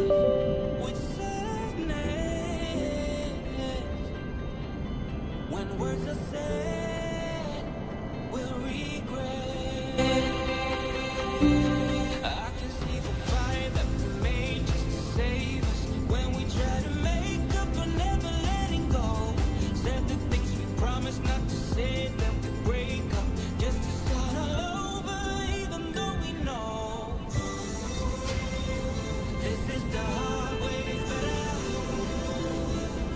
with sadness. When words are said, we'll regret. I can see the fire that we made just to save us. When we try to make up for never letting go, said the things we promised not to say, then we break up just to start all over, even though we know this is the hard way, but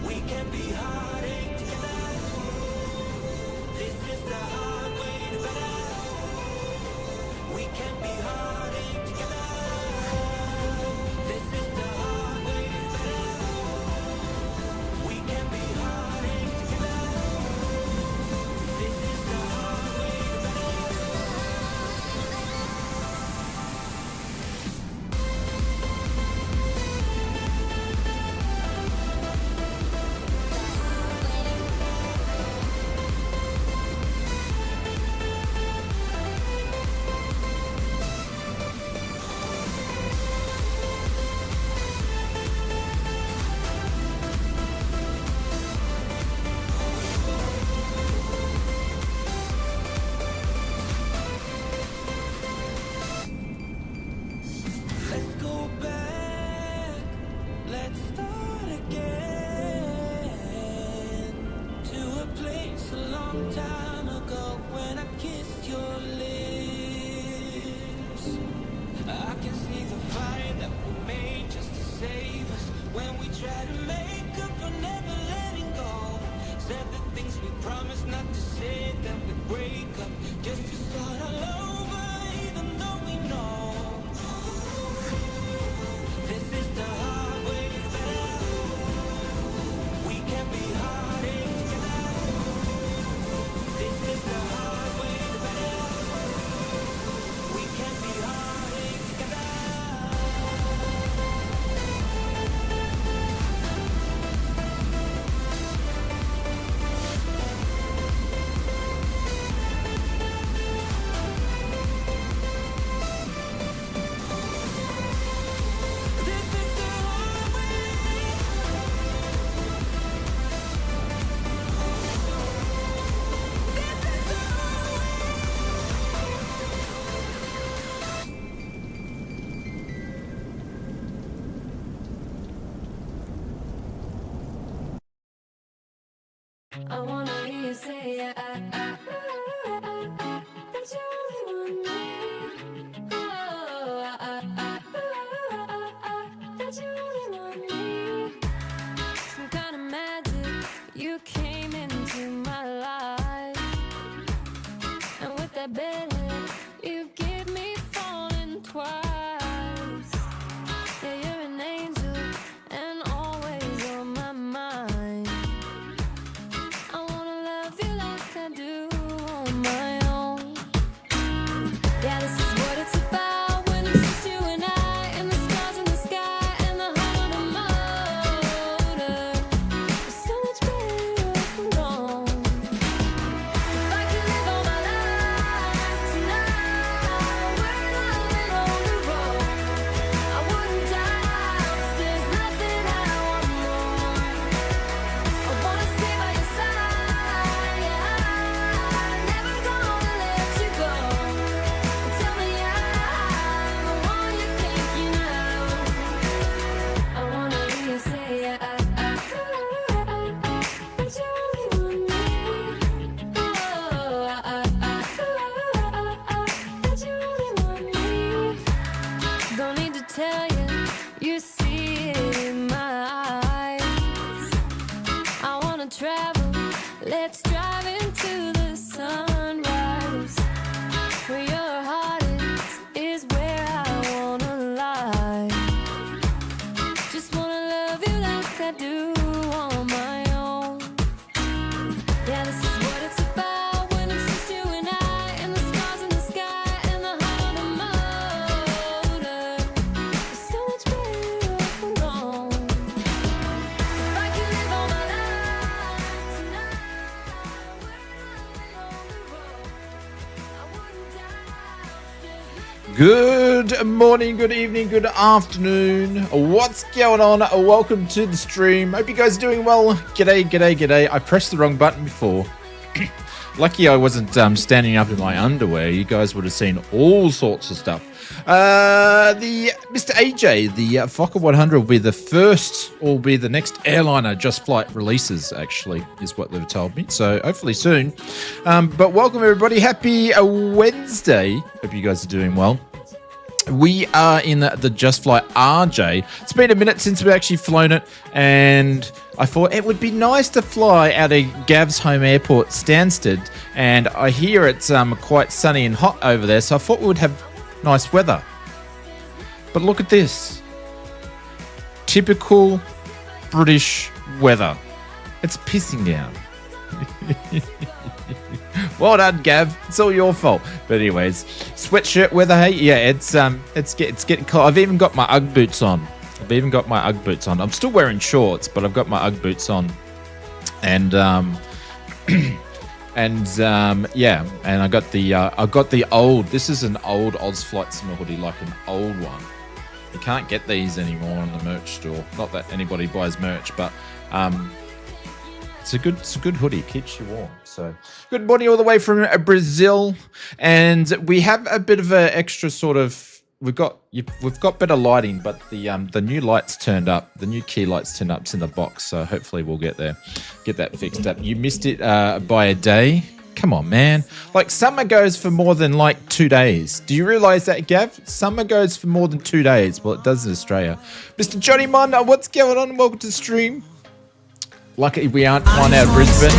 we can be heartache together. This is the hard way, but we can be heartache together. This is the hard way, but we can be heartache together. This is the hard way, let's go back, let's start again, to a place a long time ago when I kissed your lips. I can see the fire that we made just to save us. When we try to make up for never letting go, said the things we promised not to say, then we break up just to start all over, even though we know this is the hard way, but we can be heartache together. This is the hard way, but we can be heartache together. This is the hard way. This is the hard way. I wanna hear you say that you only want me. Oh, that you only want me. Some kind of magic, you came into my life, and with that bedhead, you give me falling twice. Yeah, you're an angel, and always on my mind. I wanna love you like I do on my own. Yeah, this is what it's about when it's just you and I, and the stars in the sky, and the hum of the motor. It's so much better off alone. If I could live all my life tonight, we're loving on the road, I wouldn't die, 'cause there's nothing I want more. I wanna stay by your side, yeah, never gonna let you go. Tell me I'm the one you're thinking of. I wanna hear you say that you only want me. Oh, that you only want me. Don't need to tell you, you see it in my eyes. I wanna travel, let's drive into the sunrise. Where your heart is where I wanna lie. Just wanna love you like I do on my own. Yeah, this is what it's about when it's just you and I, and the stars in the sky, and the hum of the motor. It's Good morning, good evening, good afternoon. What's going on? Welcome to the stream. Hope you guys are doing well. G'day, g'day, g'day. I pressed the wrong button before. Lucky I wasn't standing up in my underwear. You guys would have seen all sorts of stuff. The Mr. AJ, the Fokker 100 will be the first, or be the next airliner Just Flight releases, actually, is what they've told me. So hopefully soon. But welcome, everybody. Happy Wednesday. Hope you guys are doing well. We are in the Just Flight RJ. It's been a minute since we've actually flown it, and I thought it would be nice to fly out of Gav's home airport, Stansted, and I hear it's quite sunny and hot over there, so I thought we would have nice weather. But look at this. Typical British weather. It's pissing down. Well done, Gav. It's all your fault. But anyways, sweatshirt weather, hey? Yeah, it's getting cold. I've even got my Ugg boots on. I'm still wearing shorts, but I've got my Ugg boots on. And yeah, and I got the old. This is an old Oz Flight Sim hoodie, like an old one. You can't get these anymore in the merch store. Not that anybody buys merch, but it's a good hoodie. Keeps you warm. So good morning all the way from Brazil, and we have a bit of an extra sort of. We've got better lighting, but the new lights turned up. The new key lights turned up. It's in the box, so hopefully we'll get that fixed up. You missed it by a day. Come on, man. Like, summer goes for more than like 2 days. Do you realize that, Gav? Summer goes for more than 2 days. Well, it does in Australia. Mr. Johnny Mon, what's going on? Welcome to the stream. Lucky we aren't flying out of Brisbane.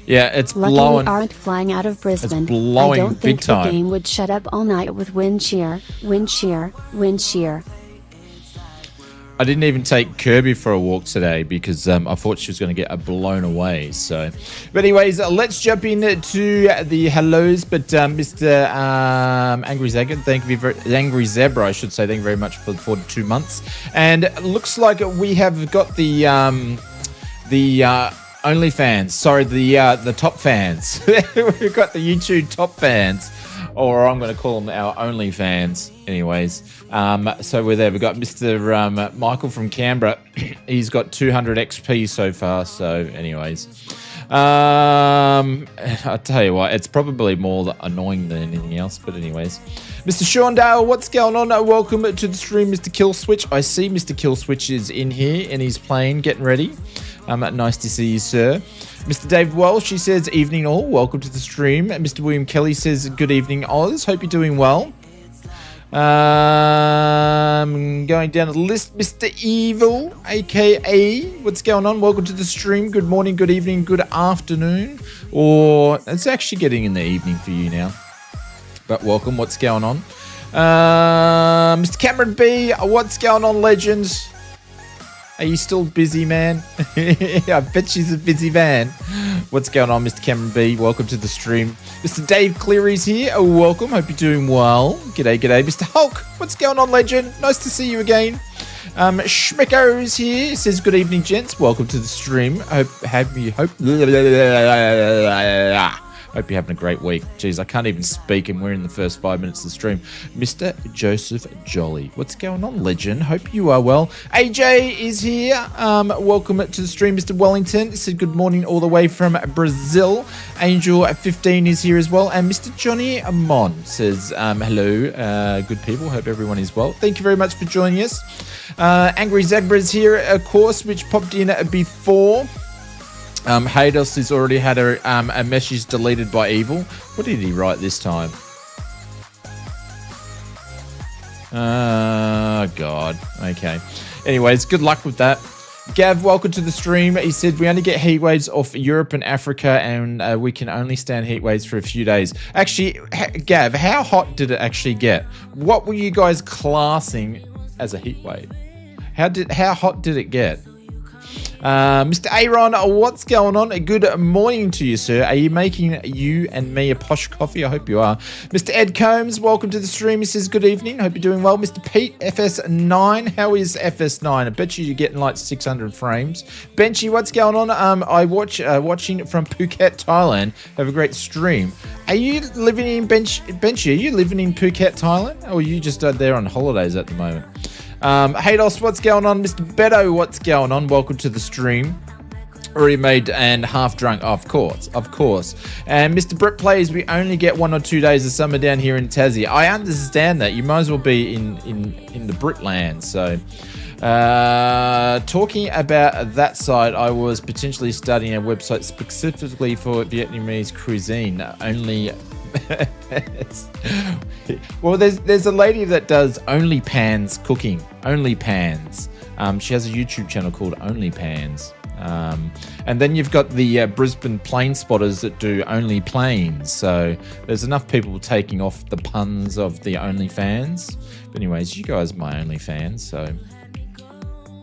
Yeah, it's Lucky blowing. we aren't flying out of Brisbane. It's blowing I don't think big time. the game would shut up all night with wind shear, wind shear, wind shear. I didn't even take Kirby for a walk today because I thought she was going to get blown away. So, but anyways, let's jump into the hellos. But Mr. Angry Zebra, Angry Zebra, I should say, thank you very much for the 42 months. And it looks like we have got the OnlyFans. Sorry, the top fans. We've got the YouTube top fans, or I'm going to call them our OnlyFans. Anyways, so we're there. We've got Mr. Michael from Canberra. He's got 200 XP so far. So anyways, I'll tell you what, it's probably more annoying than anything else. But anyways, Mr. Sean Dale, what's going on? Welcome to the stream, Mr. Killswitch. I see Mr. Killswitch is in here and he's playing, getting ready. Nice to see you, sir. Mr. Dave Welsh, he says, evening all. Welcome to the stream. And Mr. William Kelly says, good evening, Oz. Hope you're doing well. Going down the list, Mr. Evil, aka, what's going on? Welcome to the stream. Good morning, good evening, good afternoon. Or it's actually getting in the evening for you now. But welcome, what's going on? Mr. Cameron B, what's going on, legends? Are you still busy, man? I bet she's a busy man. What's going on, Mr. Cameron B? Welcome to the stream. Mr. Dave Cleary's here. Oh, welcome. Hope you're doing well. G'day, g'day. Mr. Hulk, what's going on, legend? Nice to see you again. Schmicko's here. Says, good evening, gents. Welcome to the stream. Hope you're having a great week. Jeez, I can't even speak and we're in the first 5 minutes of the stream. Mr. Joseph Jolly. What's going on, legend? Hope you are well. AJ is here. Welcome to the stream, Mr. Wellington. Said good morning all the way from Brazil. Angel 15 is here as well. And Mr. Johnny Mon says hello. Good people. Hope everyone is well. Thank you very much for joining us. Angry Zebra's here, of course, which popped in before. Hados has already had a message deleted by Evil. What did he write this time? God. Okay. Anyways, good luck with that. Gav, welcome to the stream. He said we only get heat waves off Europe and Africa, and we can only stand heat waves for a few days. Actually, Gav, how hot did it actually get? What were you guys classing as a heat wave? How hot did it get? Mr. Aaron, what's going on? Good morning to you, sir. Are you making you and me a posh coffee? I hope you are. Mr. Ed Combs, welcome to the stream. He says, good evening. Hope you're doing well. Mr. Pete, FS9. How is FS9? I bet you're getting like 600 frames. Benchy, what's going on? I watching from Phuket, Thailand. Have a great stream. Are you living in Benchy? Are you living in Phuket, Thailand? Or are you just there on holidays at the moment? Haydos, what's going on? Mr. Beto, what's going on? Welcome to the stream. Already made and half drunk, of course. And Mr. Brett plays, we only get 1 or 2 days of summer down here in Tassie. I understand that. You might as well be in the Britland. So, talking about that side, I was potentially studying a website specifically for Vietnamese cuisine. Only... Well, there's a lady that does OnlyPans cooking. OnlyPans. She has a YouTube channel called OnlyPans. And then you've got the Brisbane plane spotters that do Only Planes. So there's enough people taking off the puns of the OnlyFans. But anyways, you guys are my OnlyFans. So,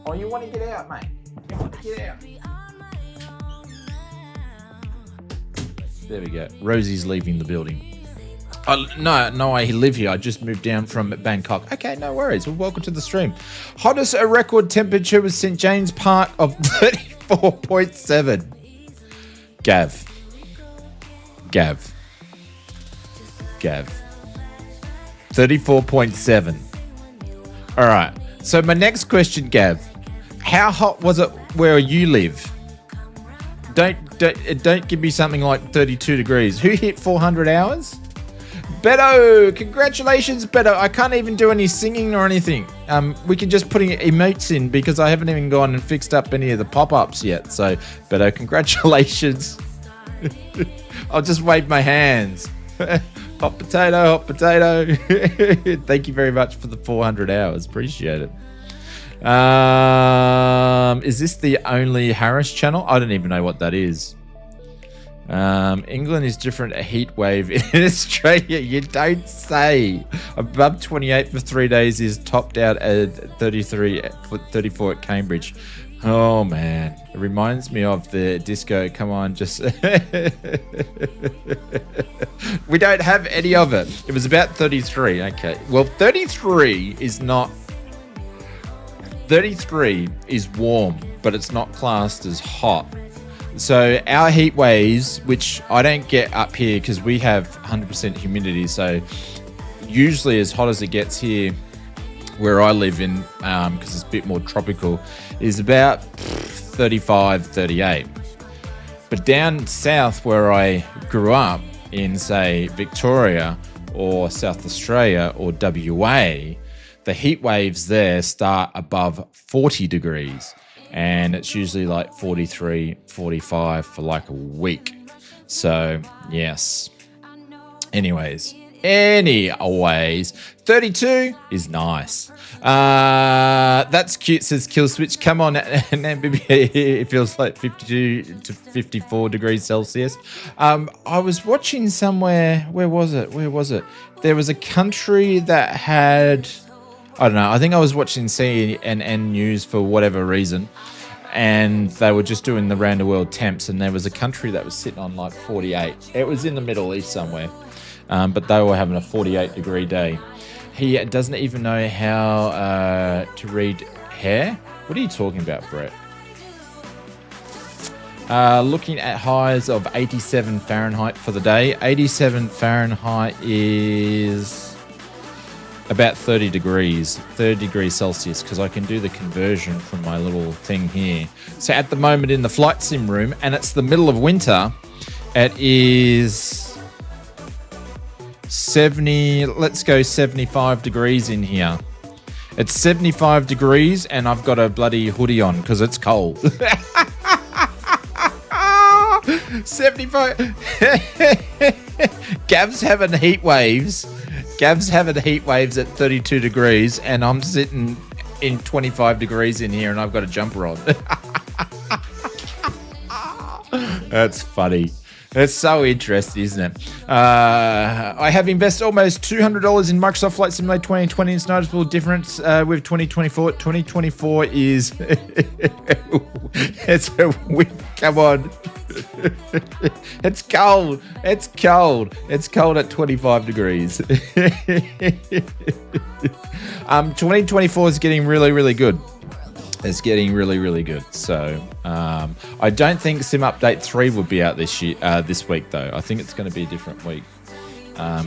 oh, you want to get out, mate? You want to get out? There we go. Rosie's leaving the building. No, I live here. I just moved down from Bangkok. Okay, no worries. Well, welcome to the stream. Hottest record temperature was St. James Park of 34.7. Gav. 34.7. All right. So my next question, Gav. How hot was it where you live? Don't give me something like 32 degrees. Who hit 400 hours? Beto, congratulations, Beto. I can't even do any singing or anything. We can just put emotes in because I haven't even gone and fixed up any of the pop-ups yet. So, Beto, congratulations. I'll just wave my hands. Hot potato, hot potato. Thank you very much for the 400 hours. Appreciate it. Is this the only Harris channel? I don't even know what that is. England is different. A heat wave in Australia. You don't say. Above 28 for 3 days is topped out at 34 at Cambridge. Oh man, it reminds me of the disco. Come on, just we don't have any of it. It was about 33. Okay, well 33 is not. 33 is warm, but it's not classed as hot. So our heat waves, which I don't get up here because we have 100% humidity, so usually as hot as it gets here where I live in, because it's a bit more tropical, is about 35, 38. But down south where I grew up in, say, Victoria or South Australia or WA, the heat waves there start above 40 degrees. And it's usually like 43, 45 for like a week. So, yes. Anyways, 32 is nice. That's cute, says Kill Switch. Come on, it feels like 52 to 54 degrees Celsius. I was watching somewhere, where was it? There was a country that had... I don't know. I think I was watching CNN News for whatever reason, and they were just doing the round the world temps, and there was a country that was sitting on like 48. It was in the Middle East somewhere, but they were having a 48-degree day. He doesn't even know how to read hair. What are you talking about, Brett? Looking at highs of 87 Fahrenheit for the day. 87 Fahrenheit is... about 30 degrees Celsius, because I can do the conversion from my little thing here. So at the moment in the flight sim room, and it's the middle of winter, it is 70, let's go 75 degrees in here. It's 75 degrees and I've got a bloody hoodie on because it's cold. 75. Gav's having heat waves. Gav's having heat waves at 32 degrees and I'm sitting in 25 degrees in here and I've got a jumper on. That's funny. It's so interesting, isn't it? I have invested almost $200 in Microsoft Flight Simulator 2020. It's noticeable difference with 2024. 2024 is it's a week. Come on. It's cold. It's cold. It's cold at 25 degrees. 2024 is getting really, really good. It's getting really, really good. So I don't think Sim Update 3 would be out this week, though. I think it's going to be a different week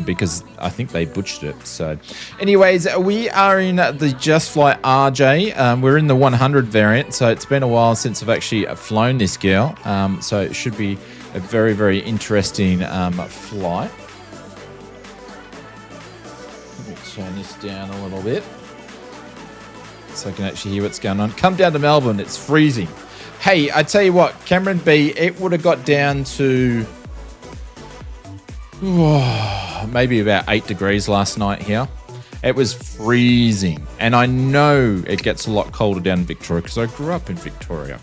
because I think they butchered it. So anyways, we are in the Just Fly RJ. We're in the 100 variant, so it's been a while since I've actually flown this girl. So it should be a very, very interesting flight. Let me turn this down a little bit so I can actually hear what's going on. Come down to Melbourne, it's freezing. Hey, I tell you what, Cameron B, it would have got down to maybe about 8 degrees last night here. It was freezing. And I know it gets a lot colder down in Victoria because I grew up in Victoria.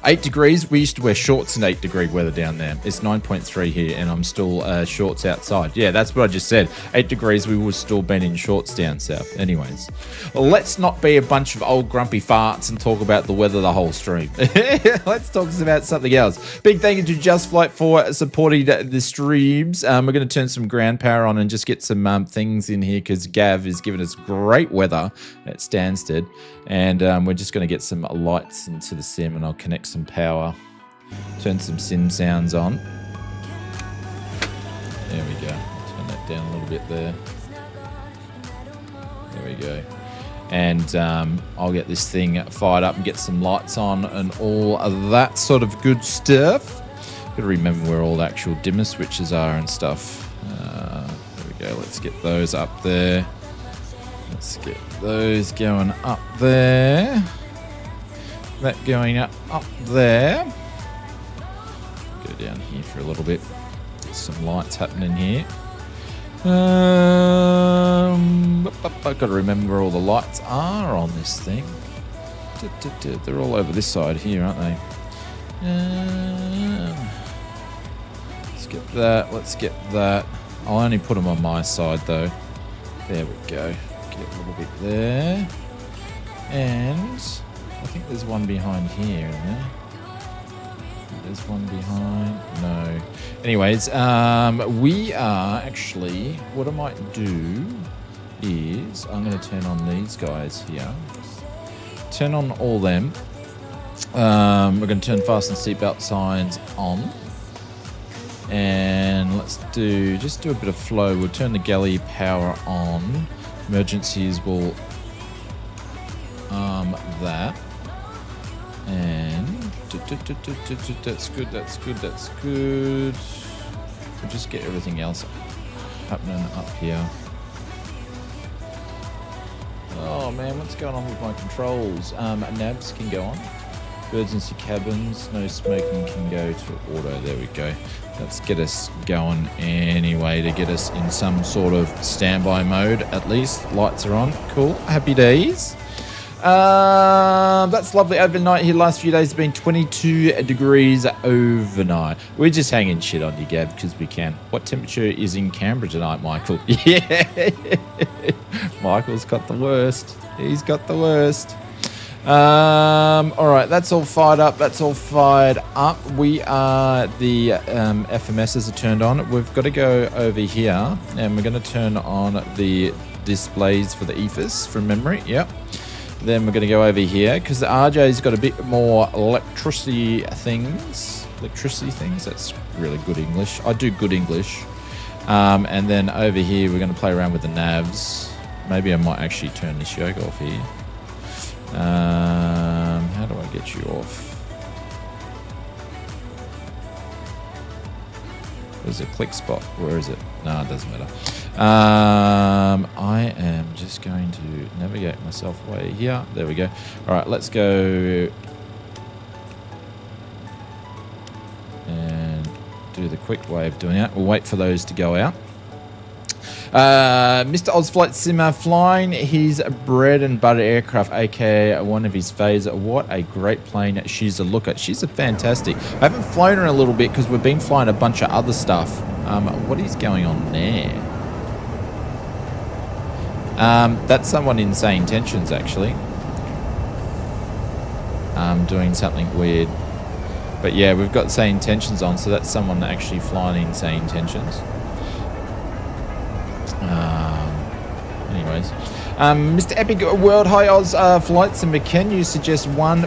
8 degrees, we used to wear shorts in 8 degree weather down there. It's 9.3 here and I'm still shorts outside. Yeah, that's what I just said. 8 degrees, we would still been in shorts down south. Anyways, let's not be a bunch of old grumpy farts and talk about the weather the whole stream. Let's talk about something else. Big thank you to Just Flight for supporting the streams. We're going to turn some ground power on and just get some things in here because Gav is giving us great weather at Stansted. And we're just going to get some lights into the sim and I'll connect some power. Turn some sim sounds on. There we go. Turn that down a little bit there. There we go. And I'll get this thing fired up and get some lights on and all of that sort of good stuff. Got to remember where all the actual dimmer switches are and stuff. There we go. Let's get those up there. Let's get those going up there. That going up there. Go down here for a little bit. Get some lights happening here. I've got to remember where all the lights are on this thing. They're all over this side here, aren't they? Let's get that. Let's get that. I'll only put them on my side though. There we go. Get a little bit there. And I think there's one behind here, isn't there? There's one behind. No. Anyways, we are actually, what I might do is I'm going to turn on these guys here. Turn on all them. We're going to turn fasten seatbelt signs on. And let's just do a bit of flow. We'll turn the galley power on. Emergencies will that. And that's good, that's good, that's good. We'll just get everything else happening up here. Oh man, what's going on with my controls? Nabs can go on. Emergency cabins, no smoking can go to auto. There we go. Let's get us going anyway to get us in some sort of standby mode at least. Lights are on. Cool. Happy days. That's lovely. Overnight here last few days has been 22 degrees overnight. We're just hanging shit on you, Gab, because we can. What temperature is in Canberra tonight, Michael? Yeah. Michael's got the worst. He's got the worst. All right, that's all fired up. That's all fired up. We are the FMSs are turned on. We've got to go over here and we're going to turn on the displays for the EFIS from memory. Yep. Then we're going to go over here because the RJ's got a bit more electricity things. That's really good English. I do good English. And then over here we're going to play around with the navs. Maybe I might actually turn this yoke off here. How do I get you off? There's a click spot. Where is it? No, it doesn't matter. I am just going to navigate myself away here. There we go. All right, let's go and do the quick way of doing it. We'll wait for those to go out. Mr. Ozflight Simmer flying his bread and butter aircraft, aka one of his faves. What a great plane she's a look at. She's a fantastic. I haven't flown her a little bit because we've been flying a bunch of other stuff. What is going on there? That's someone in Sane Tensions, actually. Doing something weird. But yeah, we've got Sane Tensions on, so that's someone actually flying in Sane Tensions. Anyways, Mr. Epic World High Oz Flights, and can you suggest one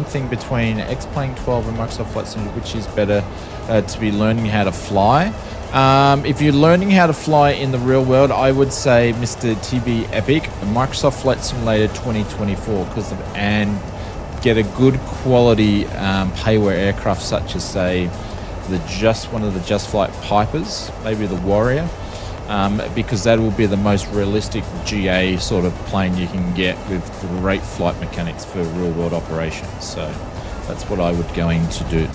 thing between X-Plane 12 and Microsoft Flight Simulator, which is better to be learning how to fly? If you're learning how to fly in the real world, I would say Mr. TB Epic, Microsoft Flight Simulator 2024, and get a good quality payware aircraft, such as say one of the Just Flight Pipers, maybe the Warrior. Because that will be the most realistic GA sort of plane you can get with great flight mechanics for real world operations. So that's what I would going to do.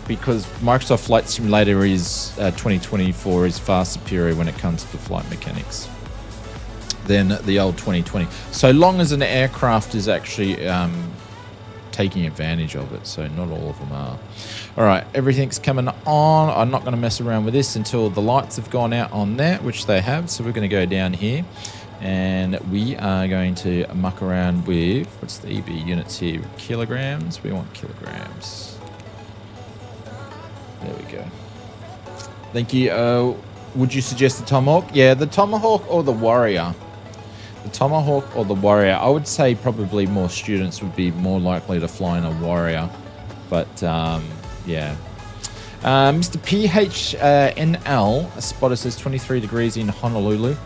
Because Microsoft Flight Simulator is 2024 is far superior when it comes to flight mechanics than the old 2020. So long as an aircraft is actually taking advantage of it, so not all of them are. All right, everything's coming on. I'm not going to mess around with this until the lights have gone out on that, which they have. So we're going to go down here, and we are going to muck around with, what's the EB units here? Kilograms. We want kilograms. There we go. Thank you. Would you suggest the Tomahawk? Yeah, the Tomahawk or the Warrior. The Tomahawk or the Warrior. I would say probably more students would be more likely to fly in a Warrior. But, yeah. Mr. PHNL, a spotter says 23 degrees in Honolulu.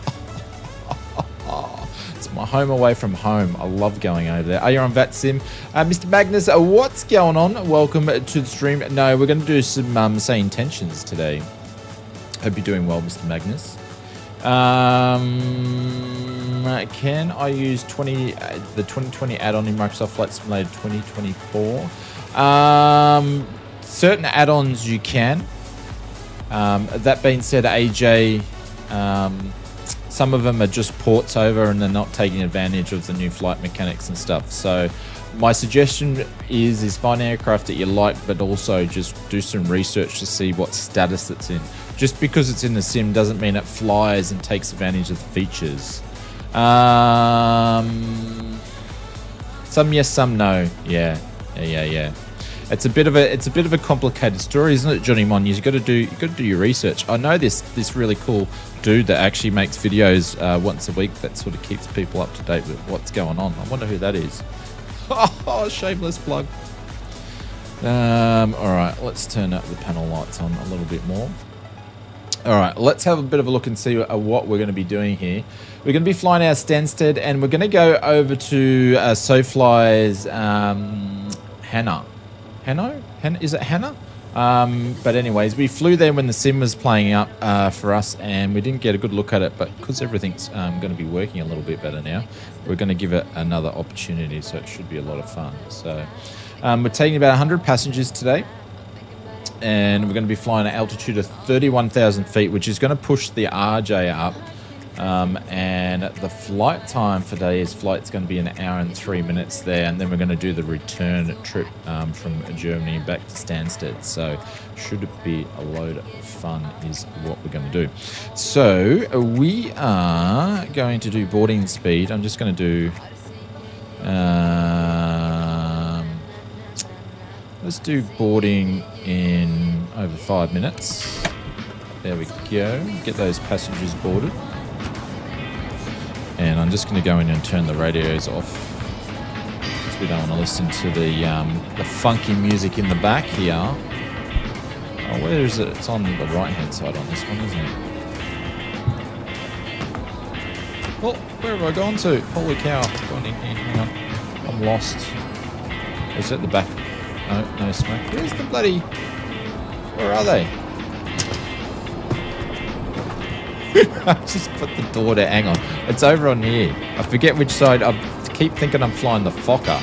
It's my home away from home. I love going over there. Are you on VATSIM? Mr. Magnus, what's going on? Welcome to the stream. No, we're going to do some Sane Tensions today. Hope you're doing well, Mr. Magnus. Can I use the 2020 add-on in Microsoft Flight Simulator 2024? Certain add-ons you can. That being said, AJ, some of them are just ports over and they're not taking advantage of the new flight mechanics and stuff. So my suggestion is find an aircraft that you like, but also just do some research to see what status it's in. Just because it's in the sim doesn't mean it flies and takes advantage of the features. Some yes, some no. Yeah. It's a bit of a complicated story, isn't it, Johnny Mon? You got to do your research. I know this really cool dude that actually makes videos once a week that sort of keeps people up to date with what's going on. I wonder who that is. Oh, shameless plug. All right, let's turn up the panel lights on a little bit more. All right, let's have a bit of a look and see what we're going to be doing here. We're going to be flying out of Stansted, and we're going to go over to SOFLY's Hannah. Is it Hannah? But anyways, we flew there when the sim was playing up for us, and we didn't get a good look at it, but because everything's going to be working a little bit better now, we're going to give it another opportunity, so it should be a lot of fun. So we're taking about 100 passengers today, and we're going to be flying at an altitude of 31,000 feet, which is going to push the RJ up. And the flight time for today's flight's going to be 1 hour and 3 minutes there, and then we're going to do the return trip from Germany back to Stansted. So should be a load of fun is what we're going to do. So we are going to do boarding speed. I'm just going to do let's do boarding in over 5 minutes. There we go. Get those passengers boarded. And I'm just going to go in and turn the radios off, because we don't want to listen to the funky music in the back here. Oh, where is it? It's on the right-hand side on this one, isn't it? Well, where have I gone to? Holy cow. Gone in here. Hang on. I'm lost. Is it the back? No smoke. Where's the bloody... Where are they? I just put the door there. Hang on. It's over on here. I forget which side. I keep thinking I'm flying the Fokker.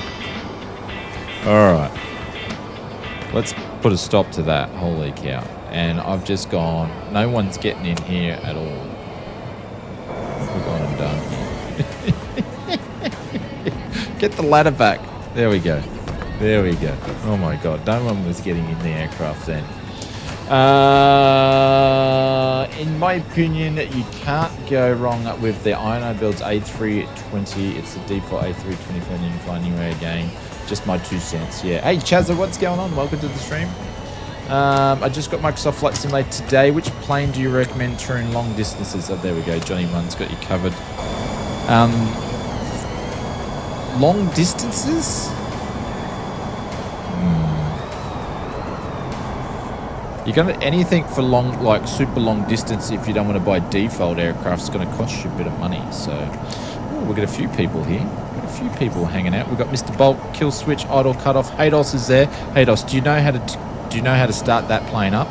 Alright. Let's put a stop to that. Holy cow. and I've just gone, no one's getting in here at all. We've gone and done. Get the ladder back. There we go. There we go. Oh my god, no one was getting in the aircraft then. In my opinion, you can't go wrong with the INO builds A320. It's the default A320 for an in-flight anyway again. Just my 2 cents. Yeah. Hey Chazza, what's going on? Welcome to the stream. I just got Microsoft Flight Simulator today. Which plane do you recommend touring long distances? Oh, there we go. Johnny One's got you covered. Long distances? You're gonna anything for long, like super long distance. If you don't want to buy default aircraft, it's going to cost you a bit of money. So, we've got a few people here. Got a few people hanging out. We've got Mr. Bolt, Kill Switch, Idle Cutoff. Haydos is there. Haydos, do you know how to start that plane up?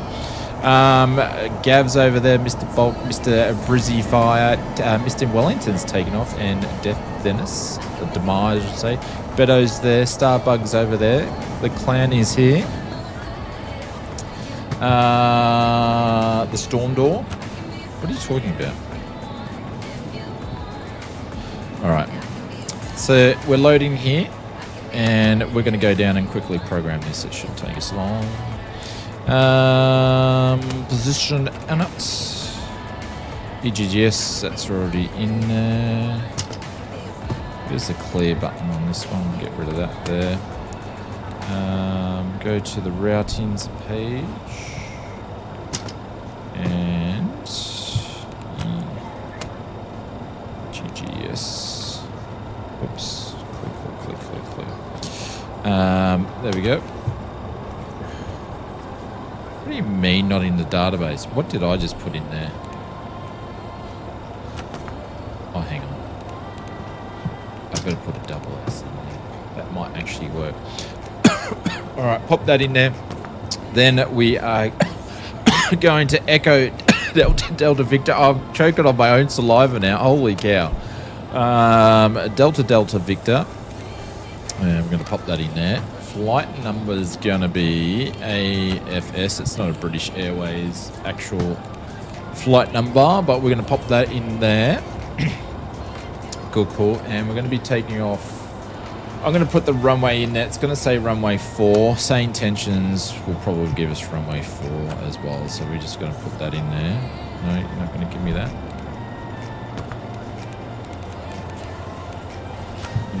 Gav's over there. Mr. Bolt, Mr. Brizzy Fire, Mr. Wellington's taken off, and Death Dennis, the Demise, I should say. Beto's there. Starbug's over there. The clan is here. The storm door. What are you talking about? Alright. So we're loading here and we're going to go down and quickly program this. It shouldn't take us long. Position and it's EGSS, that's already in there. There's the clear button on this one. Get rid of that there. Go to the routings page and GGS. Oops. Click. There we go. What do you mean not in the database? What did I just put in there? Oh, hang on. I've got to put a double S in there. That might actually work. Alright, pop that in there. Then we are going to Echo Delta Victor. I'm choking on my own saliva now. Holy cow. Delta Victor. And I'm going to pop that in there. Flight number is going to be AFS. It's not a British Airways actual flight number, but we're going to pop that in there. Cool. And we're going to be taking off. I'm going to put the runway in there. It's going to say runway 4. Same tensions will probably give us runway 4 as well. So we're just going to put that in there. No, you're not going to give me that.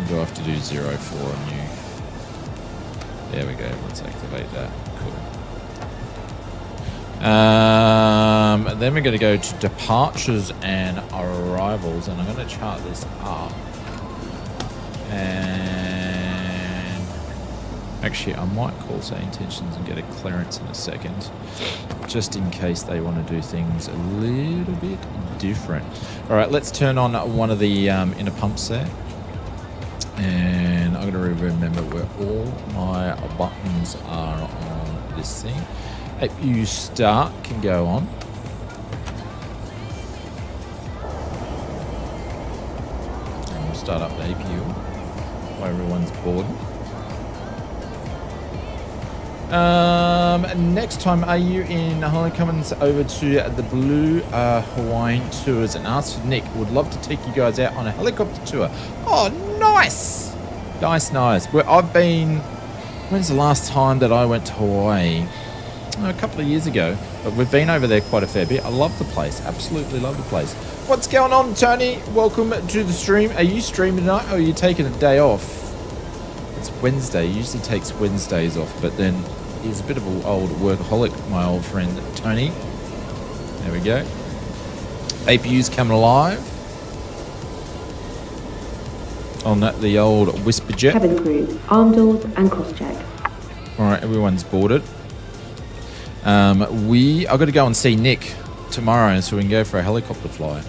Do I have to do 04 on you? There we go. Let's activate that. Cool. Then we're going to go to departures and arrivals, and I'm going to chart this up. And actually, I might call say intentions and get a clearance in a second, just in case they want to do things a little bit different. All right, let's turn on one of the inner pumps there. And I'm going to remember where all my buttons are on this thing. APU start can go on. And we'll start up the APU while everyone's bored. Next time, are you in Holland? Coming over to the Blue Hawaiian Tours and ask for Nick. Would love to take you guys out on a helicopter tour. Oh, nice! Nice. I've been... When's the last time that I went to Hawaii? A couple of years ago. But we've been over there quite a fair bit. I love the place. Absolutely love the place. What's going on, Tony? Welcome to the stream. Are you streaming tonight or are you taking a day off? It's Wednesday. He usually takes Wednesdays off, but then he's a bit of an old workaholic, my old friend Tony. There we go. APU's coming alive. On that, the old Whisper Jet. Cabin crew, arm doors and cross-check. Alright, everyone's boarded. I've got to go and see Nick tomorrow so we can go for a helicopter fly.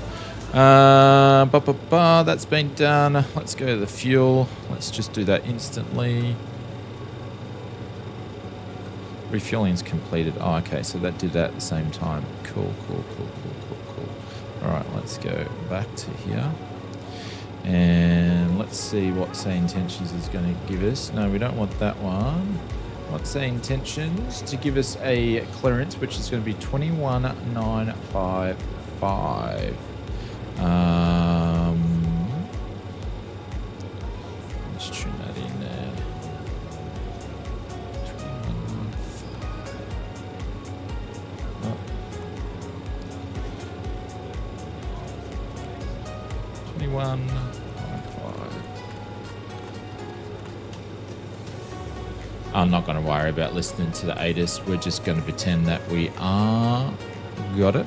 That's been done. Let's go to the fuel. Let's just do that instantly. Refueling's completed. Oh, okay, so that did that at the same time. Cool. Alright, let's go back to here. And let's see what Say Intentions is going to give us. No, we don't want that one. What's the intentions to give us a clearance, which is going to be 21,955. Let's tune that in there. 21,955. Oh. 21,955. I'm not going to worry about listening to the ATIS. We're just going to pretend that we are. Got it.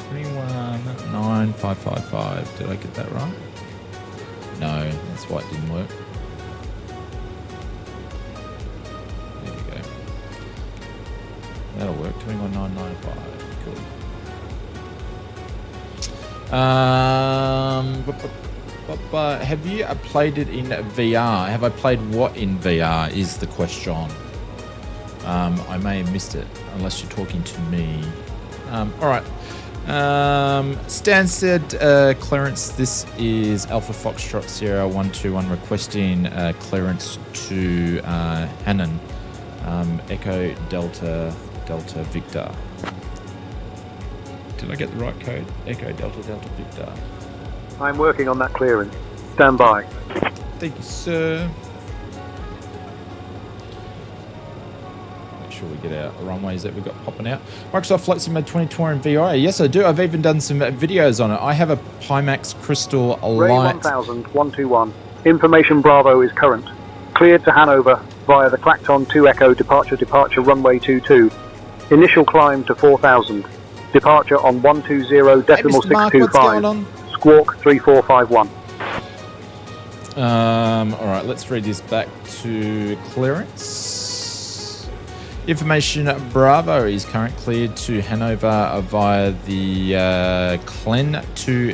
21,955. Did I get that right? No, that's why it didn't work. There we go. That'll work. 21,995. Cool. But have you played it in VR? Have I played what in VR is the question. I may have missed it unless you're talking to me. All right. Stan said clearance. This is Alpha Foxtrot Sierra 121 requesting clearance to Hannon. Echo Delta Delta Victor. Did I get the right code? Echo Delta Delta Victor. I'm working on that clearance. Stand by. Thank you, sir. Make sure we get our runways that we've got popping out. Microsoft Flight Simulator 2020 in VR. Yes, I do. I've even done some videos on it. I have a Pimax Crystal Ray Light. 1000, 121. Information Bravo is current. Cleared to Hanover via the Clacton 2 Echo departure runway 22. Initial climb to 4000. Departure on 120.625. Squawk 3451. All right, let's read this back to clearance. Information Bravo is currently cleared to Hanover via the Clen 2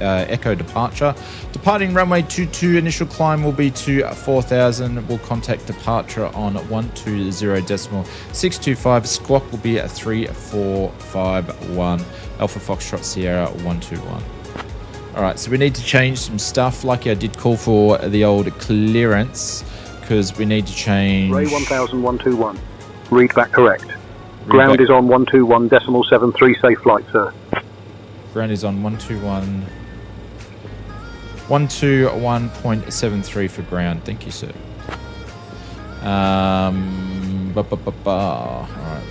Echo departure. Departing runway 22, initial climb will be to 4000. We'll contact departure on 120.625. Squawk will be at 3451. Alpha Foxtrot Sierra 121. All right, so we need to change some stuff. Lucky I did call for the old clearance because we need to change. Ray 1000, 121. Read back correct. Ground is on 121.73. Safe flight, sir. Ground is on 121.73 for ground. Thank you, sir. All right,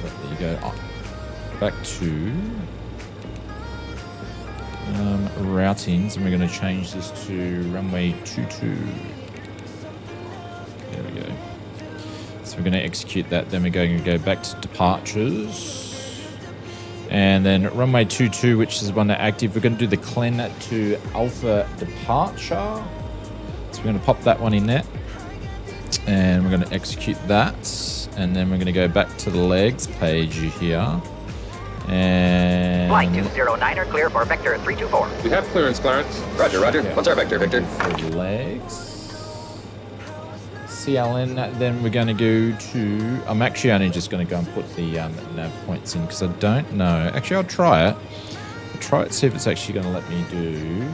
there you go. Back to routings, and we're going to change this to runway 22. There we go. So we're going to execute that. Then we're going to go back to departures, and then runway 22, which is one that active. We're going to do the Clen to Alpha departure. So we're going to pop that one in there, and we're going to execute that, and then we're going to go back to the legs page here. And Flight 209 are clear for vector 324. We have clearance, Clarence. Roger, roger. Yeah. What's our vector, Victor? For legs. CLN, then we're going to go to... I'm actually only just going to go and put the nav points in because I don't know. Actually, I'll try it. I'll try it, see if it's actually going to let me do...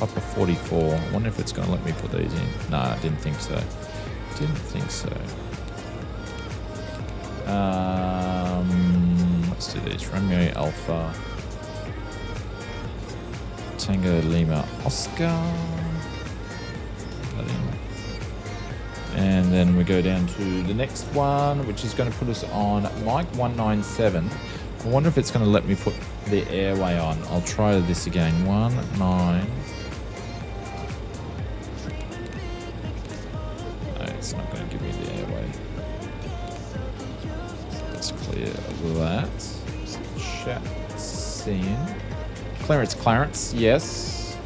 Upper 44. I wonder if it's going to let me put these in. No, I didn't think so. Let's do these. Romeo Alpha, Tango Lima Oscar, and then we go down to the next one, which is going to put us on Mike 197. I wonder if it's going to let me put the airway on. I'll try this again. 19. No, it's not going to give me the airway. Let's clear that. Chat scene. Clarence, yes.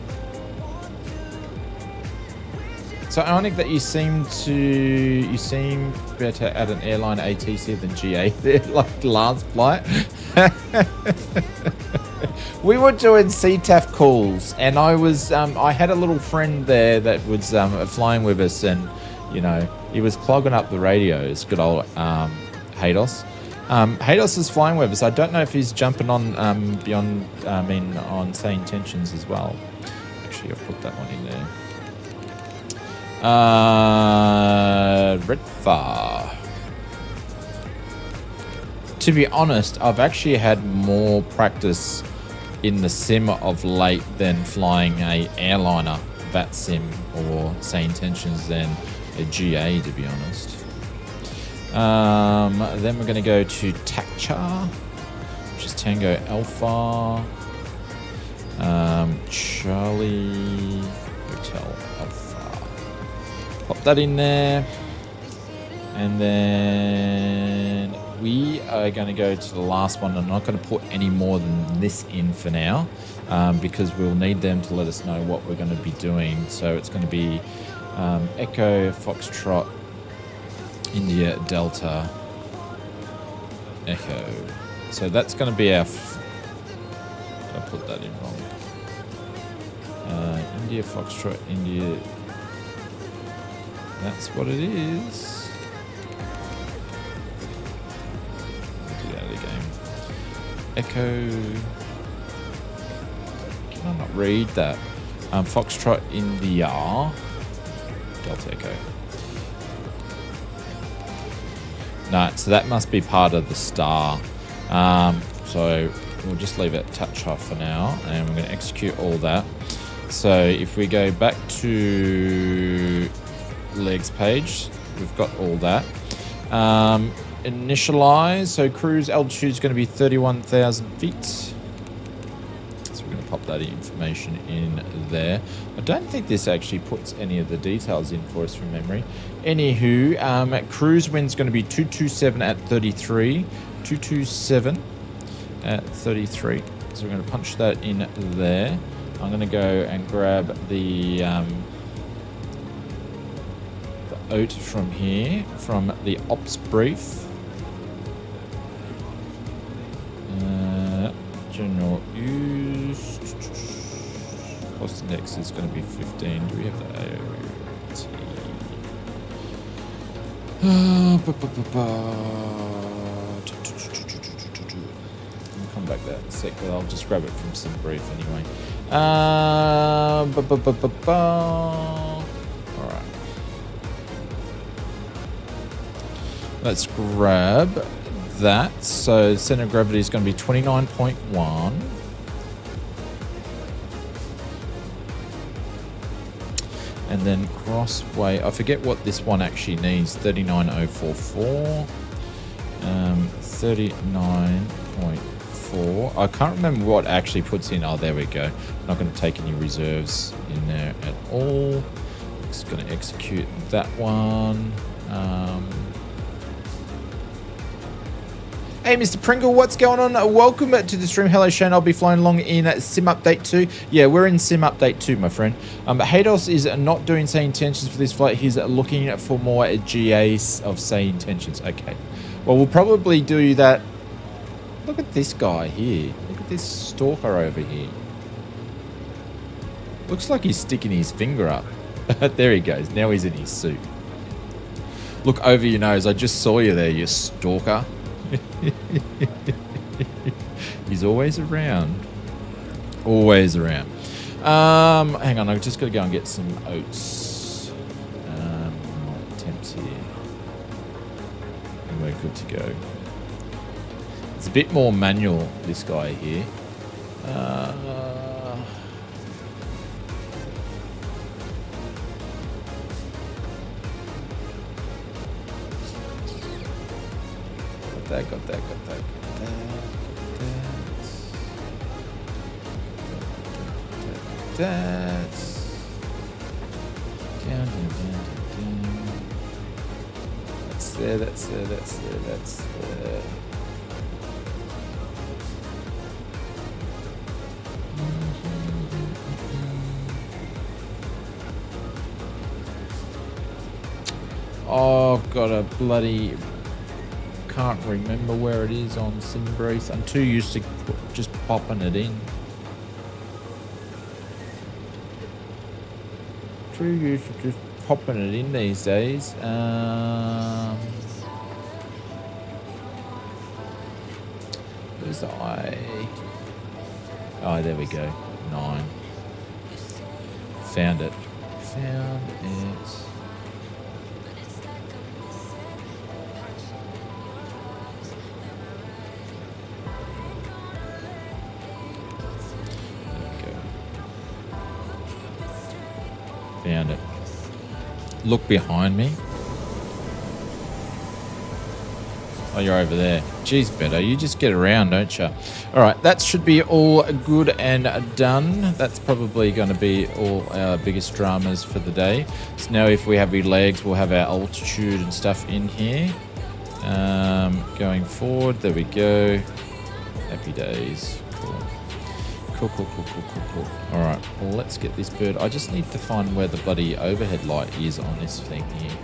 So ironic that you seem better at an airline ATC than GA there, like last flight. We were doing CTAF calls, and I had a little friend there that was flying with us, and you know, he was clogging up the radios. Good old Hados. Hados is flying with us. I don't know if he's jumping on on Say Intentions as well. Actually, I'll put that one in there. REDFA. To be honest, I've actually had more practice in the sim of late than flying a airliner VAT sim or say intentions than a GA, to be honest. Then we're going to go to TACHA, which is Tango Alpha, Charlie Hotel Alpha. Pop that in there, and then we are going to go to the last one. I'm not going to put any more than this in for now, because we'll need them to let us know what we're going to be doing. So it's going to be Echo Foxtrot India Delta Echo. So that's going to be our I put that in wrong. India Foxtrot India, that's what it is. Get out of the game. Echo, can I not read that? Foxtrot India Delta Echo. No, so that must be part of the star. So we'll just leave it TACHA for now, and we're going to execute all that. So if we go back to legs page, we've got all that. Initialize, so cruise altitude is going to be 31,000 feet. So we're going to pop that information in there. I don't think this actually puts any of the details in for us from memory. Anywho, cruise wind's going to be 227 at 33. 227 at 33. So we're going to punch that in there. I'm going to go and grab the OAT from here, from the ops brief. General use. Cost index is going to be 15. Do we have the AOT? I'll come back that in a sec, but I'll just grab it from some brief anyway. Alright. Let's grab that. So center of gravity is going to be 29.1. And then crossway, I forget what this one actually needs, 39044. 39.4. I can't remember what actually puts in. Oh, there we go. Not going to take any reserves in there at all. Just going to execute that one. Hey, Mr. Pringle, what's going on? Welcome to the stream. Hello, Shane. I'll be flying along in Sim Update 2. Yeah, we're in Sim Update 2, my friend. Hados is not doing say intentions for this flight. He's looking for more GAs of say intentions. Okay. Well, we'll probably do that. Look at this guy here. Look at this stalker over here. Looks like he's sticking his finger up. There he goes. Now he's in his suit. Look over your nose. I just saw you there, you stalker. He's always around. Always around. Hang on, I've just got to go and get some oats. Temps here. And we're good to go. It's a bit more manual, this guy here. Got that. Down. That's there. Oh, I've got a bloody... can't remember where it is on SimBreeze. I'm too used to just popping it in. Too used to just popping it in these days. Where's the I? Oh, there we go. 9. Found it. found it. Look behind me. Oh, you're over there. Geez, Beto, you just get around, don't you? All right, that should be all good and done. That's probably going to be all our biggest dramas for the day. So now if we have our legs, we'll have our altitude and stuff in here. Going forward, there we go. Happy days. Cool. Cool. All right, well, let's get this bird. I just need to find where the bloody overhead light is on this thing here.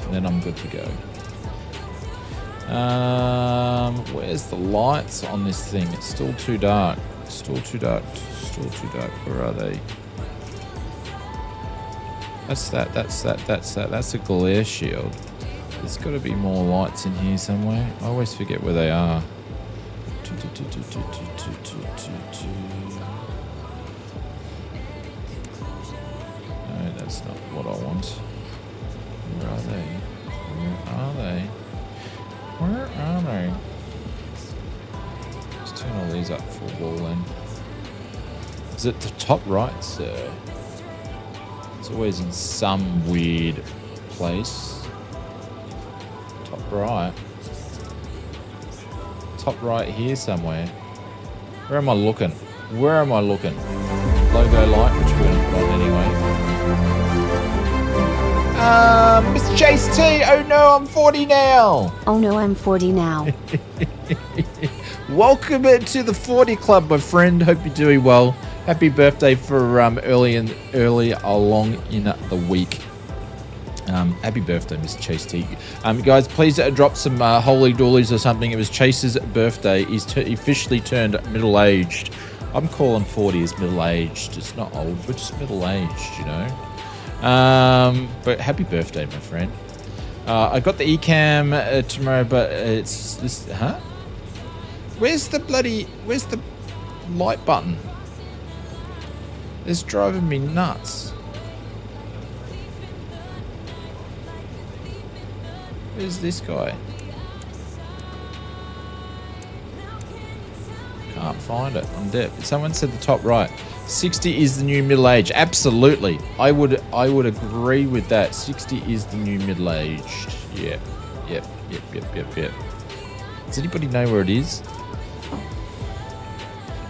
And then I'm good to go. Where's the lights on this thing? It's still too dark. Still too dark. Where are they? That's that. That's a glare shield. There's got to be more lights in here somewhere. I always forget where they are. No, that's not what I want. Where are they? Where are they? Let's turn all these up for wall then. Is it the top right, sir? It's always in some weird place. Top right. Top right here somewhere. Where am I looking? Logo light, which we're going to put on anyway. Mr. Chase T, oh no, I'm 40 now. Oh no, I'm 40 now. Welcome to the 40 Club, my friend. Hope you're doing well. Happy birthday for early along in the week. Happy birthday, Mr. Chase T. Guys, please drop some holy doolies or something. It was Chase's birthday. He's officially turned middle-aged. I'm calling 40 as middle-aged. It's not old, but just middle-aged, you know. But happy birthday, my friend. I got the eCam tomorrow, but it's this. Huh? Where's the light button? It's driving me nuts. Where's this guy? Can't find it. I'm deaf. Someone said the top right. 60 is the new middle age. Absolutely. I would agree with that. 60 is the new middle aged. Yep. Does anybody know where it is?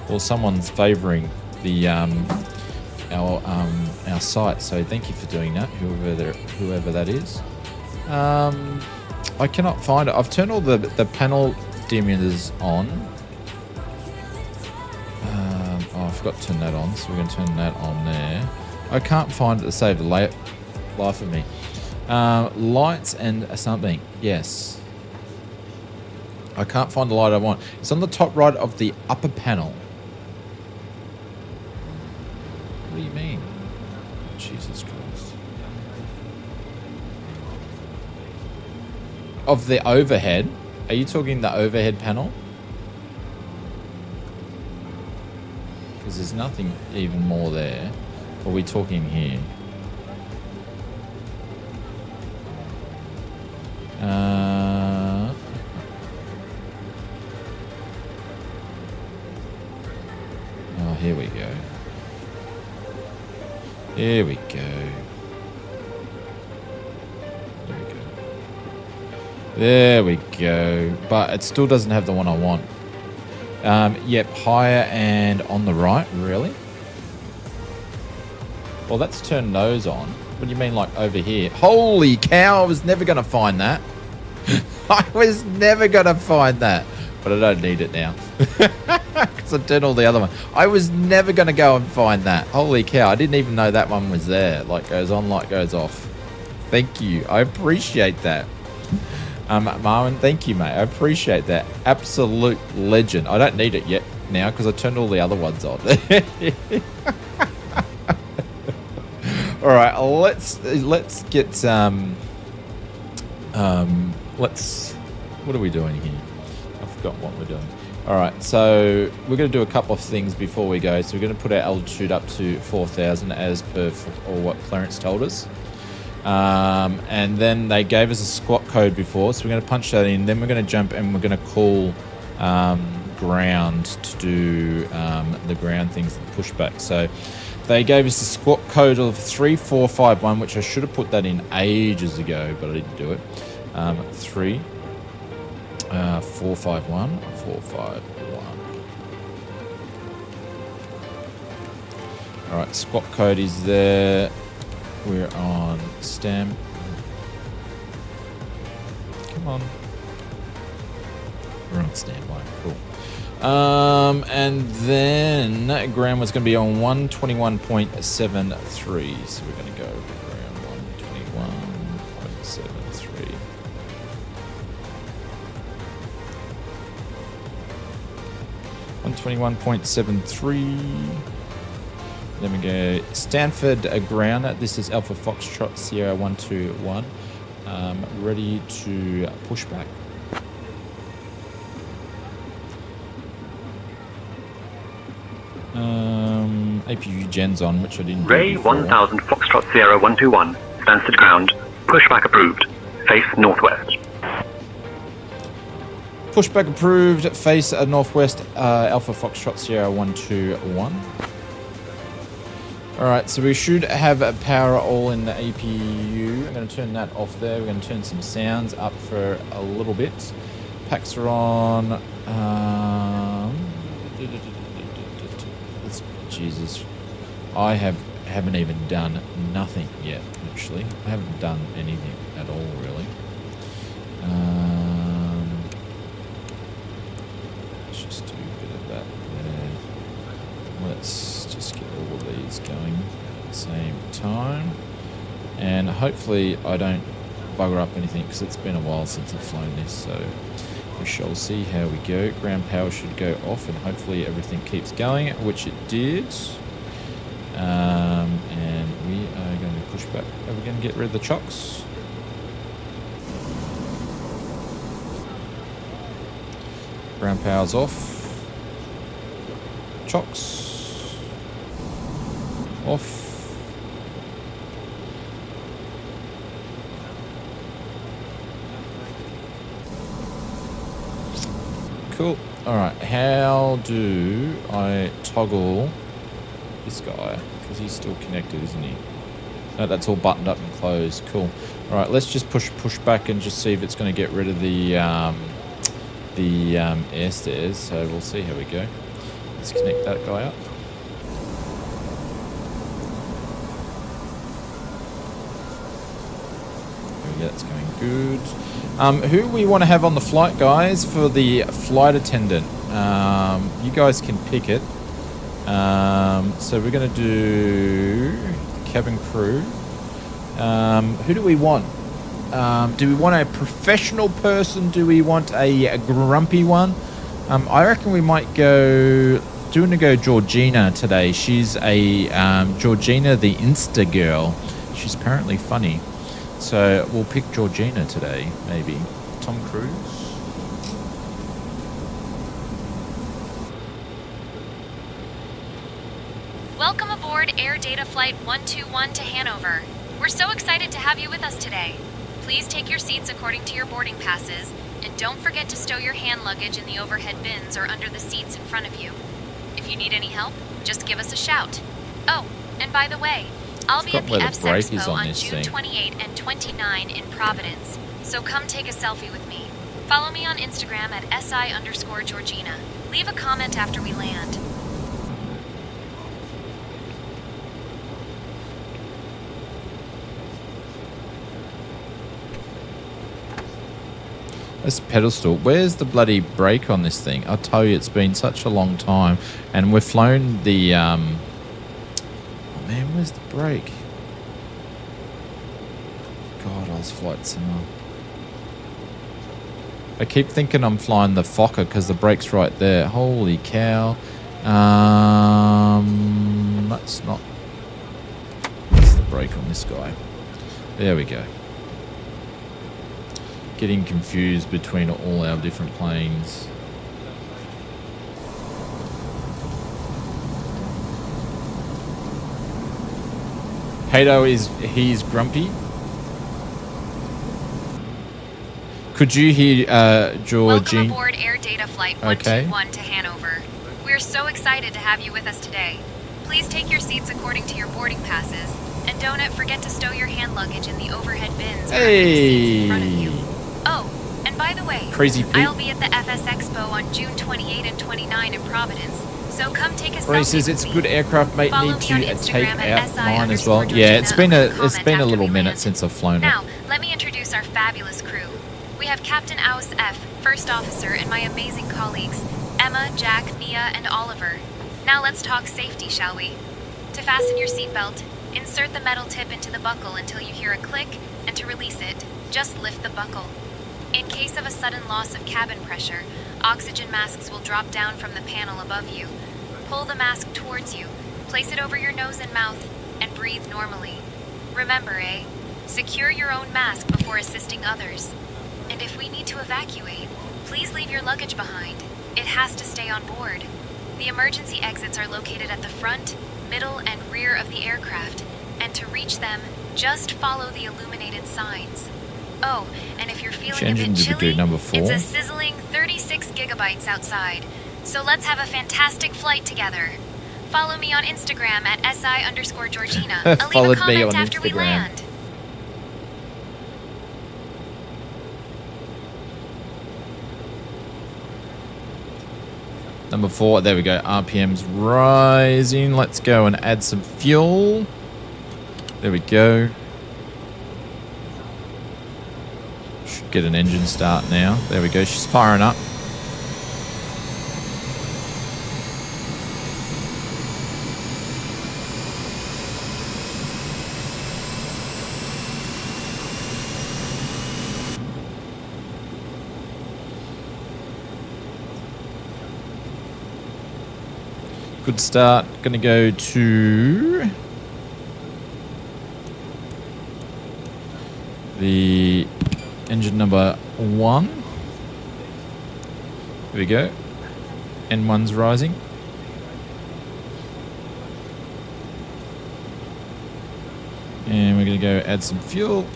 Well, someone's favouring the our site, so thank you for doing that, whoever that is. I cannot find it. I've turned all the panel dimmers on. I forgot to turn that on, so we're going to turn that on there. I can't find it to save the life of me. Lights and something. Yes. I can't find the light I want. It's on the top right of the upper panel. What do you mean? Jesus Christ. Of the overhead? Are you talking the overhead panel? Because there's nothing even more there. Or are we talking here? Oh, here we go. Here we go. There we go. But it still doesn't have the one I want. Yep, higher and on the right, really? Well, let's turn those on. What do you mean, like over here? Holy cow, I was never going to find that. I was never going to find that. But I don't need it now. Because I turned all the other one. I was never going to go and find that. Holy cow, I didn't even know that one was there. Light goes on, light goes off. Thank you. I appreciate that. Marvin, thank you, mate. I appreciate that. Absolute legend. I don't need it yet now because I turned all the other ones on. All right, let's get what are we doing here? I forgot what we're doing. All right, so we're going to do a couple of things before we go. So we're going to put our altitude up to 4,000 as per or what Clarence told us. And then they gave us a squat code before, so we're going to punch that in. Then we're going to jump and we're going to call ground to do the ground things, the pushback. So They gave us the squawk code of 3451, which I should have put that in ages ago, but I didn't do it. 451. All right, squawk code is there. We're on stamp. Come on. We're on standby. Cool. And then ground was going to be on 121.73. So we're going to go ground 121.73. Then we go Stanford ground. This is Alpha Foxtrot Sierra 121. Ready to push back. APU gens on, which I didn't do Ray before. 1000 Foxtrot Sierra 121. Stansted ground. Pushback approved. Face northwest. Pushback approved. Face northwest. Alpha Foxtrot Sierra 121. Alright, so we should have power all in the APU. I'm going to turn that off there. We're going to turn some sounds up for a little bit. Packs are on. Jesus. I haven't even done nothing yet, actually. I haven't done anything at all, really. Let's just do a bit of that there. Let's just get all of these going at the same time. And hopefully I don't bugger up anything, because it's been a while since I've flown this, so we shall see how we go. Ground power should go off and hopefully everything keeps going, which it did. And we are going to push back. Are we going to get rid of the chocks? Ground power's off. Chocks off. Cool. Alright, how do I toggle this guy? Because he's still connected, isn't he? No, that's all buttoned up and closed. Cool. Alright, let's just push back and just see if it's going to get rid of the air stairs. So we'll see how we go. Let's connect that guy up. There we go, that's going good. Who we want to have on the flight, guys, for the flight attendant? You guys can pick it. So we're going to do cabin crew. Who do we want? Do we want a professional person? Do we want a grumpy one? I reckon we might go Georgina today. She's a Georgina the Insta girl. She's apparently funny. So we'll pick Georgina today, maybe. Tom Cruise. Welcome aboard Air Data Flight 121 to Hanover. We're so excited to have you with us today. Please take your seats according to your boarding passes, and don't forget to stow your hand luggage in the overhead bins or under the seats in front of you. If you need any help, just give us a shout. Oh, and by the way, I'll be at the FX Expo on June 28 and 29 in Providence, so come take a selfie with me. Follow me on Instagram at @SI_Georgina. Leave a comment after we land. This pedestal. Where's the bloody brake on this thing? I'll tell you, it's been such a long time, and we've flown the oh man, where's the brake? God, I was flight similar. I keep thinking I'm flying the Fokker because the brake's right there. Holy cow. That's not. What's the brake on this guy? There we go. Getting confused between all our different planes. Hato he's grumpy. Could you hear Georgine? Welcome aboard Air Data Flight 121 to Hanover. We're so excited to have you with us today. Please take your seats according to your boarding passes, and don't forget to stow your hand luggage in the overhead bins or under the seats in front of you. Oh, and by the way, Crazy Pete. I'll be at the FS Expo on June 28 and 29 in Providence, so come take a Roy selfie says with it's me. good aircraft, mate. Follow Need me to on take Instagram at out mine as well. SI_Georgina Yeah, it's been or a comment little after we minute land. since I've flown it. Now, let me introduce our fabulous crew. We have Captain Aus F, First Officer, and my amazing colleagues, Emma, Jack, Mia, and Oliver. Now let's talk safety, shall we? To fasten your seatbelt, insert the metal tip into the buckle until you hear a click, and to release it, just lift the buckle. In case of a sudden loss of cabin pressure, oxygen masks will drop down from the panel above you. Pull the mask towards you, place it over your nose and mouth, and breathe normally. Remember, secure your own mask before assisting others. And if we need to evacuate, please leave your luggage behind. It has to stay on board. The emergency exits are located at the front, middle, and rear of the aircraft, and to reach them, just follow the illuminated signs. Oh, and if you're feeling a bit chilly, number 4. it's a sizzling 36 gigabytes outside. So let's have a fantastic flight together. Follow me on Instagram at SI_Georgina. I'll leave a Followed me comment on after we Instagram. land. Number 4, there we go. RPM's rising. Let's go and add some fuel. There we go. Should get an engine start now. There we go. She's firing up. Good start. Going to go to the engine number 1. There we go. N1's rising. And we're going to go add some fuel.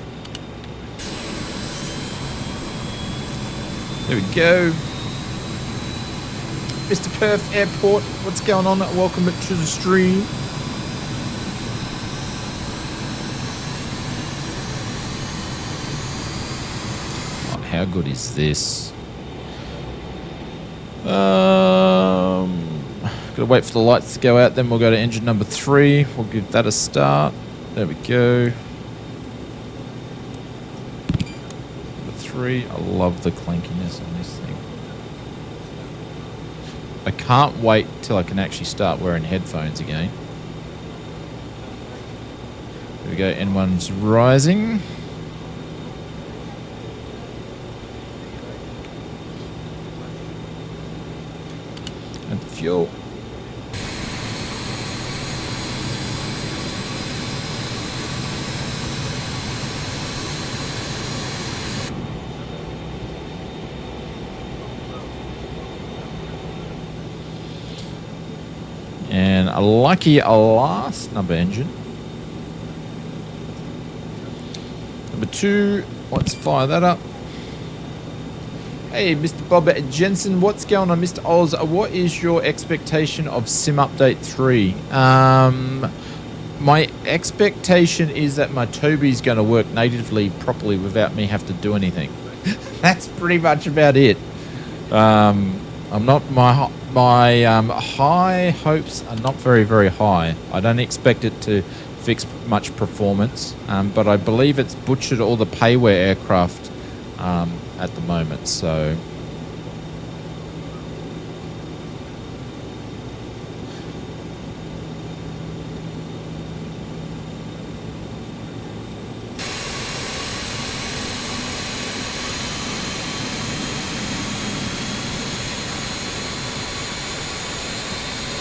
There we go. Mr. Perth Airport, what's going on? Welcome to the stream. Oh, how good is this? Gotta wait for the lights to go out, then we'll go to engine number 3. We'll give that a start. There we go. Number 3. I love the clankiness on this thing. I can't wait till I can actually start wearing headphones again. There we go, N1's rising. And fuel. And a lucky last number engine. Number 2, let's fire that up. Hey, Mr. Bob Jensen, what's going on, Mr. Oz? What is your expectation of Sim Update 3? My expectation is that my Toby's going to work natively properly without me have to do anything. That's pretty much about it. I'm not my high hopes are not very, very high. I don't expect it to fix much performance, but I believe it's butchered all the payware aircraft at the moment. So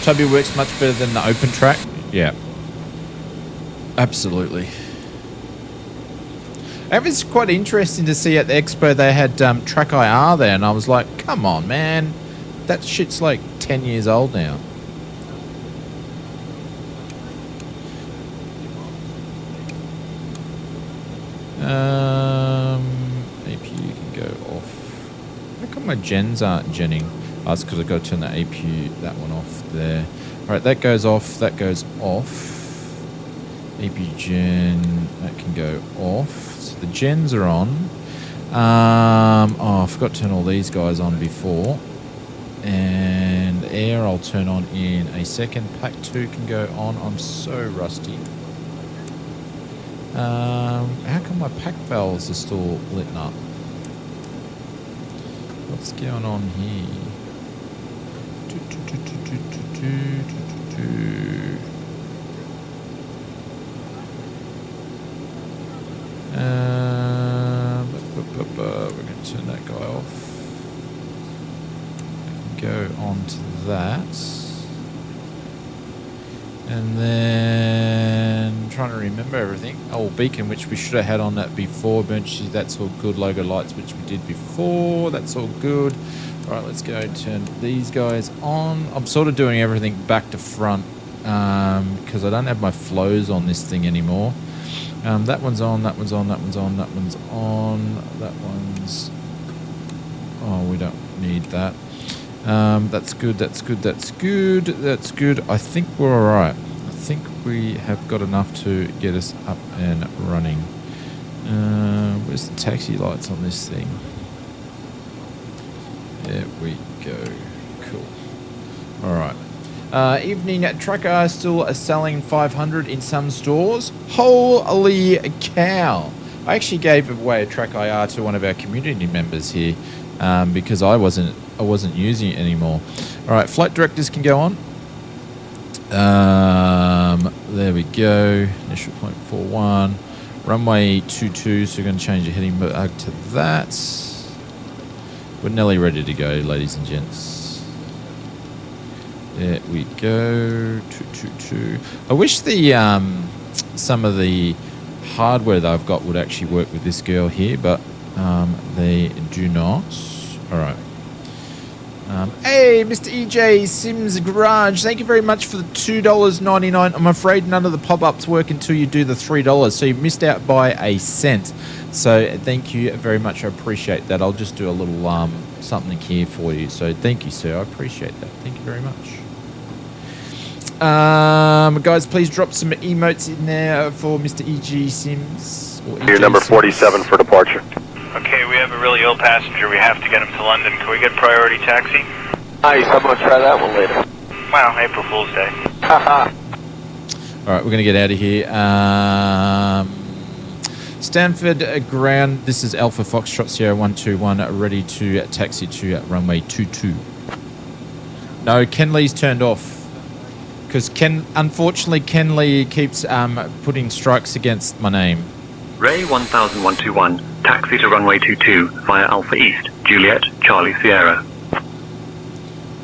Toby works much better than the open track. Yeah, absolutely. It was quite interesting to see at the expo they had Track IR there, and I was like, come on, man. That shit's like 10 years old now. APU can go off. How come my gens aren't genning? That's because I've got to turn the APU, that one off there. All right, that goes off. That goes off. APU gen, that can go off. So the gens are on. Oh, I forgot to turn all these guys on before. And air I'll turn on in a second. Pack 2 can go on. I'm so rusty. How come my pack valves are still lit up? What's going on here? We're going to turn that guy off. Go on to that. And then trying to remember everything. Oh, beacon, which we should have had on that before. Benchy, that's all good. Logo lights, which we did before. That's all good. All right, let's go turn these guys on. I'm sort of doing everything back to front because I don't have my flows on this thing anymore. That one's on, that one's on, that one's on, that one's on, that one's... Oh, we don't need that. That's good, that's good, that's good, that's good. I think we're alright. I think we have got enough to get us up and running. Where's the taxi lights on this thing? There we go. Cool. Alright. Evening tracker still selling 500 in some stores. Holy cow! I actually gave away a track IR to one of our community members here because I wasn't using it anymore. All right, flight directors can go on. There we go. Initial point 41, runway 22. So we're going to change the heading back to that. We're nearly ready to go, ladies and gents. There we go. 222. I wish the some of the hardware that I've got would actually work with this girl here, but they do not. All right. Hey, Mr. EJ Sims Garage, thank you very much for the $2.99. I'm afraid none of the pop-ups work until you do the $3, so you missed out by a cent. So thank you very much. I appreciate that. I'll just do a little something here for you. So thank you, sir. I appreciate that. Thank you very much. Guys, please drop some emotes in there for Mr. EG Sims. You're number 47 for departure. Okay, we have a really ill passenger. We have to get him to London. Can we get priority taxi? Nice, I'm going to try that one later. Wow, April Fool's Day. Haha. Alright, we're going to get out of here. Stanford ground. This is Alpha Foxtrot Sierra 121, ready to taxi to runway 22. No, Ken Lee's turned off. Because unfortunately, Ken Lee keeps putting strikes against my name. Ray 10121, taxi to runway 22 via Alpha East, Juliet, Charlie Sierra.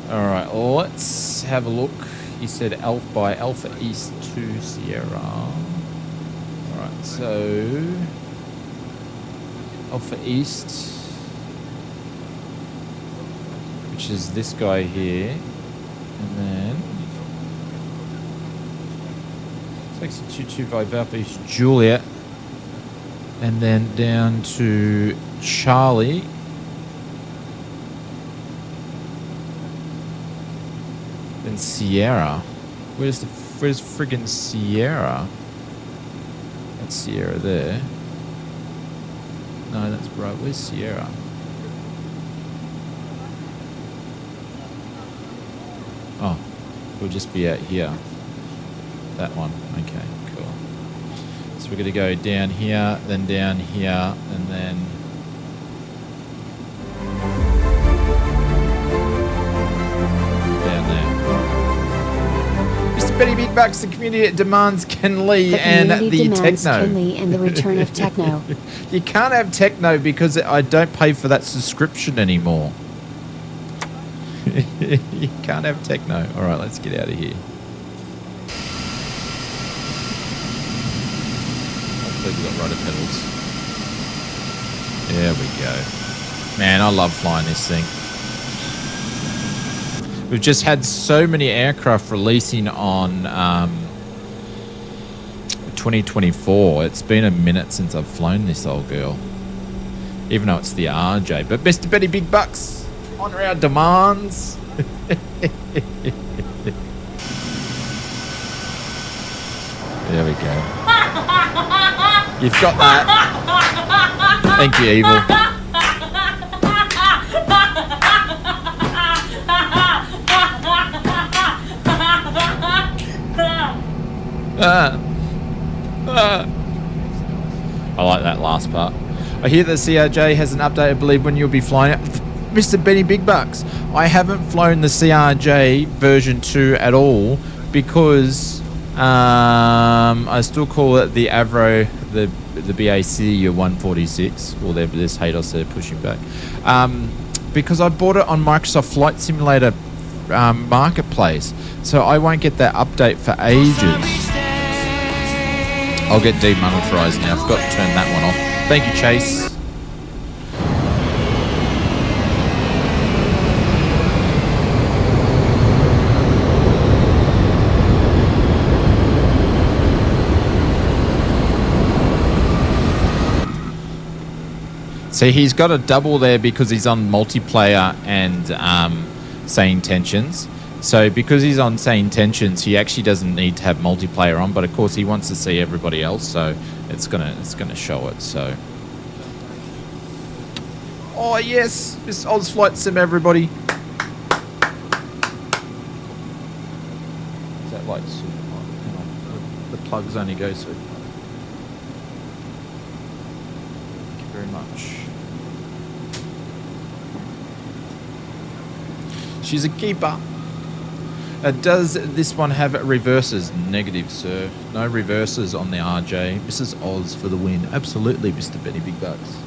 Alright, let's have a look. He said by Alpha East to Sierra. Alright, so Alpha East, which is this guy here, and then taxi 22 by Alpha East Juliet, and then down to Charlie, then Sierra. Where's friggin' Sierra? That's Sierra there. No, that's right. Where's Sierra? Oh, we'll just be out here. That one. Okay, cool. So we're going to go down here, then down here, and then down there. Mr. Betty Big Bucks, the community demands Ken Lee and the techno. Ken Lee and the return of techno. You can't have techno because I don't pay for that subscription anymore. You can't have techno. All right, let's get out of here. Hopefully we've got rudder pedals. There we go. Man, I love flying this thing. We've just had so many aircraft releasing on 2024. It's been a minute since I've flown this old girl. Even though it's the RJ. But Mr. Betty Big Bucks, Honor our demands. There we go. You've got that. Thank you, Evil. I like that last part. I hear that CRJ has an update, I believe, when you'll be flying it. Mr. Benny Big Bucks, I haven't flown the CRJ version 2 at all because I still call it the Avro, the BAC 146. Well, there's haters there pushing back. Because I bought it on Microsoft Flight Simulator Marketplace, so I won't get that update for ages. I'll get demonetized now. I've got to turn that one off. Thank you, Chase. See, he's got a double there because he's on multiplayer and sane tensions. So because he's on sane tensions, he actually doesn't need to have multiplayer on, but of course he wants to see everybody else, so it's gonna show it. So, oh yes, this Oz Flight Sim, everybody. Is that like super hot? Hang on, the plugs only go so. Thank you very much. She's a keeper. Does this one have reverses? Negative, sir. No reverses on the RJ. Mrs. Oz for the win. Absolutely, Mr. Benny Big Bucks.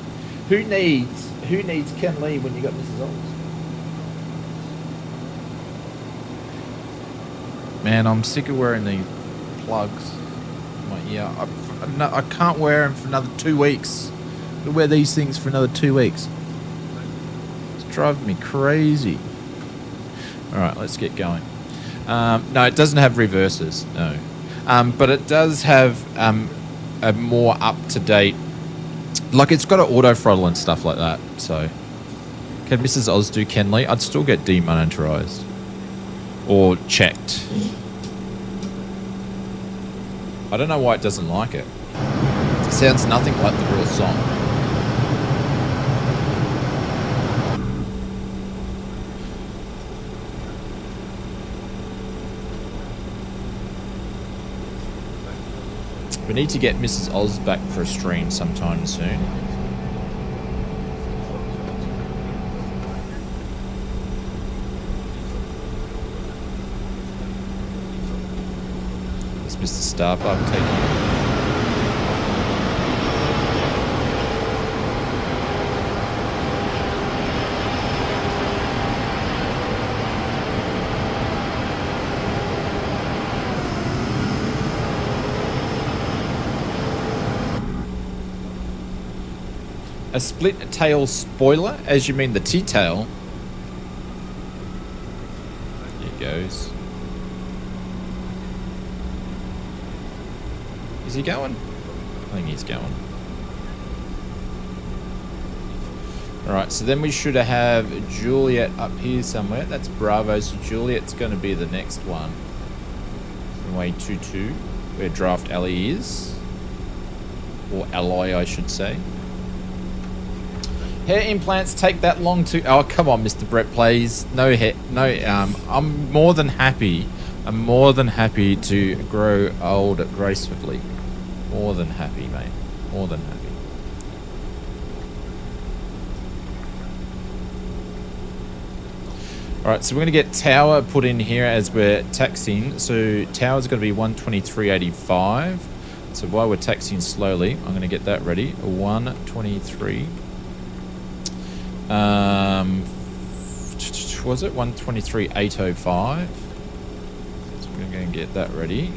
Who needs Ken Lee when you got Mrs. Oz? Man, I'm sick of wearing these plugs in my ear. I can't wear them for another 2 weeks. I'll wear these things for another 2 weeks. It's driving me crazy. All right, let's get going. No, it doesn't have reverses, no. But it does have a more up-to-date... Like, it's got an auto-throttle and stuff like that, so... Can Mrs. Oz do Ken Lee? I'd still get demonetized. Or checked. I don't know why it doesn't like it. It sounds nothing like the real song. We need to get Mrs. Oz back for a stream sometime soon. It's Mr. Starbuck taking... A split tail spoiler, as you mean the T-tail. Here it goes. Is he going? I think he's going. Alright, so then we should have Juliet up here somewhere. That's Bravo, so Juliet's going to be the next one. Runway 22, where Draft Alley is. Or Alloy, I should say. Hair implants take that long to... Oh, come on, Mr. Brett Plays. No hair... No, I'm more than happy. I'm more than happy to grow old gracefully. More than happy, mate. More than happy. Alright, so we're going to get tower put in here as we're taxiing. So tower's going to be 123.85. So while we're taxiing slowly, I'm going to get that ready. 123... was it 123.805? So we're going to get that ready.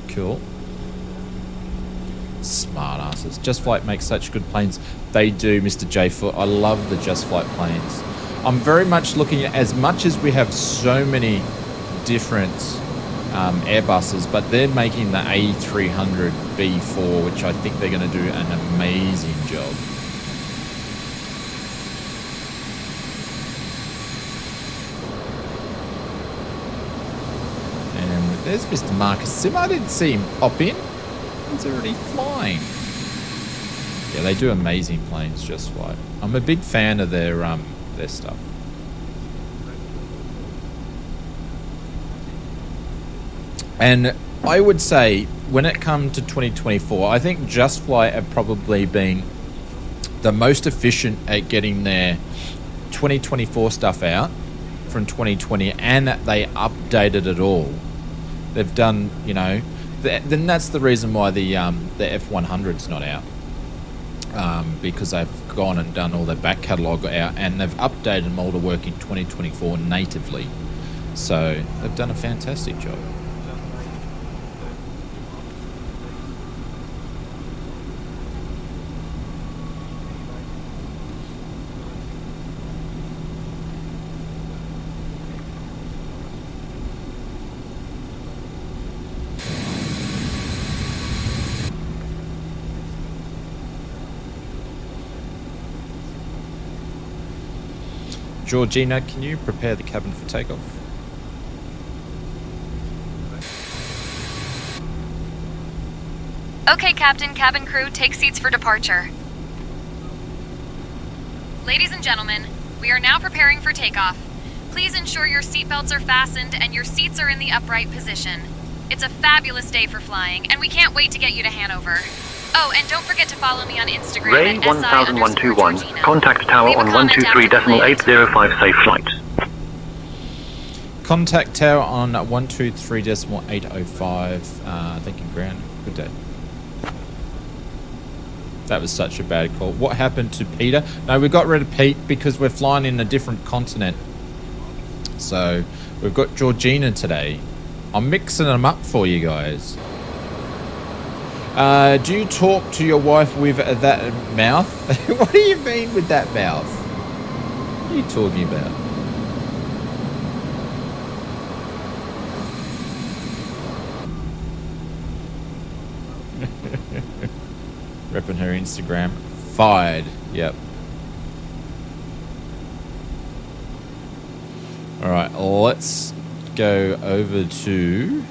Cool. Smart asses. Just Flight makes such good planes. They do, Mr. J Foot. I love the Just Flight planes. I'm very much looking at, as much as we have so many different Airbuses, but they're making the A300 B4, which I think they're going to do an amazing job. There's Mr. Marcus Sim. I didn't see him pop in. He's already flying. Yeah, they do amazing planes, Just Flight. I'm a big fan of their stuff. And I would say, when it comes to 2024, I think Just Flight have probably been the most efficient at getting their 2024 stuff out from 2020, and that they updated it all. They've done, you know, then that's the reason why the F100's not out, because they've gone and done all their back catalogue out, and they've updated them all to work in 2024 natively. So they've done a fantastic job. Georgina, can you prepare the cabin for takeoff? Okay, Captain, cabin crew, take seats for departure. Ladies and gentlemen, we are now preparing for takeoff. Please ensure your seatbelts are fastened and your seats are in the upright position. It's a fabulous day for flying, and we can't wait to get you to Hanover. Oh, and don't forget to follow me on Instagram Ray at 1121, SI_Georgina. contact tower Leave a on comment after the 123.805 safe flight. Contact tower on 123.805. Thank you, ground. Good day. That was such a bad call. What happened to Peter? No, we got rid of Pete because we're flying in a different continent. So we've got Georgina today. I'm mixing them up for you guys. Do you talk to your wife with that mouth? What do you mean with that mouth? What are you talking about? Repping her Instagram. Fired. Yep. Alright, let's go over to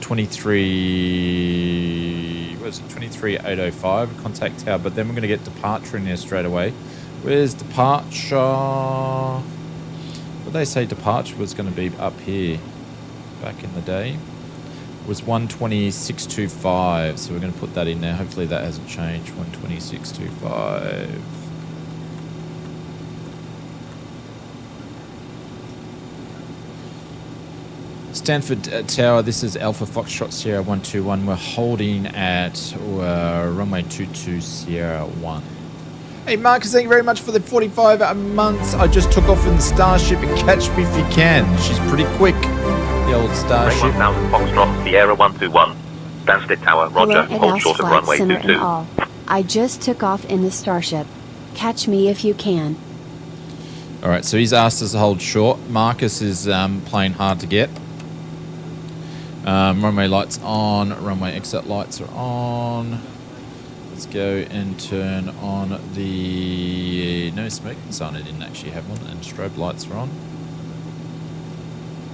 23, what is it, 23.805, contact tower, but then we're going to get departure in there straight away. Where's departure? What did they say departure was going to be up here back in the day? It was 126.25, so we're going to put that in there. Hopefully that hasn't changed. 126.25. Stanford Tower, this is Alpha Foxtrot Sierra 121. We're holding at runway 22 Sierra 1. Hey Marcus, thank you very much for the 45 months. I just took off in the Starship. Catch me if you can. She's pretty quick, the old Starship. 1000 Foxtrot Sierra 121. Stansted Tower, roger. Hello, Hold ADAS short of Flight runway Center 22. and all. I just took off in the Starship. Catch me if you can. Alright, so he's asked us to hold short. Marcus is playing hard to get. Runway lights on, runway exit lights are on. Let's go and turn on the no smoking sign. I didn't actually have one, and strobe lights are on.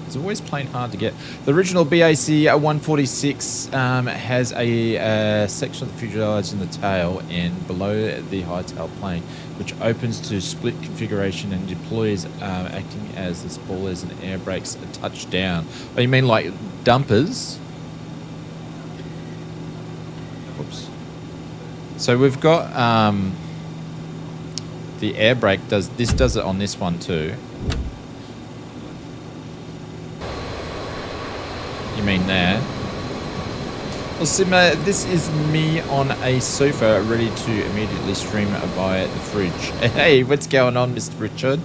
It's always playing hard to get. The original BAC 146 has a section of the fuselage in the tail and below the high tail plane, which opens to split configuration and deploys, acting as the spoilers and air brakes touch down. Oh, you mean like dumpers? Oops. So we've got the air brake does it on this one too. You mean that? Well, Simmer, this is me on a sofa ready to immediately stream by the fridge. Hey, what's going on, Mr. Richard?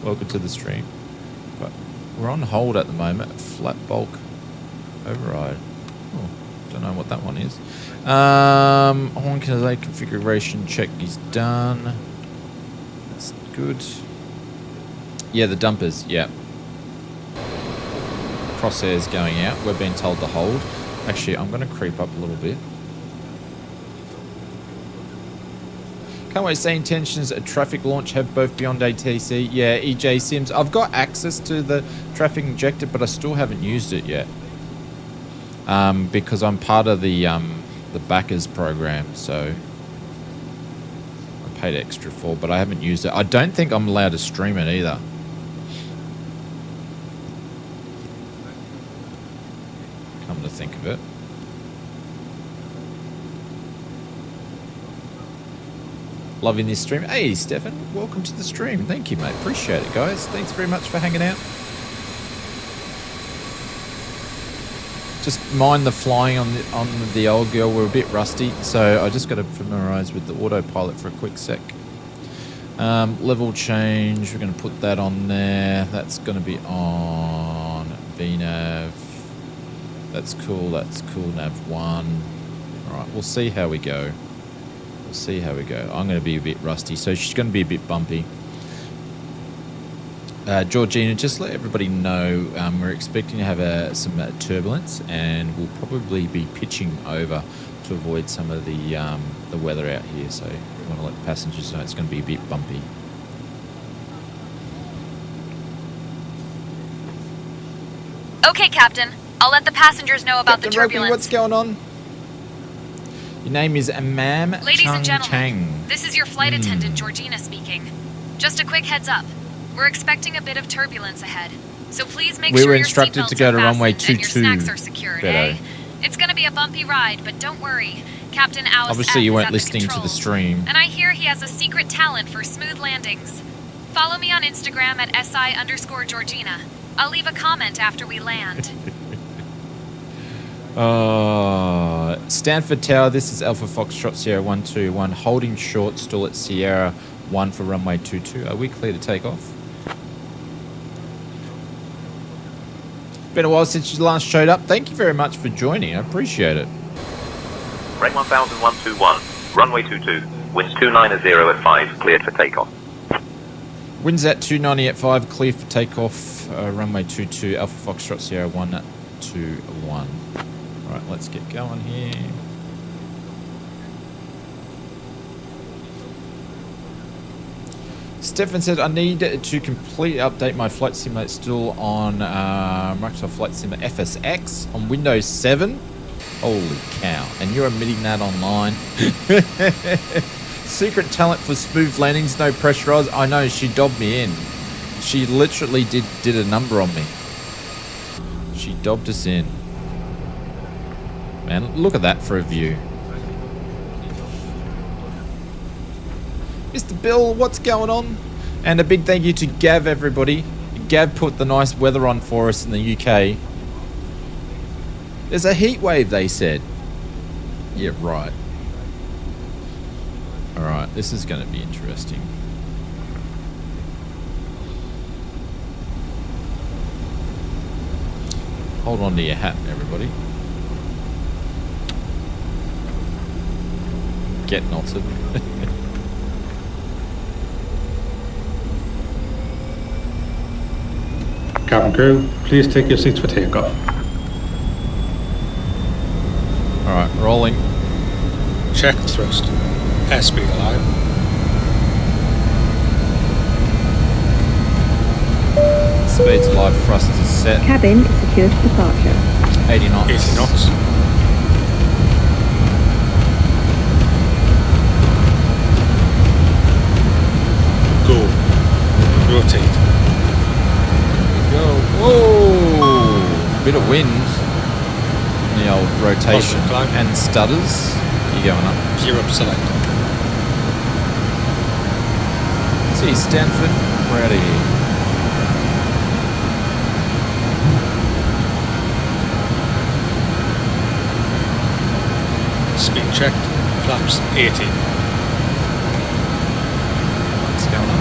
Welcome to the stream. But we're on hold at the moment. Flat bulk override. Oh, don't know what that one is. Horn configuration check is done. That's good. Yeah, the dumpers, yeah. Crosshairs going out. We're being told to hold. Actually, I'm going to creep up a little bit. Can't wait to say intentions at traffic launch have both beyond ATC. Yeah, EJ Sims. I've got access to the traffic injector, but I still haven't used it yet. Because I'm part of the backers program, so I paid extra for, but I haven't used it. I don't think I'm allowed to stream it either. Come to think of it. Loving this stream. Hey, Stefan, welcome to the stream. Thank you, mate. Appreciate it, guys. Thanks very much for hanging out. Just mind the flying on the old girl. We're a bit rusty, so I just got to familiarise with the autopilot for a quick sec. Level change. We're going to put that on there. That's going to be on VNav. That's cool. That's cool. Nav 1. All right. We'll see how we go. We'll see how we go. I'm going to be a bit rusty, so she's going to be a bit bumpy. Georgina, just let everybody know we're expecting to have some turbulence, and we'll probably be pitching over to avoid some of the weather out here. So we want to let passengers know it's going to be a bit bumpy. Okay, Captain. I'll let the passengers know about Captain the turbulence. Ropey, what's going on? Your name is Mam Ladies Chung and gentlemen, Chang. this is your flight attendant, Georgina, speaking. Just a quick heads up. We're expecting a bit of turbulence ahead, so please make We sure were your instructed seatbelts to go are to runway fastened and your 22, snacks are secured, Beto. eh? It's gonna be a bumpy ride, but don't worry. Captain Alice Obviously, F you is weren't at listening to the controls, stream. and I hear he has a secret talent for smooth landings. Follow me on Instagram at SI_Georgina. I'll leave a comment after we land. Stanford Tower, this is Alpha Foxtrot Sierra 121, holding short, still at Sierra 1 for runway 22. Are we clear to take off? Been a while since you last showed up. Thank you very much for joining. I appreciate it. Rate 1,121, runway 22, winds 290 at 5, cleared for takeoff. Winds at 290 at 5, clear for takeoff. Runway 22, Alpha Foxtrot Sierra 121. Alright, let's get going here. Stefan said, I need to completely update my flight simulator. Still on Microsoft Flight Simulator FSX on Windows 7. Holy cow. And you're admitting that online. Secret talent for smooth landings, no pressurize. I know, she dobbed me in. She literally did a number on me. She dobbed us in. Man, look at that for a view. Mr. Bill, what's going on? And a big thank you to Gav, everybody. Gav put the nice weather on for us in the UK. There's a heat wave, they said. Yeah, right. Alright, this is going to be interesting. Hold on to your hat, everybody. Get knotted. Cabin crew, please take your seats for takeoff. Alright, rolling. Check the thrust. Airspeed alive. Speed's alive, thrust is set. Cabin is secured for departure. 80 knots. 80 knots. Go. Rotate. Go. Whoa! Bit of wind. The old rotation and stutters. You're going up. Gear up select. See Stanford, we're out of here. Speed checked. Flaps 80. What's going on?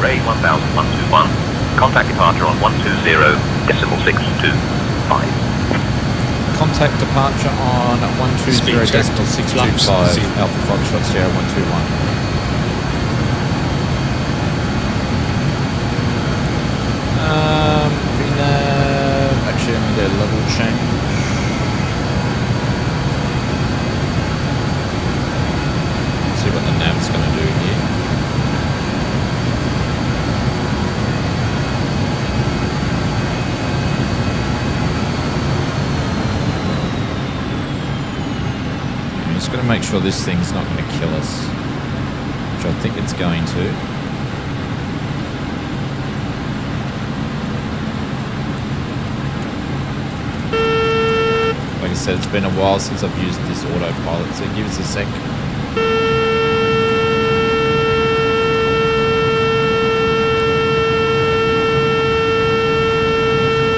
Ray 1,121, contact departure on 120.625. Contact departure on 120.625. Speed check. Alpha Foxtrot Sierra 121. to make sure this thing's not going to kill us, which I think it's going to. Like I said, it's been a while since I've used this autopilot, so give us a sec.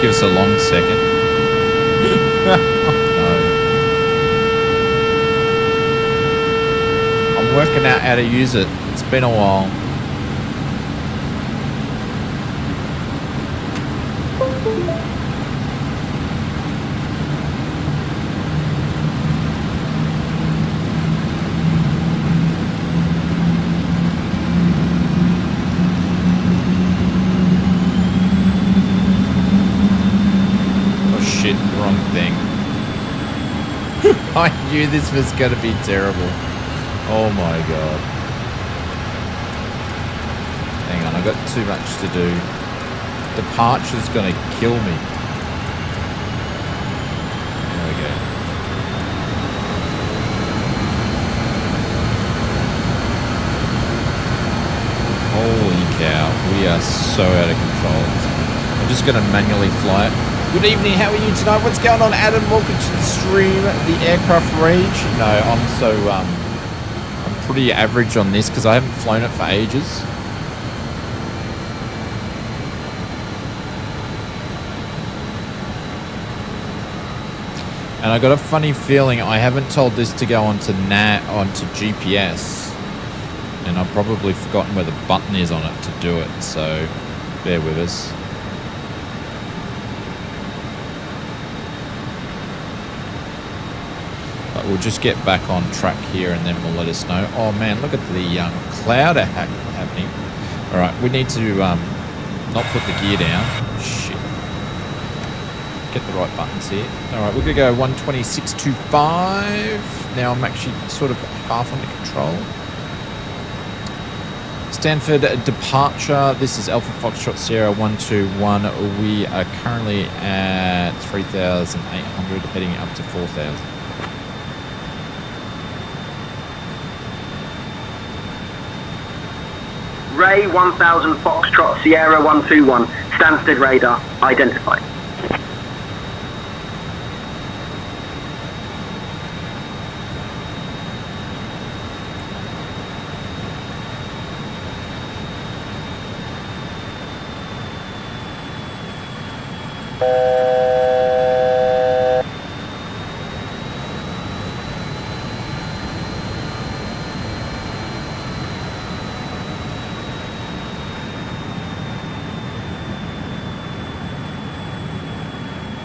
Give us a long second. Oh, no. I'm working out how to use it. It's been a while. Wrong thing. I knew this was going to be terrible. Oh my god. Hang on, I've got too much to do. Departure's going to kill me. There we go. Holy cow, we are so out of control. I'm just going to manually fly it. Good evening, how are you tonight? What's going on, Adam? Welcome to the stream, the aircraft rage. No, I'm pretty average on this because I haven't flown it for ages. And I got a funny feeling I haven't told this to go onto GPS, and I've probably forgotten where the button is on it to do it. So bear with us. We'll just get back on track here and then we'll let us know. Oh man, look at the cloud happening. All right, we need to not put the gear down. Shit. Get the right buttons here. All right, we're gonna go 126.25. Now I'm actually sort of half under control. Stanford departure. This is Alpha Foxtrot Sierra 121. We are currently at 3,800, heading up to 4,000. Ray 1000 Foxtrot Sierra 121, Stansted radar, identified.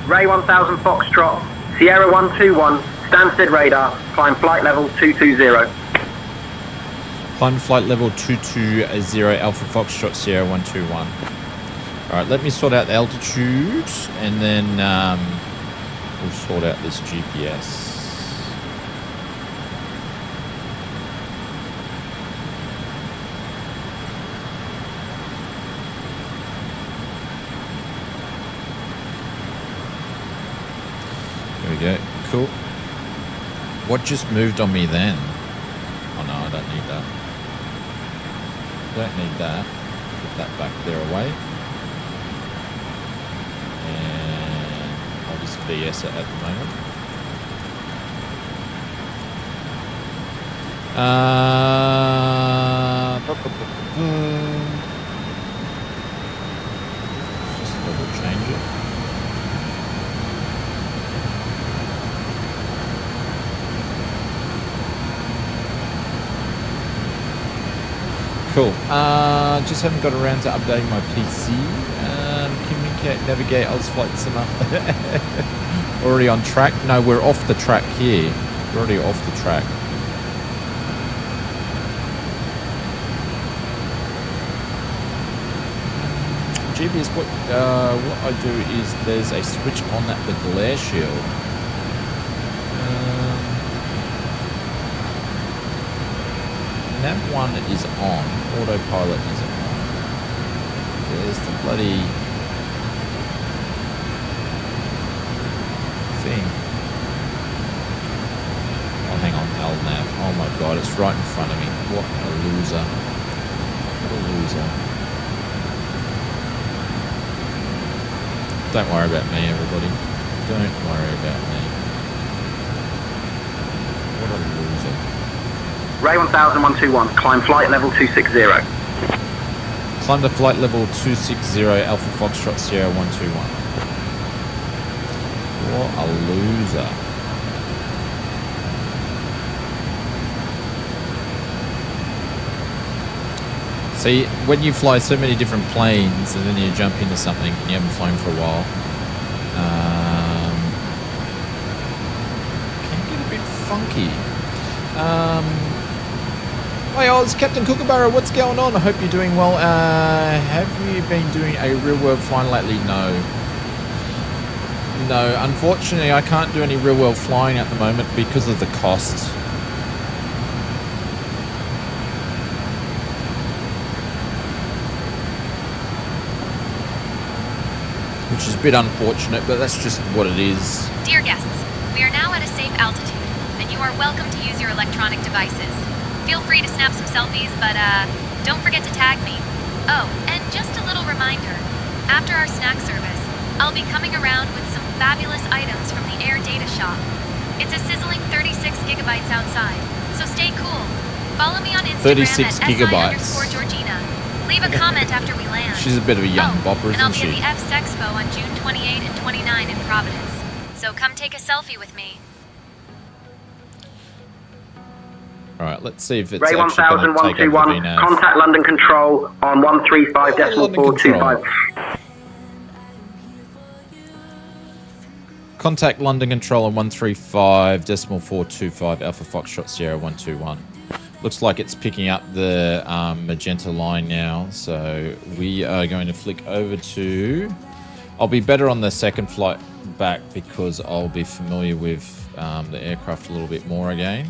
Ray 1000 Foxtrot, Sierra 121, Stansted radar, climb flight level 220. Climb flight level 220, Alpha Foxtrot Sierra 121. Alright, let me sort out the altitude and then we'll sort out this GPS. Go. Cool. What just moved on me then? Oh no, I don't need that. Don't need that. Put that back there away. And I'll just BS it at the moment. Just double change it. Cool. Just haven't got around to updating my PC. Communicate, navigate, Flight Simmer. Already on track? No, we're off the track here. We're already off the track. GPS, what I do is there's a switch on the glare shield. Nav 1 is on, autopilot is on. There's the bloody thing. Oh, hang on, L nav. Oh my god, it's right in front of me. What a loser. What a loser. Don't worry about me, everybody. Don't worry about me. What a loser. Ray 1000-121, climb flight level 260. Climb to flight level 260, Alpha Foxtrot Sierra 121. What a loser. See, when you fly so many different planes and then you jump into something and you haven't flown for a while, can get a bit funky. Hi Oz, Captain Kookaburra, what's going on? I hope you're doing well. Have you been doing a real world flying lately? No. No, unfortunately I can't do any real world flying at the moment because of the cost. Which is a bit unfortunate, but that's just what it is. Dear guests, we are now at a safe altitude, and you are welcome to use your electronic devices. Feel free to snap some selfies, but don't forget to tag me. Oh, and just a little reminder, after our snack service, I'll be coming around with some fabulous items from the Air Data Shop. It's a sizzling 36 gigabytes outside, so stay cool. Follow me on Instagram 36 at gigabytes. SI_Georgina. Leave a comment after we land. She's a bit of a young bopper, and I'll isn't be she? at the F-Sexpo on June 28 and 29 in Providence. So come take a selfie with me. Alright, let's see if it's Ray actually going to take over the 1000-121, VNAV. contact London Control on 135.425. Contact London Control on 135.425 Alpha Foxtrot Sierra 121. Looks like it's picking up the magenta line now, so we are going to flick over to... I'll be better on the second flight back because I'll be familiar with the aircraft a little bit more again.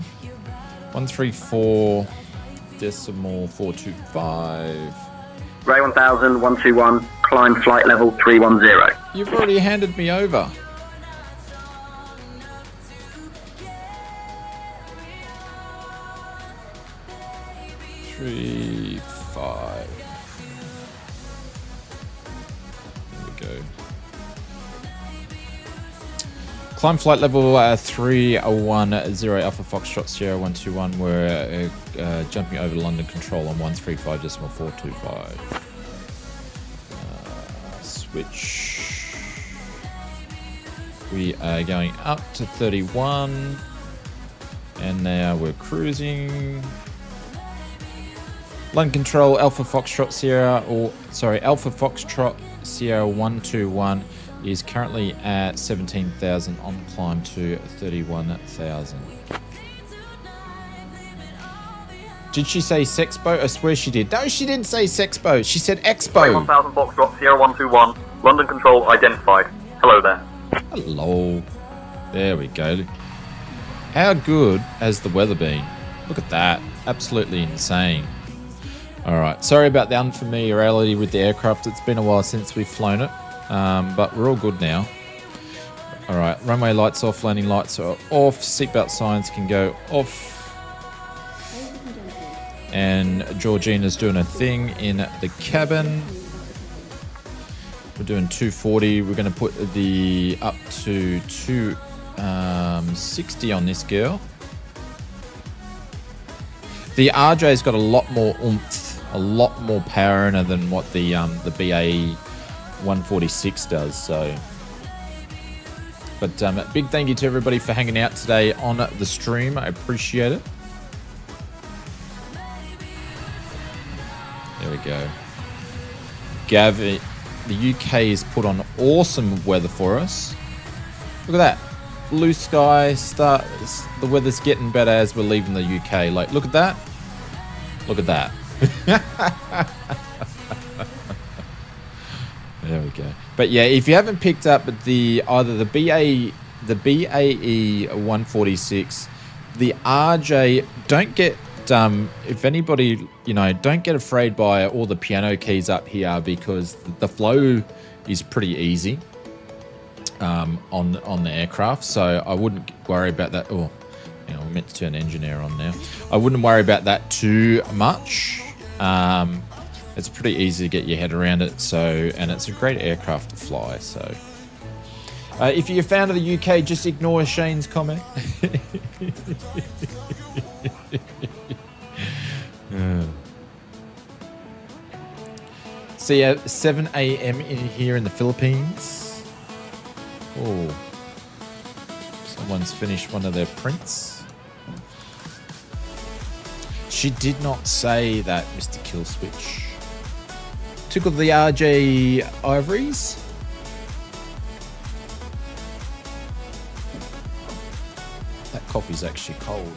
134.425. Ray 1000-121, climb flight level 310. You've already handed me over. Three, 5. There we go. Climb flight level 310 Alpha Foxtrot Sierra 121. We're jumping over London Control on 135.425. Switch. We are going up to 31. And now we're cruising. London Control Alpha Foxtrot Sierra, Alpha Foxtrot Sierra 121 is currently at 17,000 on climb to 31,000. Did she say Sexpo? I swear she did. No, she didn't say Sexpo. She said Expo. 1000 Foxtrot Sierra 121, London Control identified. Hello there. Hello. There we go. How good has the weather been? Look at that. Absolutely insane. Alright, sorry about the unfamiliarity with the aircraft. It's been a while since we've flown it, but we're all good now. Alright, runway lights off, landing lights are off, seatbelt signs can go off. And Georgina's doing a thing in the cabin. We're doing 240. We're going to put the up to 260 on this girl. The RJ's got a lot more oomph, a lot more power in her than what the BA 146 does. So, but big thank you to everybody for hanging out today on the stream. I appreciate it. There we go. Gav, the UK has put on awesome weather for us. Look at that. Blue sky, the weather's getting better as we're leaving the UK. Like, look at that. Look at that. There we go. But yeah, if you haven't picked up either the BAE 146, the RJ, don't get if anybody, don't get afraid by all the piano keys up here because the flow is pretty easy on the aircraft, so I wouldn't worry about that. Oh, Hang on, we're meant to turn engine air on now. I wouldn't worry about that too much. It's pretty easy to get your head around it. So, and it's a great aircraft to fly. So, if you're a fan of the UK, just ignore Shane's comment. See you at 7 a.m. in here in the Philippines. Oh, someone's finished one of their prints. She did not say that, Mr. Killswitch. Tickled the RJ ivories. That coffee's actually cold.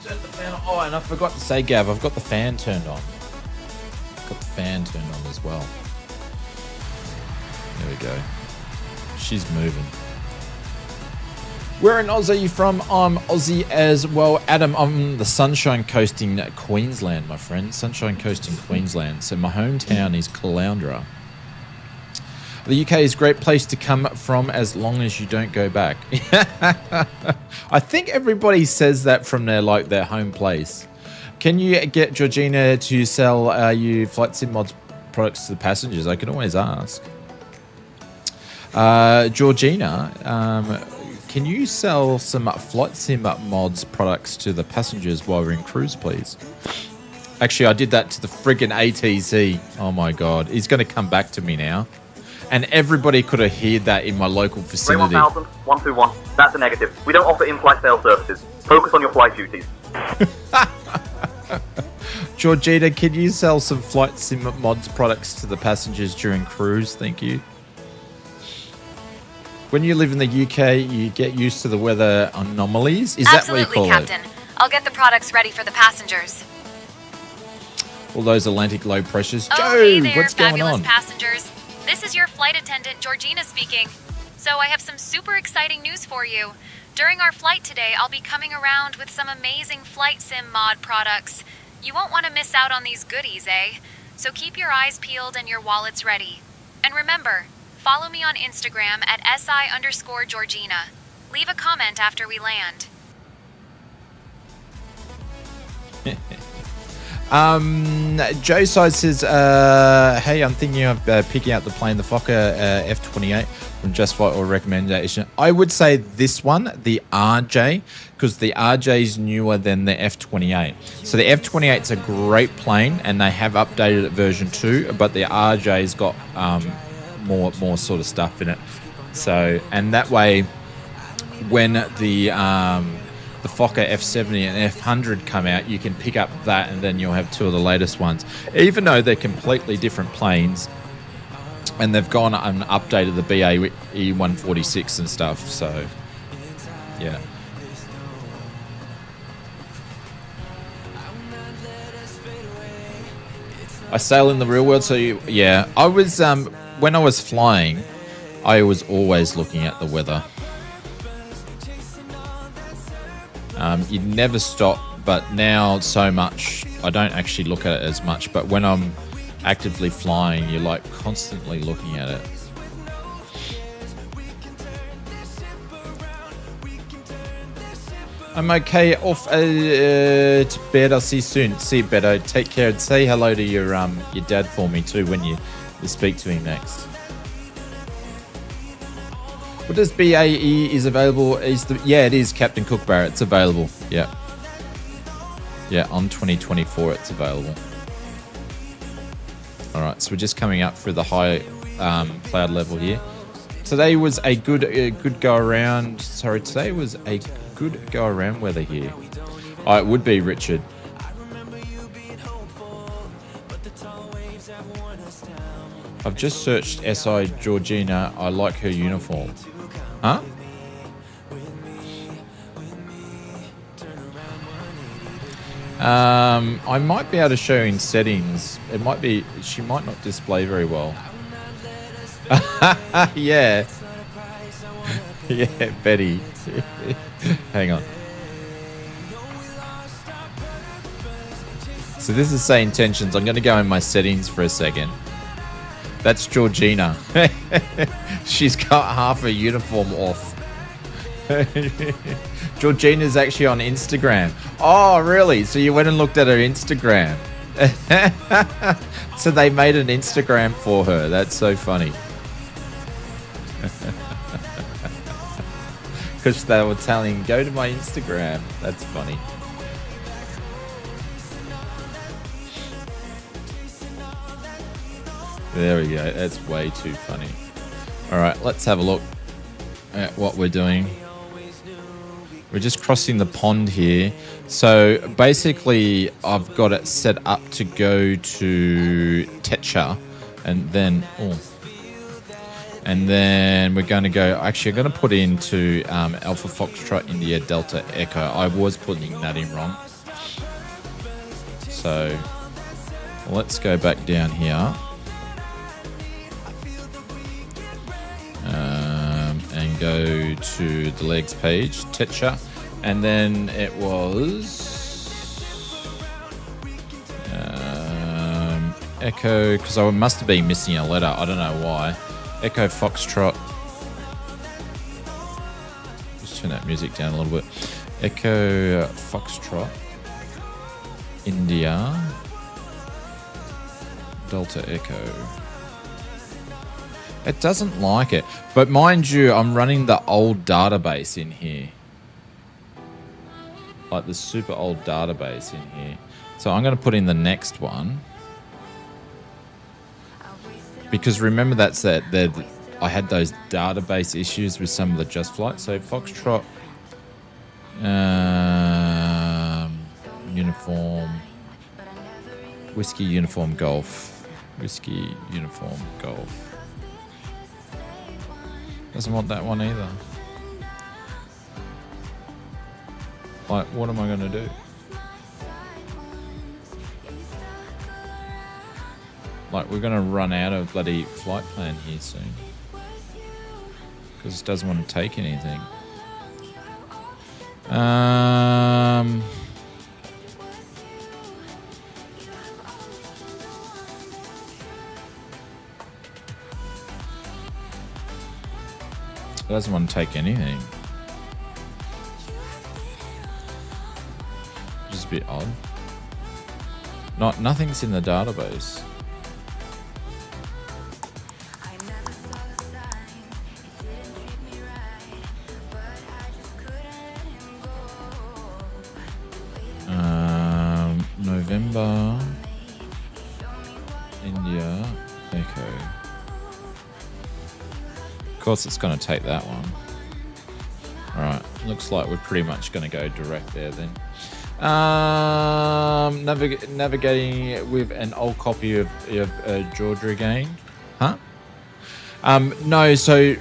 Turn the fan on. Oh, and I forgot to say, Gav, I've got the fan turned on. Got the fan turned on as well. There we go. She's moving. Where in Oz are you from? I'm Aussie as well. Adam, I'm the Sunshine Coast in Queensland, my friend. Sunshine Coast in Queensland. So my hometown is Caloundra. The UK is a great place to come from as long as you don't go back. I think everybody says that from their home place. Can you get Georgina to sell you Flight Sim Mods products to the passengers? I can always ask. Georgina, can you sell some Flight Sim Mods products to the passengers while we're in cruise, please? Actually, I did that to the friggin' ATC. Oh my God. He's going to come back to me now. And everybody could have heard that in my local vicinity. 121. That's a negative. We don't offer in-flight sales services. Focus on your flight duties. Georgina, can you sell some Flight Sim Mods products to the passengers during cruise? Thank you. When you live in the UK, you get used to the weather anomalies. Is that what you call Captain. it? I'll get the products ready for the passengers. All those Atlantic low pressures. Oh, Joe, hey there, what's going fabulous on? passengers. This is your flight attendant, Georgina, speaking. So I have some super exciting news for you. During our flight today, I'll be coming around with some amazing Flight Sim Mod products. You won't want to miss out on these goodies, eh? So keep your eyes peeled and your wallets ready. And remember, follow me on Instagram at SI_Georgina. Leave a comment after we land. Joe Side says, hey, I'm thinking of picking out the plane, the Fokker F-28 from Just Flight or recommendation. I would say this one, the RJ, because the RJ is newer than the F-28. So the F-28 is a great plane, and they have updated it version 2, but the RJ's got more sort of stuff in it. So, and that way, when the Fokker F70 and F100 come out, you can pick up that, and then you'll have two of the latest ones. Even though they're completely different planes, and they've gone and updated the BAE 146 and stuff. So, yeah. I sail in the real world, so yeah. I was when I was flying, I was always looking at the weather. You never stop, but now so much, I don't actually look at it as much, but when I'm actively flying, you're like constantly looking at it. I'm okay, off to bed. I'll see you soon. See you, Beto. Take care, and say hello to your dad for me too when you speak to him next. What does BAE is available? Yeah, it is, Captain Cook Barrett. It's available. Yeah. Yeah, on 2024 it's available. All right, so we're just coming up through the high cloud level here. Today was a good go around. Sorry, today was a good go around weather here. Oh, it would be, Richard. I've just searched SI Georgina. I like her uniform. Huh? I might be able to show in settings. It might be, she might not display very well. Yeah. Yeah, Betty. Hang on. So this is say intentions. I'm going to go in my settings for a second. That's Georgina. She's got half her uniform off. Georgina's actually on Instagram. Oh, really? So you went and looked at her Instagram. So they made an Instagram for her. That's so funny. Because they were telling, go to my Instagram. That's funny. There we go. That's way too funny. All right, let's have a look at what we're doing. We're just crossing the pond here. So basically, I've got it set up to go to TACHA, and then we're going to go. Actually, I'm going to put into Alpha Foxtrot India Delta Echo. I was putting that in wrong. So let's go back down here. And go to the legs page, TACHA, and then it was Echo, because I must have been missing a letter. I don't know why. Echo Foxtrot. Just turn that music down a little bit. Echo Foxtrot India Delta Echo. It doesn't like it. But mind you, I'm running the old database in here. Like the super old database in here. So I'm going to put in the next one. Because remember I had those database issues with some of the Just Flight. So Foxtrot Uniform Whiskey Uniform Golf. Whiskey Uniform Golf. Doesn't want that one either. Like, what am I going to do? Like, we're going to run out of bloody flight plan here soon. Because it doesn't want to take anything. It doesn't want to take anything. Just a bit odd. Nothing's in the database. November India Echo. Of course it's going to take that one. Alright, looks like we're pretty much going to go direct there then. Navigating with an old copy of Georgia again. Huh? No, so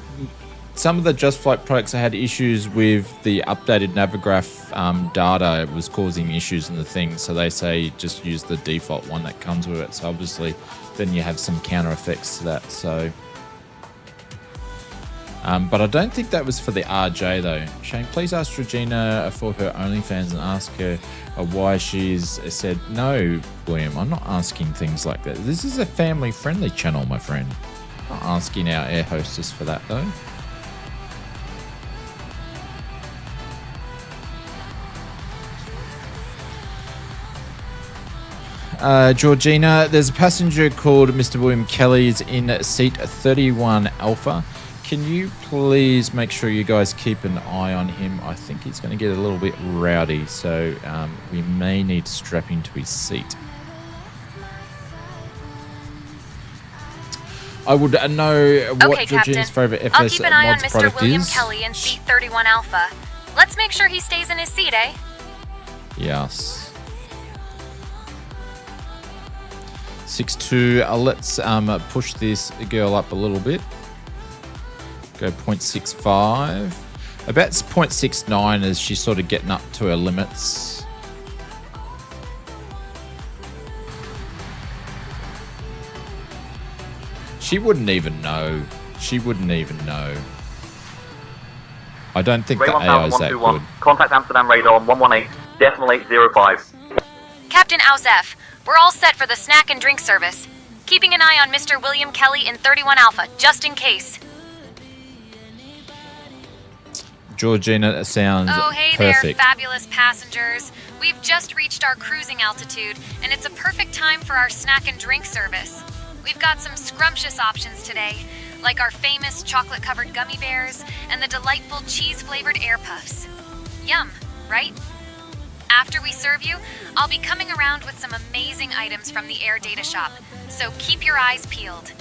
some of the Just Flight products had issues with the updated Navigraph data. It was causing issues in the thing, so they say just use the default one that comes with it. So obviously then you have some counter effects to that. So but I don't think that was for the RJ though. Shane, please ask Regina for her OnlyFans and ask her why she's said no, William. I'm not asking things like that. This is a family-friendly channel, my friend. I'm not asking our air hostess for that though. Georgina, there's a passenger called Mr. William Kelly is in seat 31 Alpha. Can you please make sure you guys keep an eye on him? I think he's going to get a little bit rowdy, so we may need to strap into his seat. I would know what Okay, Georgina's Captain. favorite I'll FS keep an eye on mods Mr. product William is. Kelly in seat 31 Alpha. Let's make sure he stays in his seat, eh? Yes. 6.2. Let's push this girl up a little bit. Go 0.65. About 0.69 as she's sort of getting up to her limits. She wouldn't even know. She wouldn't even know. I don't think the AI is that good. Contact Amsterdam radar on 118, decimal 805. Captain Auzef, we're all set for the snack and drink service. Keeping an eye on Mr. William Kelly in 31 Alpha, just in case. Georgina sounds Oh, hey perfect. there, fabulous passengers. We've just reached our cruising altitude, and it's a perfect time for our snack and drink service. We've got some scrumptious options today, like our famous chocolate-covered gummy bears and the delightful cheese-flavored air puffs. Yum, right? After we serve you, I'll be coming around with some amazing items from the Air Data Shop, so keep your eyes peeled.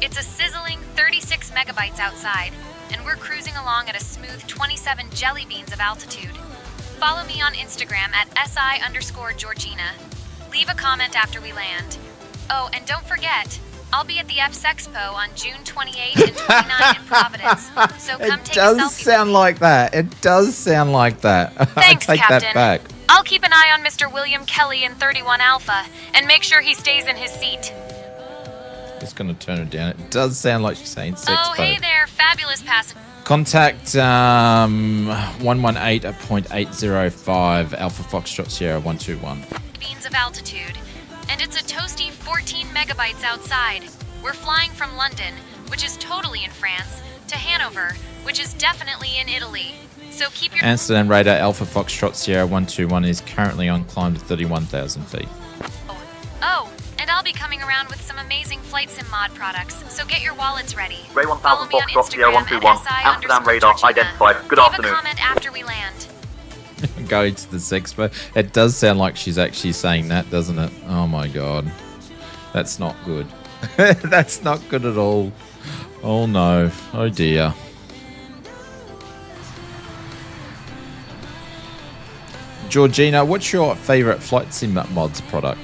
It's a sizzling 36 megabytes outside, and we're cruising along at a smooth 27 jelly beans of altitude. Follow me on Instagram at SI_Georgina. Leave a comment after we land. Oh, and don't forget, I'll be at the F's Expo on June 28 and 29 in Providence, so come take a selfie. It does sound like that. It does sound like that. Thanks, I take Captain. that back. I'll keep an eye on Mr. William Kelly in 31 Alpha and make sure he stays in his seat. Just going to turn it down. It does sound like she's saying Sexpo. Oh, hey there, fabulous passenger. Contact 118.805 Alpha Foxtrot Sierra 121. Beans of altitude, and it's a toasty 14 megabytes outside. We're flying from London, which is totally in France, to Hanover, which is definitely in Italy. So keep your Amsterdam radar Alpha Foxtrot Sierra 121 is currently on climb to 31,000 feet. Oh, and I'll be coming around with some amazing flight sim mod products, so get your wallets ready. Ray Follow 1000 me on Foxtrot Sierra Instagram 121. at Amsterdam radar SI_Georgina. identified. Good Leave afternoon. a comment after we land. Going to the Sexpo. It does sound like she's actually saying that, doesn't it? Oh my god. That's not good. That's not good at all. Oh no. Oh dear. Georgina, what's your favorite flight sim mods product?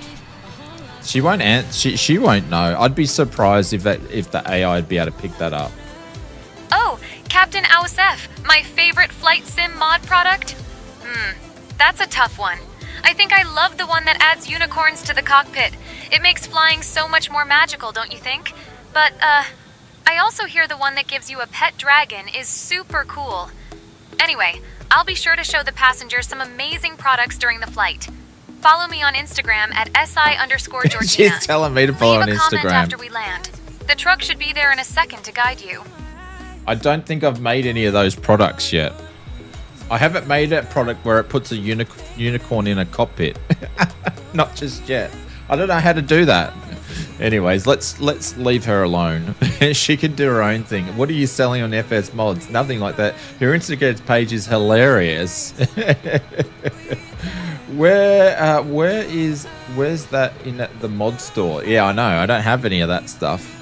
She won't answer. She won't know. I'd be surprised if the AI would be able to pick that up. Oh, Captain Ausef, my favorite flight sim mod product? That's a tough one. I think I love the one that adds unicorns to the cockpit. It makes flying so much more magical, don't you think? But, I also hear the one that gives you a pet dragon is super cool. Anyway, I'll be sure to show the passengers some amazing products during the flight. Follow me on Instagram at SI_Georgina. She's telling me to follow on Leave a comment Instagram. after we land. The truck should be there in a second to guide you. I don't think I've made any of those products yet. I haven't made a product where it puts a unicorn in a cockpit. Not just yet. I don't know how to do that. Anyways, let's leave her alone. She can do her own thing. What are you selling on FS Mods? Nothing like that. Her Instagram page is hilarious. Where's that in the mod store? Yeah, I know. I don't have any of that stuff.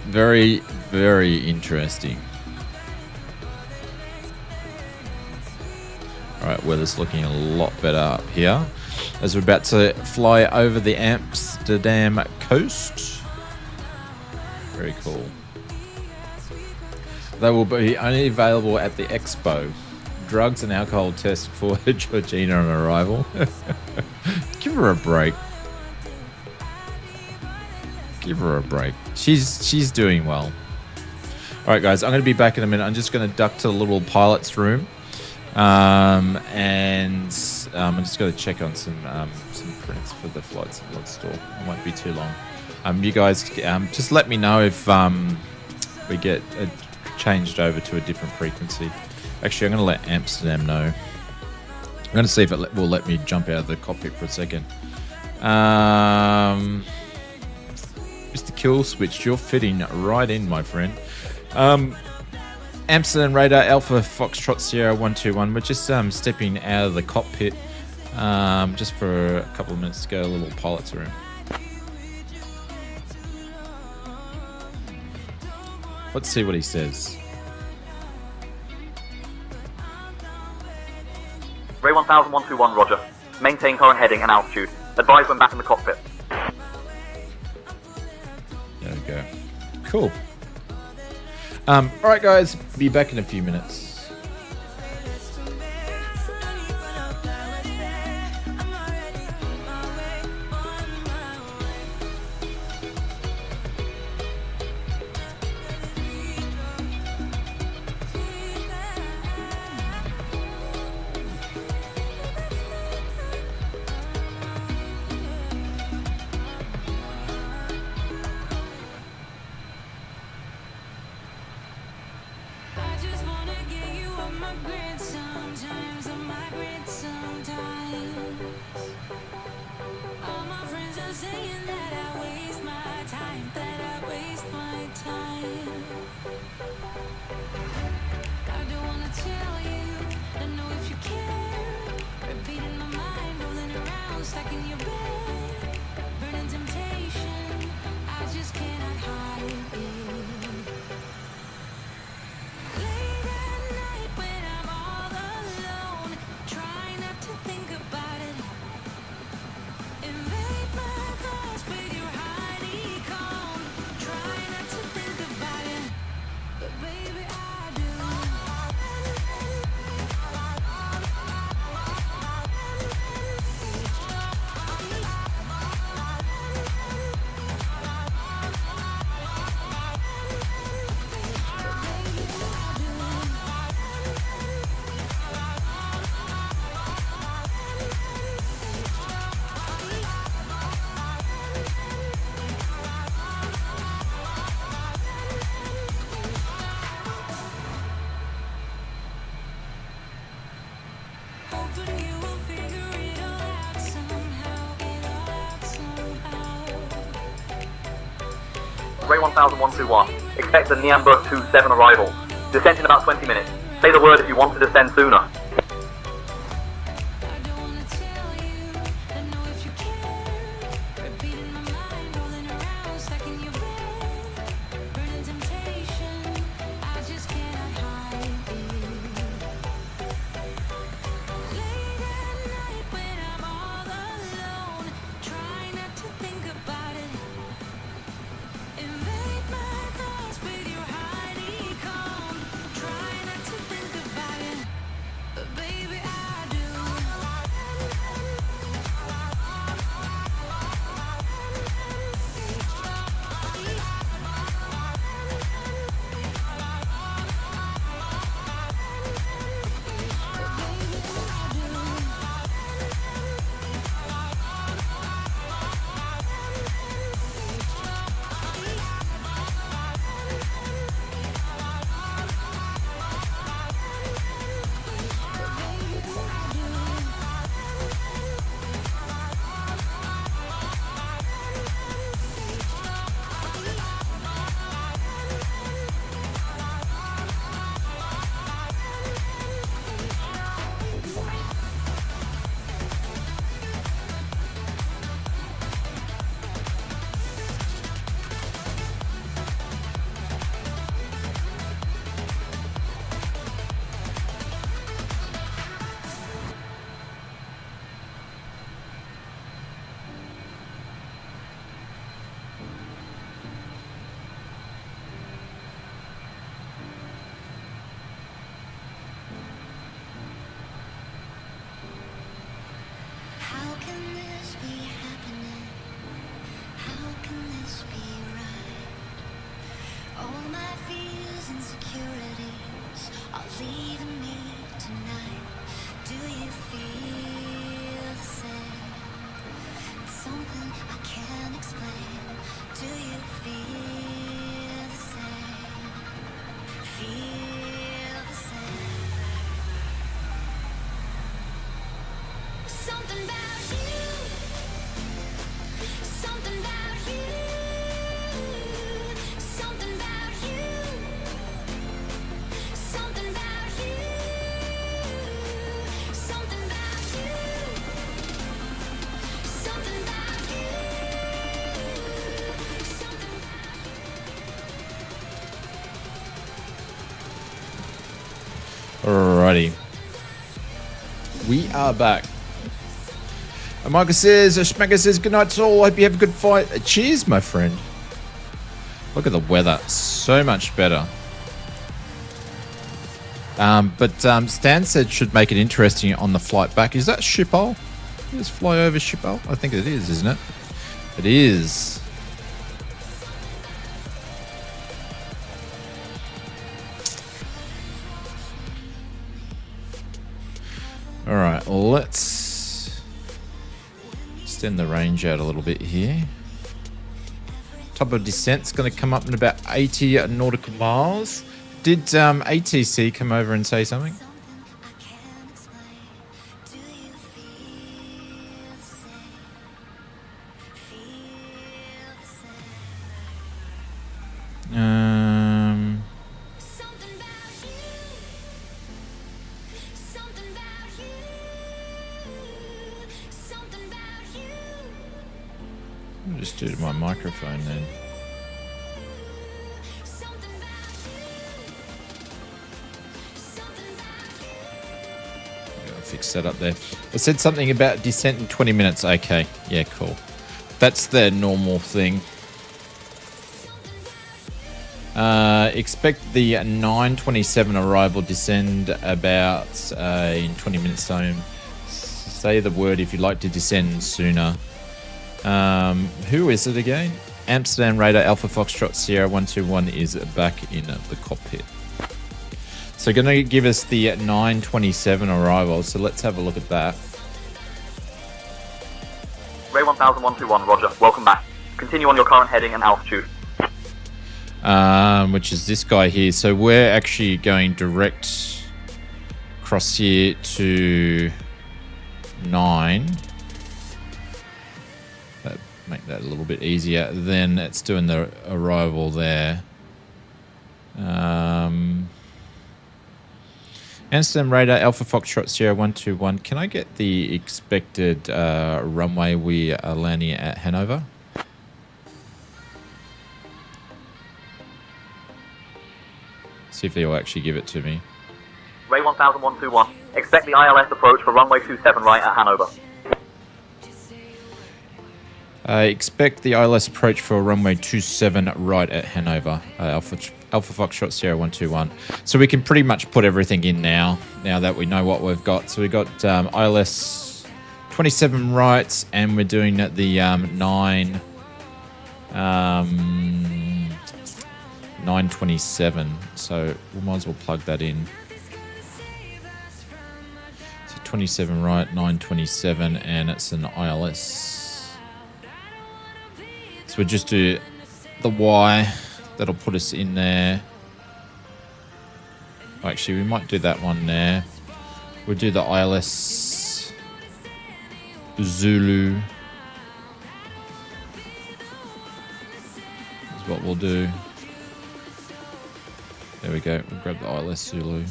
Very, very interesting. Alright, weather's looking a lot better up here as we're about to fly over the Amsterdam coast. Very cool. They will be only available at the expo. Drugs and alcohol test for Georgina on arrival. Give her a break. Give her a break. She's doing well. Alright guys, I'm going to be back in a minute. I'm just going to duck to the little pilot's room. And I'm just going to check on some prints for the flights mod store. It won't be too long. You guys just let me know if we get changed over to a different frequency. Actually, I'm going to let Amsterdam know. I'm going to see if it will let me jump out of the cockpit for a second. Mr. Kill Switch, you're fitting right in, my friend. Amsterdam radar Alpha Foxtrot Sierra 121. We're just stepping out of the cockpit just for a couple of minutes to go to a little pilot's room. Let's see what he says. Ray 100121, roger. Maintain current heading and altitude. Advise when back in the cockpit. There we go. Cool. Alright guys, be back in a few minutes. Ray 10121. Expect the Niamba 27 arrival. Descent in about 20 minutes. Say the word if you want to descend sooner. Alrighty. We are back. Michael says, Schmacker says, good night to all. Hope you have a good fight. Cheers, my friend. Look at the weather. So much better. But Stan said should make it interesting on the flight back. Is that Schiphol? Just fly over Schiphol? I think it is, isn't it? It is. Alright, let's extend the range out a little bit here. Top of descent's going to come up in about 80 nautical miles. Did ATC come over and say something? I'll just do it to my microphone then. Fix that up there. I said something about descent in 20 minutes. Okay, yeah, cool. That's their normal thing. Expect the 9:27 arrival, descend about in 20 minutes time. Say the word if you'd like to descend sooner. Who is it again? Amsterdam Radar Alpha Foxtrot Sierra 121 is back in the cockpit. So going to give us the 9:27 arrival. So let's have a look at that. Ray 10121, roger. Welcome back. Continue on your current heading and altitude. Which is this guy here. So we're actually going direct across here to 9. Make that a little bit easier. Then it's doing the arrival there. Amsterdam radar, Alpha Foxtrot Sierra 121. Can I get the expected runway we are landing at Hanover? See if they'll actually give it to me. Ray 10121. Expect the ILS approach for runway 27 right at Hanover. I expect the ILS approach for runway 27 right at Hanover. Alpha Foxtrot Sierra 121. So we can pretty much put everything in now that we know what we've got. So we've got ILS 27 right, and we're doing the 927. So we might as well plug that in. So 27 right, 927, and it's an ILS. So we'll just do the Y. That'll put us in there. Actually, we might do that one there. We'll do the ILS Zulu. That's what we'll do. There we go. We'll grab the ILS Zulu.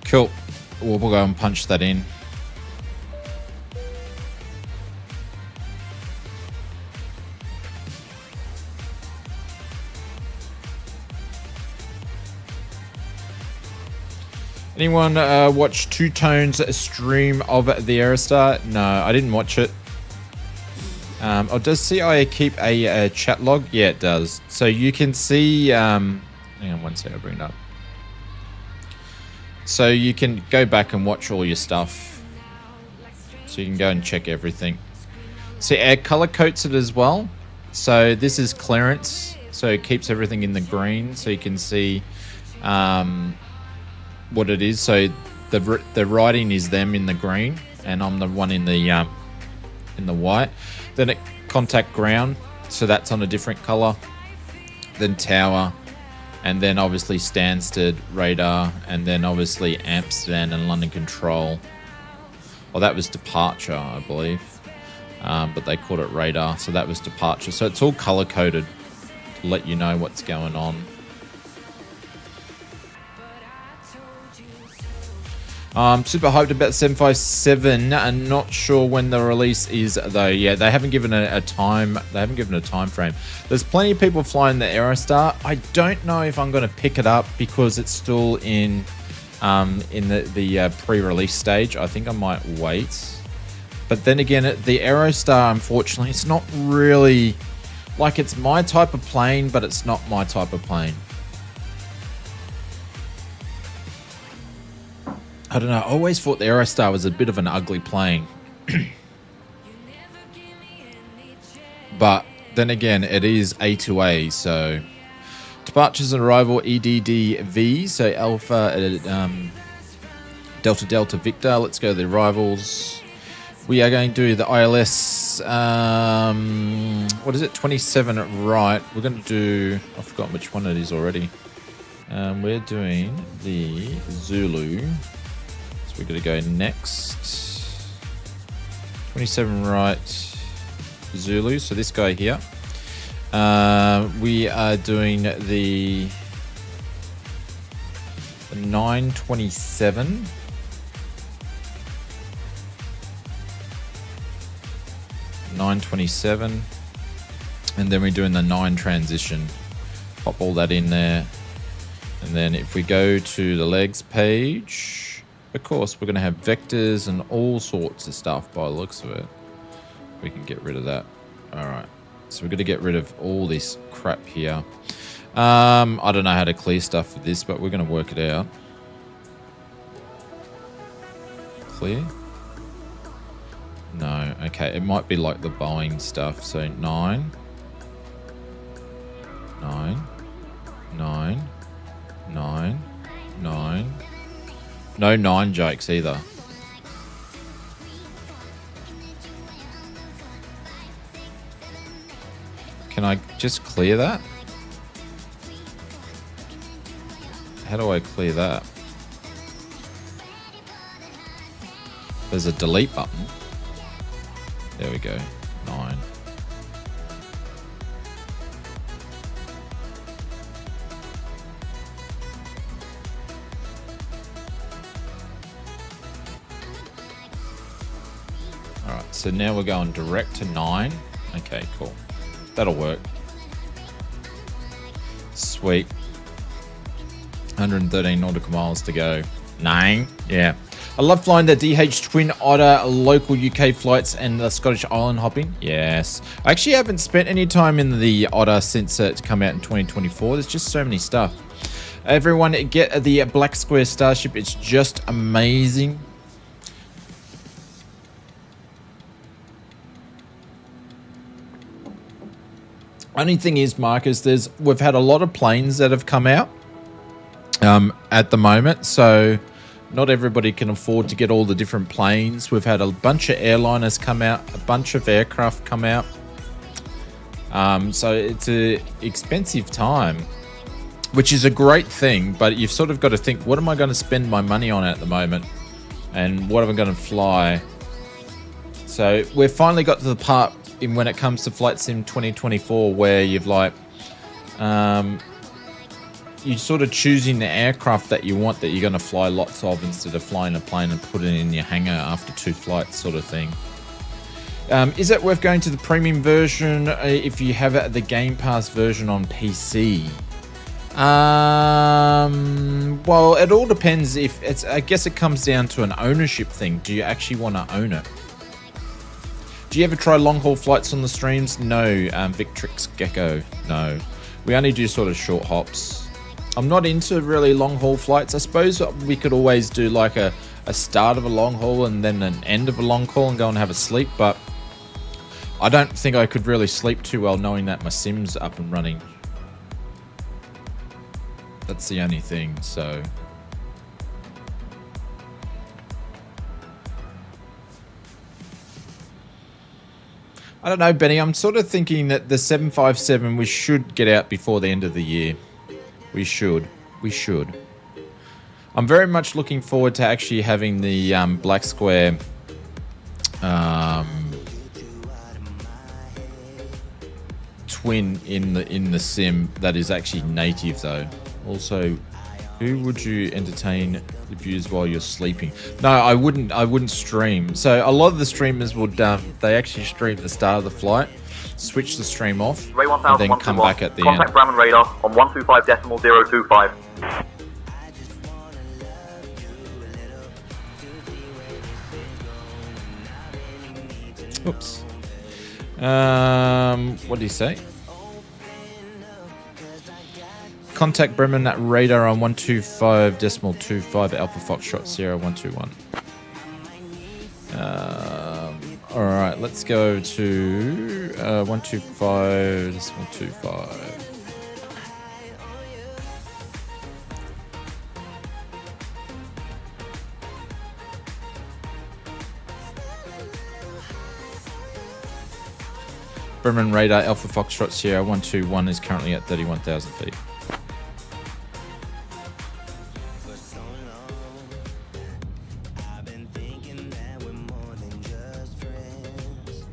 Cool. We'll go and punch that in. Anyone watch Two Tone's stream of the Aerostar? No, I didn't watch it. Oh, does CIA keep a chat log? Yeah, it does. So you can see... hang on one second, I'll bring it up. So you can go back and watch all your stuff. So you can go and check everything. See, air color coats it as well. So this is clearance. So it keeps everything in the green. So you can see what it is. So the writing is them in the green, and I'm the one in the white. Then it contact ground. So that's on a different color. Then tower. And then obviously Stansted, radar, and then obviously Amsterdam and London control. Well, that was departure, I believe. But they called it radar, so that was departure. So it's all color-coded to let you know what's going on. Super hyped about 757. I'm not sure when the release is though. Yeah, they haven't given a time. They haven't given a time frame. There's plenty of people flying the Aerostar. I don't know if I'm going to pick it up because it's still in the pre-release stage. I think I might wait. But then again, the Aerostar, unfortunately, it's not really like it's my type of plane, but it's not my type of plane. I don't know. I always thought the Aerostar was a bit of an ugly plane. But then again, it is A2A, so... Departures and arrival, EDDV, so Alpha, Delta Delta Victor. Let's go to the arrivals. We are going to do the ILS, what is it, 27 right. We're going to do... I've forgotten which one it is already. We're doing the Zulu. We're going to go next. 27 right Zulu. So this guy here. We are doing the 927. And then we're doing the 9 transition. Pop all that in there. And then if we go to the legs page... Of course, we're going to have vectors and all sorts of stuff by the looks of it. We can get rid of that. All right. So we're going to get rid of all this crap here. I don't know how to clear stuff for this, but we're going to work it out. Clear? No. Okay. It might be like the Boeing stuff. So 9. No 9 jokes either. Can I just clear that? How do I clear that? There's a delete button. There we go. 9. Alright, so now we're going direct to 9. Okay, cool. That'll work. Sweet. 113 nautical miles to go. 9? Yeah. I love flying the DH Twin Otter local UK flights and the Scottish island hopping. Yes. I actually haven't spent any time in the Otter since it's come out in 2024. There's just so many stuff. Everyone get the Black Square Starship. It's just amazing. Only thing is, Marcus, we've had a lot of planes that have come out at the moment, so not everybody can afford to get all the different planes. We've had a bunch of airliners come out, a bunch of aircraft come out. So it's an expensive time, which is a great thing, but you've sort of got to think, what am I going to spend my money on at the moment? And what am I going to fly? So we've finally got to the part in when it comes to Flight Sim 2024 where you've like you're sort of choosing the aircraft that you want that you're going to fly lots of instead of flying a plane and put it in your hangar after 2 flights sort of thing. Is it worth going to the premium version if you have the Game Pass version on PC? Well, it all depends. If it's, I guess it comes down to an ownership thing. Do you actually want to own it? Do you ever try long haul flights on the streams? No, Victrix Gecko. No, we only do sort of short hops. I'm not into really long haul flights. I suppose we could always do like a start of a long haul and then an end of a long haul and go and have a sleep, but I don't think I could really sleep too well knowing that my sim's up and running. That's the only thing, so. I don't know, Benny. I'm sort of thinking that the 757 we should get out before the end of the year. We should. We should. I'm very much looking forward to actually having the Black Square twin in the sim that is actually native though. Also, who would you entertain the viewers while you're sleeping? No, I wouldn't stream. So a lot of the streamers would they actually stream the start of the flight, switch the stream off, and then come back at the end. Contact Brahman radar on 125.025. Oops. What do you say? Contact Bremen at radar on 125.25 Alpha Foxtrot Sierra 121. All right, let's go to 125.25. Bremen radar Alpha Foxtrot Sierra 121 is currently at 31,000 feet.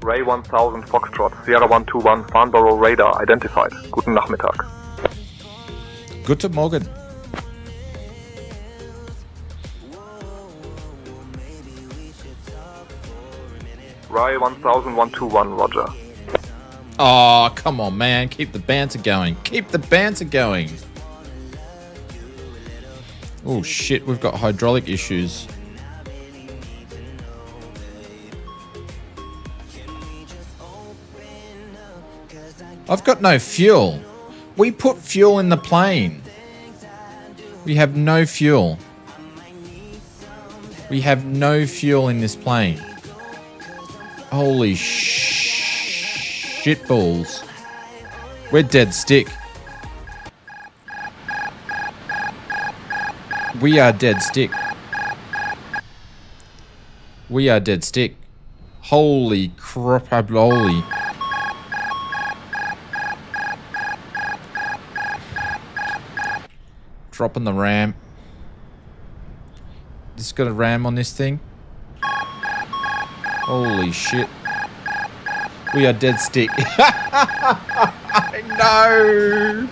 Ray 1000 Foxtrot, Sierra 121, Farnborough radar identified. Guten Nachmittag. Guten Morgen. Ray 1000 121, roger. Oh, come on, man. Keep the banter going. Keep the banter going. Oh, shit. We've got hydraulic issues. I've got no fuel. We put fuel in the plane. We have no fuel. We have no fuel in this plane. Holy shit balls. We're dead stick. We are dead stick. We are dead stick. Holy crap, holy. Dropping the ram. Just got a ram on this thing. Holy shit. We are dead stick. No.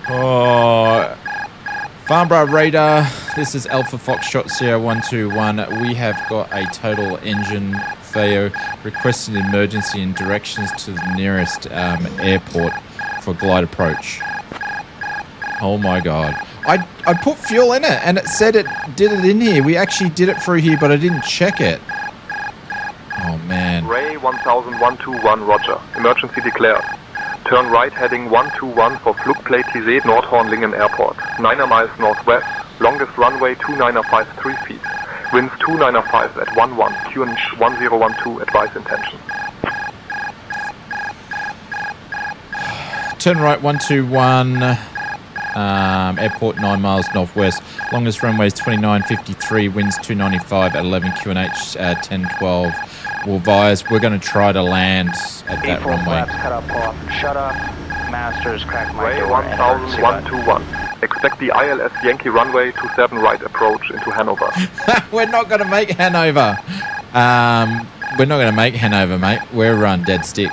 Oh. Farnborough Radar, this is Alpha Foxtrot Sierra 121. We have got a total engine failure. Requesting emergency and directions to the nearest airport for glide approach. Oh my god. I put fuel in it and it said it did it in here. We actually did it through here, but I didn't check it. Oh man. Ray 10121, roger. Emergency declared. Turn right heading 121 for Flugplay TZ Nordhorn-Lingen Airport. 9 miles northwest. Longest runway 2953 feet. Winds 295 at 11. QNH 1012. Advise intention. Turn right 121. Airport 9 miles northwest. Longest runway is 2953. Winds 295 at 11. QNH 1012. Well, Vias, we're going to try to land at that runway. Cut up, pull up, and shut up. Masters, crack my Ray door. 10121. Expect the ILS Yankee runway 27 right approach into Hanover. We're not going to make Hanover. We're not going to make Hanover, mate. We're dead stick.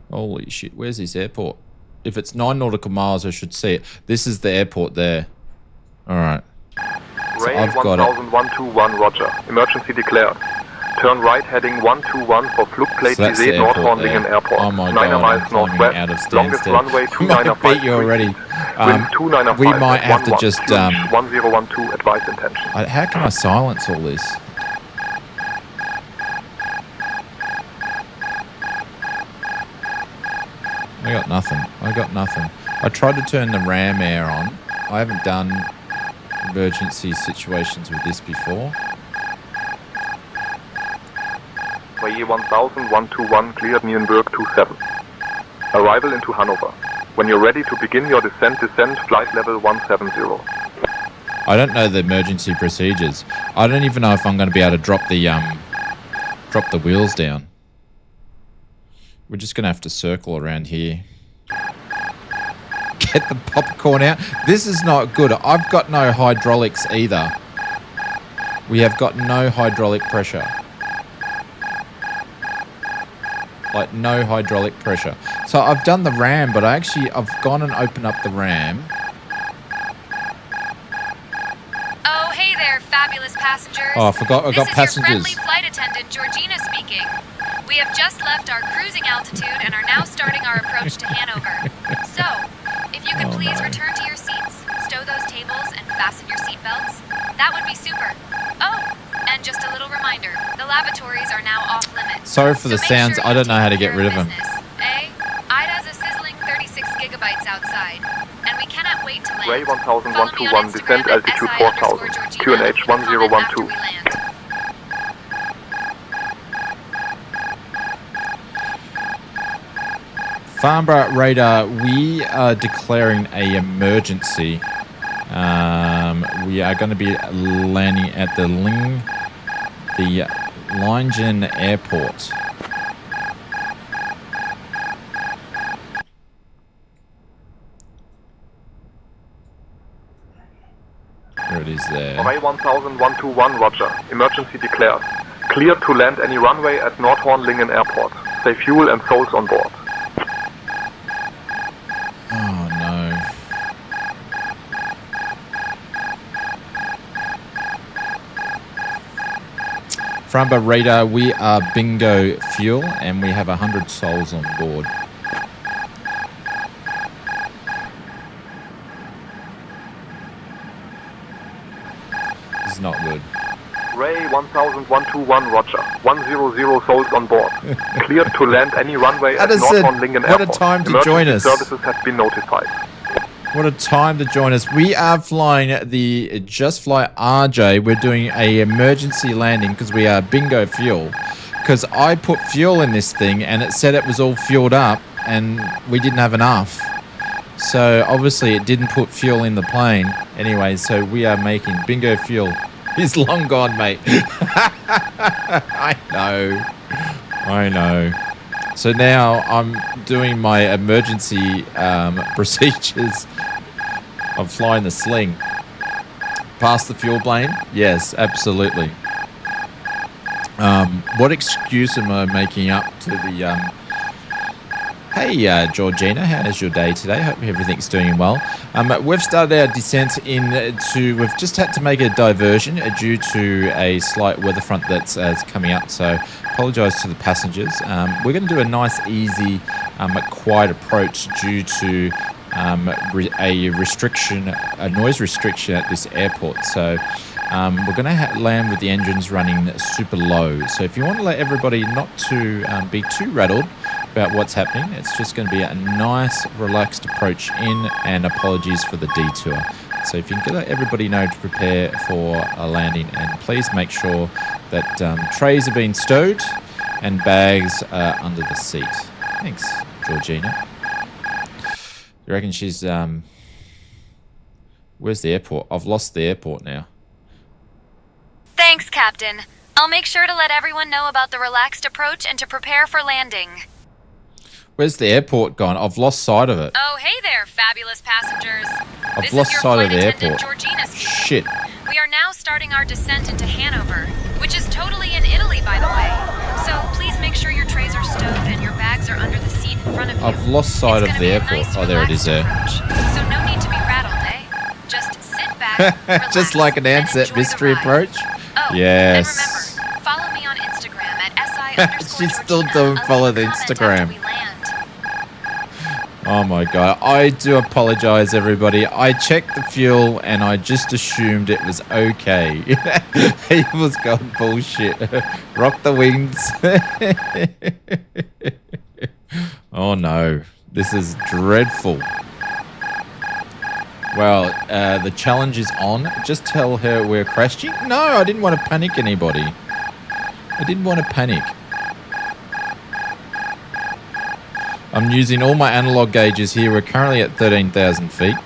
Holy shit, where's this airport? If it's 9 nautical miles, I should see it. This is the airport there. Alright. So Ray I've got it. 10121, roger. Emergency declared. Turn right heading 121 for Flugplay So that's TZ the airport Nordhorn-Lingen there. Airport. Oh my 9 god, miles I'm climbing northwest. out of Longest Stansted. runway We might 295. beat you already. Wind 295 We might at have to 11. just... QNH 1012. Advise intention. how can I silence all this? I got nothing. I got nothing. I tried to turn the ram air on. I haven't done emergency situations with this before. Ray 10121, cleared Nienburg 27. Arrival into Hanover. When you're ready to begin your descent, flight level 170. I don't know the emergency procedures. I don't even know if I'm going to be able to drop the wheels down. We're just going to have to circle around here. Get the popcorn out. This is not good. I've got no hydraulics either. We have got no hydraulic pressure. Like, no hydraulic pressure. So I've done the ram, but I've gone and opened up the ram. Oh, hey there, fabulous passengers. Oh, I forgot. I got passengers. This is your friendly flight attendant, Georgina, speaking. We have just left our cruising altitude and are now starting our approach to Hanover. So, if you could please return to your seats, stow those tables, and fasten your seatbelts, that would be super. Oh, and just a little reminder, the lavatories are now off limits. Sorry for the make sounds. sure I you don't know how to take get rid of them. business, eh? IDA's a sizzling 36 gigabytes outside, and we cannot wait to land. Ray 100121, Follow me on descent Instagram at altitude SI_Georgina. 4000. QNH 1012. Farnborough Radar, we are declaring an emergency. We are going to be landing at the Lingen Airport. There it is there. Ray 10121, roger. Emergency declared. Cleared to land any runway at Nordhorn-Lingen Airport. Save fuel and souls on board. Oh no. Farnborough Radar, we are bingo fuel and we have 100 souls on board. This is not good. Ray 10121, roger. 100 souls on board. Cleared to land any runway at Nordhorn-Lingen Airport. What a time to join us. Services have been notified. What a time to join us. We are flying the Just Fly RJ. We're doing an emergency landing because we are bingo fuel. Because I put fuel in this thing and it said it was all fueled up and we didn't have enough. So obviously it didn't put fuel in the plane. Anyway, so we are making bingo fuel. He's long gone, mate. I know. So now I'm doing my emergency procedures. I'm flying the sling. Past the fuel plane? Yes, absolutely. What excuse am I making up to the... Hey, Georgina, how's your day today? Hope everything's doing well. We've started our descent we've just had to make a diversion due to a slight weather front that's coming up, so apologise to the passengers. We're going to do a nice, easy, quiet approach due to a noise restriction at this airport. So we're going to land with the engines running super low. So if you want to let everybody not to be too rattled about what's happening, it's just going to be a nice, relaxed approach in, and apologies for the detour. So if you can let everybody know to prepare for a landing, and please make sure that trays are being stowed and bags are under the seat. Thanks, Georgina. You reckon she's... Where's the airport? I've lost the airport now. Thanks, Captain. I'll make sure to let everyone know about the relaxed approach and to prepare for landing. Where's the airport gone? I've lost sight of it. Oh, hey there, fabulous passengers. I've lost sight of the airport. Georgina speaking. Shit. We are now starting our descent into Hanover, which is totally in Italy, by the way. So please make sure your trays are stowed and your bags are under the seat in front of you. I've lost sight of the airport. Nice, oh, there it is there. Approach. So no need to be rattled, eh? Just sit back, relax, just like an Ansett mystery approach? Oh, yes. And remember, follow me on Instagram at SI_Georgina. She's still doing follow the Instagram. Oh my god, I do apologize everybody. I checked the fuel and I just assumed it was okay. He was going bullshit. Rock the wings. Oh no, this is dreadful. Well, the challenge is on. Just tell her we're crashing. No, I didn't want to panic anybody. I didn't want to panic. I'm using all my analog gauges here. We're currently at 13,000 feet.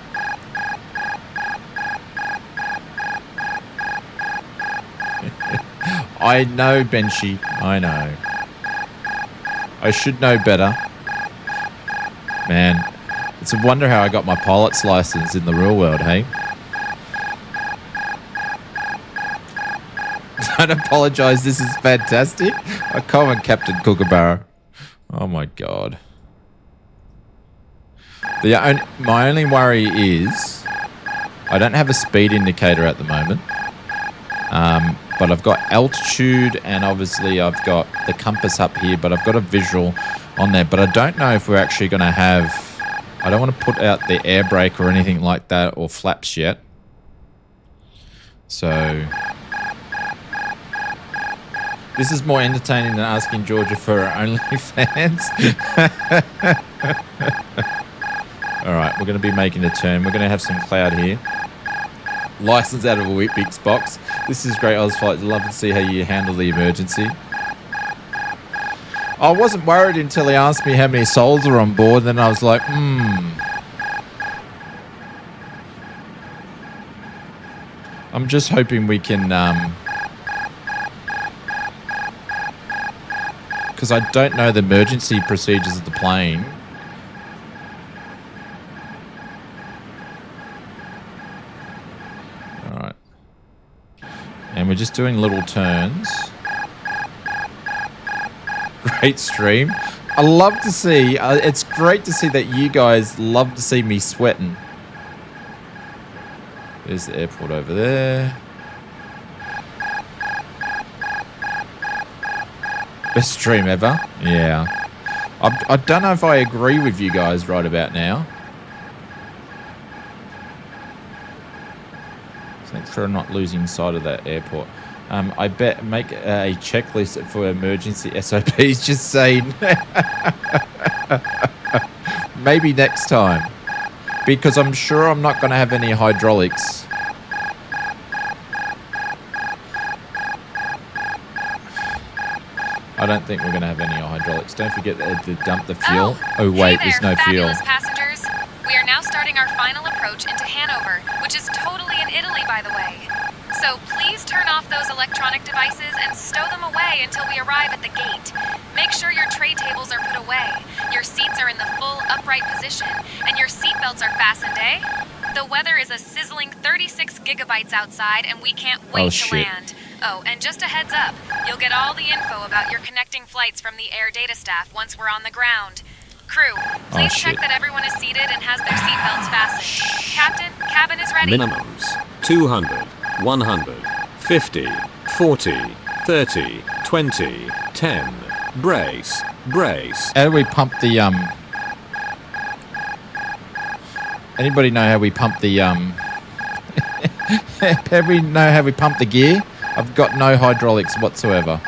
I know, Benchy. I know. I should know better. Man, it's a wonder how I got my pilot's license in the real world, hey? Don't apologise, this is fantastic. I comment Captain Kookaburra. Oh my god. My only worry is I don't have a speed indicator at the moment, but I've got altitude and obviously I've got the compass up here, but I've got a visual on there, but I don't know if we're actually going to have... I don't want to put out the air brake or anything like that or flaps yet. So... This is more entertaining than asking Georgia for her OnlyFans. Alright, we're going to be making a turn. We're going to have some cloud here. License out of a Weet-Bix box. This is great, OzFlight. Love to see how you handle the emergency. I wasn't worried until he asked me how many souls are on board. Then I was like, I'm just hoping we can... because I don't know the emergency procedures of the plane. Alright. And we're just doing little turns. Great stream. I love to see, it's great to see that you guys love to see me sweating. There's the airport over there. Best stream ever. Yeah. I don't know if I agree with you guys right about now. So make sure I'm not losing sight of that airport. I bet make a checklist for emergency SOPs, just saying. Maybe next time. Because I'm sure I'm not going to have any hydraulics. I don't think we're going to have any hydraulics. Don't forget to dump the fuel. Oh wait, hey there, there's no fuel. Passengers. We are now starting our final approach into Hanover, which is totally in Italy, by the way. So please turn off those electronic devices and stow them away until we arrive at the gate. Make sure your tray tables are put away, your seats are in the full upright position, and your seatbelts are fastened, eh? The weather is a sizzling 36 gigabytes outside, and we can't wait to land. Oh, and just a heads up, you'll get all the info about your connecting flights from the air data staff once we're on the ground. Crew, please check that everyone is seated and has their seatbelts fastened. Captain, cabin is ready. Minimums 200, 100, 50, 40, 30, 20, 10. Brace, brace. How do we pump the Anybody know how we pump the Everybody know how we pump the gear? I've got no hydraulics whatsoever.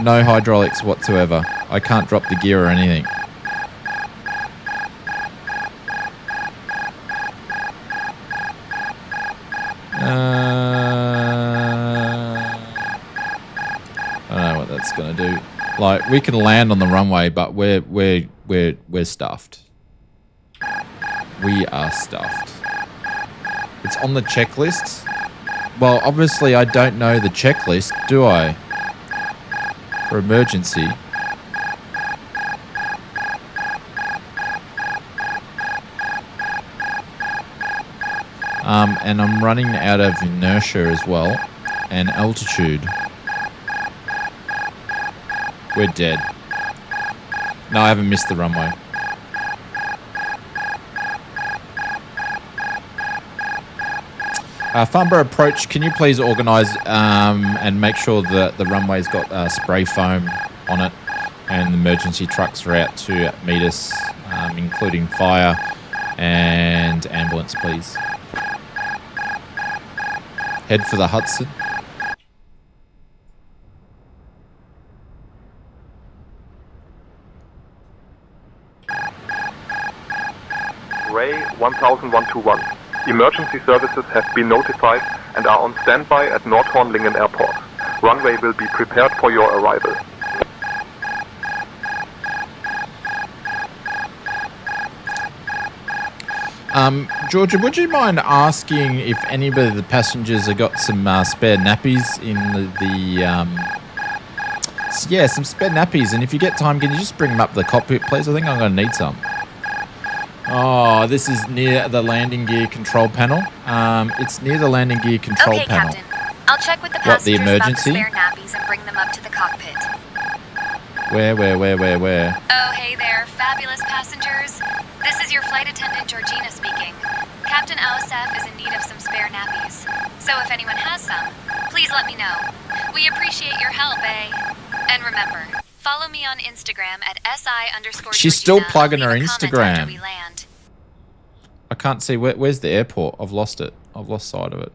No hydraulics whatsoever. I can't drop the gear or anything. I don't know what that's gonna do. Like, we can land on the runway, but we're stuffed. We are stuffed. It's on the checklist. Well, obviously I don't know the checklist, do I? For emergency. And I'm running out of inertia as well, and altitude. We're dead. No, I haven't missed the runway. Farnborough approach, can you please organise and make sure that the runway's got spray foam on it and the emergency trucks are out to meet us, including fire and ambulance, please. Head for the Hudson. Ray 10121. Emergency services have been notified and are on standby at Nordhorn-Lingen Airport. Runway will be prepared for your arrival. Georgia, would you mind asking if anybody of the passengers have got some spare nappies in yeah, some spare nappies, and if you get time, can you just bring them up to the cockpit, please? I think I'm going to need some. Oh, this is near the landing gear control panel. It's near the landing gear control panel. Okay, Captain. I'll check with the passengers about the spare nappies and bring them up to the cockpit. Where? Oh, hey there, fabulous passengers. This is your flight attendant, Georgina, speaking. Captain Ausaf is in need of some spare nappies. So if anyone has some, please let me know. We appreciate your help, eh? And remember, follow me on Instagram at @SI_Georgina. She's still plugging her Instagram. I can't see. Where's the airport? I've lost it. I've lost sight of it.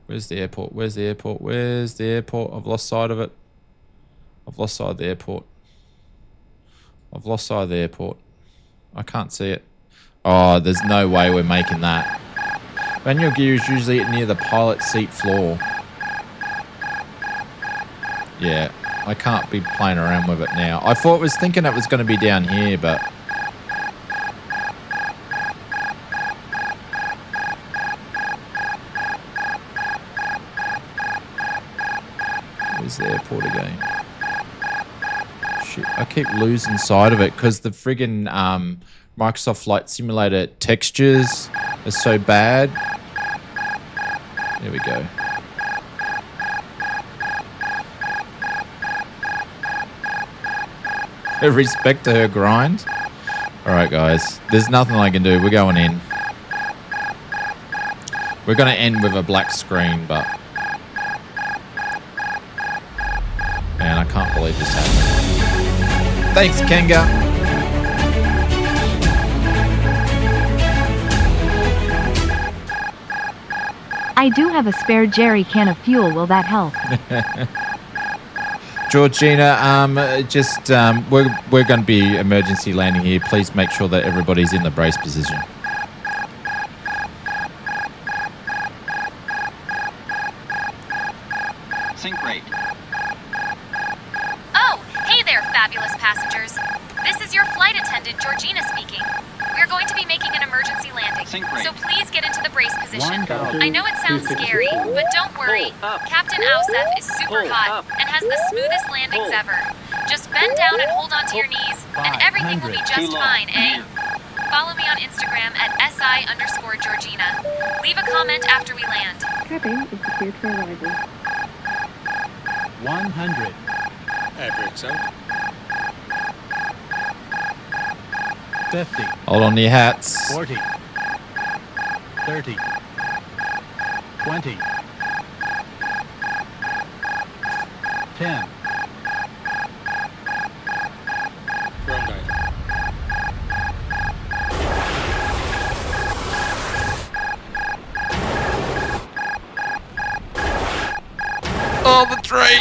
Where's the airport? Where's the airport? Where's the airport? I've lost sight of it. I've lost sight of the airport. I've lost sight of the airport. I can't see it. Oh, there's no way we're making that. Manual gear is usually near the pilot seat floor. Yeah, I can't be playing around with it now. I was thinking it was going to be down here, but... Where's the airport again? Shit, I keep losing sight of it because the friggin' Microsoft Flight Simulator textures are so bad. There we go. Respect to her grind. Alright, guys. There's nothing I can do. We're going in. We're going to end with a black screen, but... Man, I can't believe this happened. Thanks, Kenga. I do have a spare jerry can of fuel. Will that help? Georgina, we're going to be emergency landing here. Please make sure that everybody's in the brace position. Sync rate. Oh, hey there, fabulous passengers. This is your flight attendant, Georgina, speaking. We're going to be making an emergency landing, so please get into the brace position. I know it sounds scary, but don't worry. Captain Ausaf is super hot and has the smoothest landings ever. Just bend down and hold onto your knees, and everything will be just fine, eh? Follow me on Instagram at SI_Georgina. Leave a comment after we land. Cabin is secured for arrival. 100. Air brakes out. 50. Hold on to your hats. 40. 30. 20. 10. Ground guide. Oh, the tree!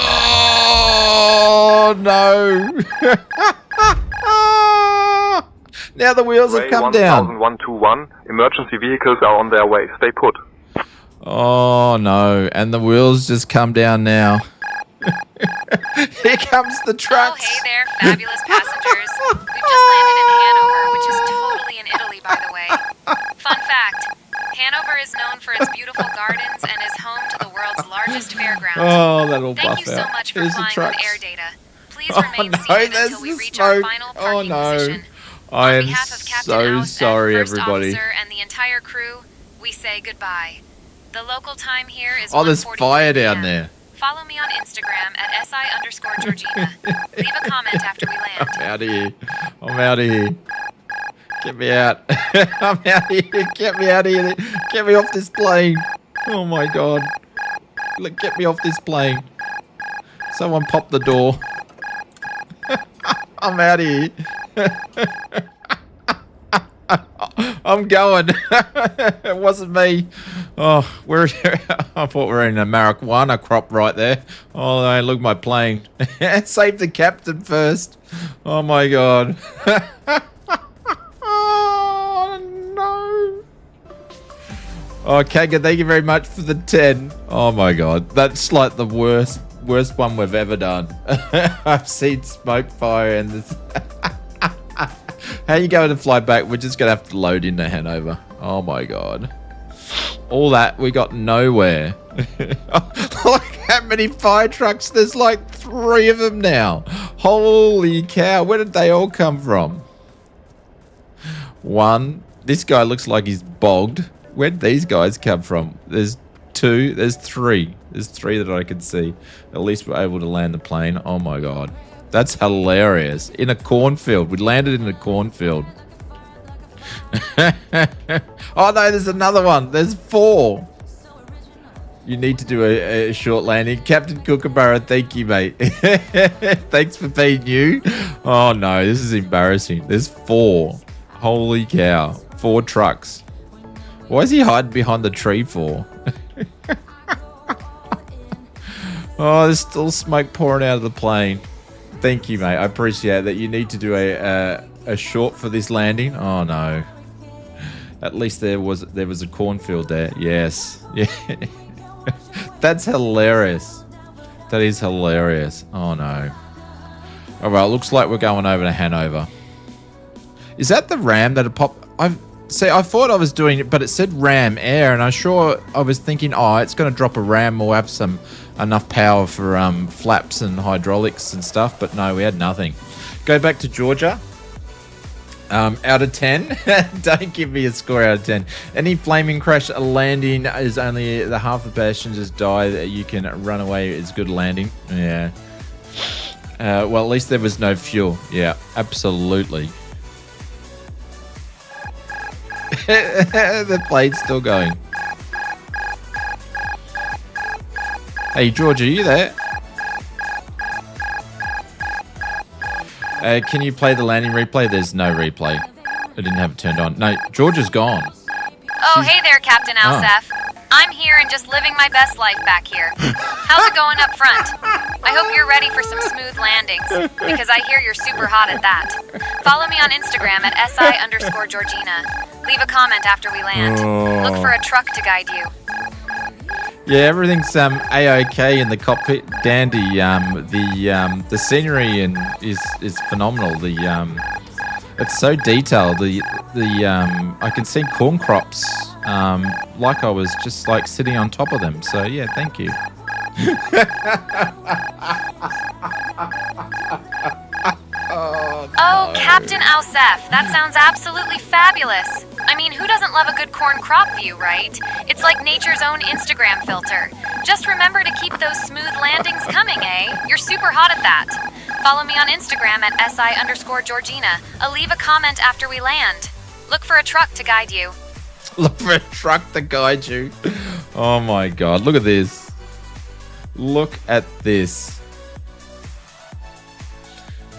Oh, no! Now the wheels have come down. 121, emergency vehicles are on their way. Stay put. Oh, no. And the wheels just come down now. Here comes the trucks. Oh, hey there, fabulous passengers. We've just landed in Hanover, which is totally in Italy, by the way. Fun fact, Hanover is known for its beautiful gardens and is home to the world's largest fairground. Oh, that'll buff Thank you so out. much for Here's the flying with trucks. Air Data. Please Oh, remain no, seated there's until we the reach our smoke. final Oh, parking no. position. I On am behalf of Captain so House sorry, and First everybody. Officer and the entire crew, we say goodbye. The local time here is Oh, there's 1:43 fire down p.m. there. Follow me on Instagram at SI_Georgina. Leave a comment after we land. I'm out of here. I'm out of here. Get me out. I'm out of here. Get me out of here. Get me off this plane. Oh my god. Look, get me off this plane. Someone pop the door. I'm out of here. I'm going. It wasn't me. Oh, I thought we were in a marijuana crop right there. Oh, no, look, my plane. Save the captain first. Oh, my God. Oh, no. Oh, Kaga, thank you very much for the 10. Oh, my God. That's like the worst one we've ever done. I've seen smoke, fire, and this. How you going to fly back? We're just going to have to load into Hanover. Oh, my God. All that, we got nowhere. Look how many fire trucks. There's like 3 of them now. Holy cow. Where did they all come from? 1. This guy looks like he's bogged. Where did these guys come from? There's 2. There's 3. There's 3 that I can see. At least we're able to land the plane. Oh, my God. That's hilarious. In a cornfield. We landed in a cornfield. Oh, no, there's another one. There's 4. You need to do a short landing. Captain Kookaburra, thank you, mate. Thanks for being you. Oh, no, this is embarrassing. There's 4. Holy cow. 4 trucks. Why is he hiding behind the tree for? Oh, there's still smoke pouring out of the plane. Thank you, mate. I appreciate that. You need to do a short for this landing. Oh, no. At least there was a cornfield there. Yes. Yeah. That's hilarious. That is hilarious. Oh, no. All right. Looks like we're going over to Hanover. Is that the RAM that popped? I thought I was doing it, but it said RAM Air, and I was thinking, oh, it's going to drop a RAM or have enough power for flaps and hydraulics and stuff, but no, we had nothing. Go back to Georgia. Out of 10. Don't give me a score out of 10. Any flaming crash landing is only the half the passengers die. That you can run away is good landing. Yeah. Well, at least there was no fuel. Yeah, absolutely. The plane's still going. Hey, George, are you there? Can you play the landing replay? There's no replay. I didn't have it turned on. No, George is gone. Oh, hey there, Captain Alsaf. I'm here and just living my best life back here. How's it going up front? I hope you're ready for some smooth landings, because I hear you're super hot at that. Follow me on Instagram at SI_Georgina. Leave a comment after we land. Look for a truck to guide you. Yeah, everything's A-OK in the cockpit. Dandy. The scenery is phenomenal. It's so detailed. I can see corn crops like I was just like sitting on top of them. So yeah, thank you. Oh Oh, Captain Ausef, that sounds absolutely fabulous. I mean, who doesn't love a good corn crop view, right? It's like nature's own Instagram filter. Just remember to keep those smooth landings coming, eh? You're super hot at that. Follow me on Instagram at SI_Georgina. I'll leave a comment after we land. Look for a truck to guide you. Look for a truck to guide you. Oh my god, look at this. Look at this.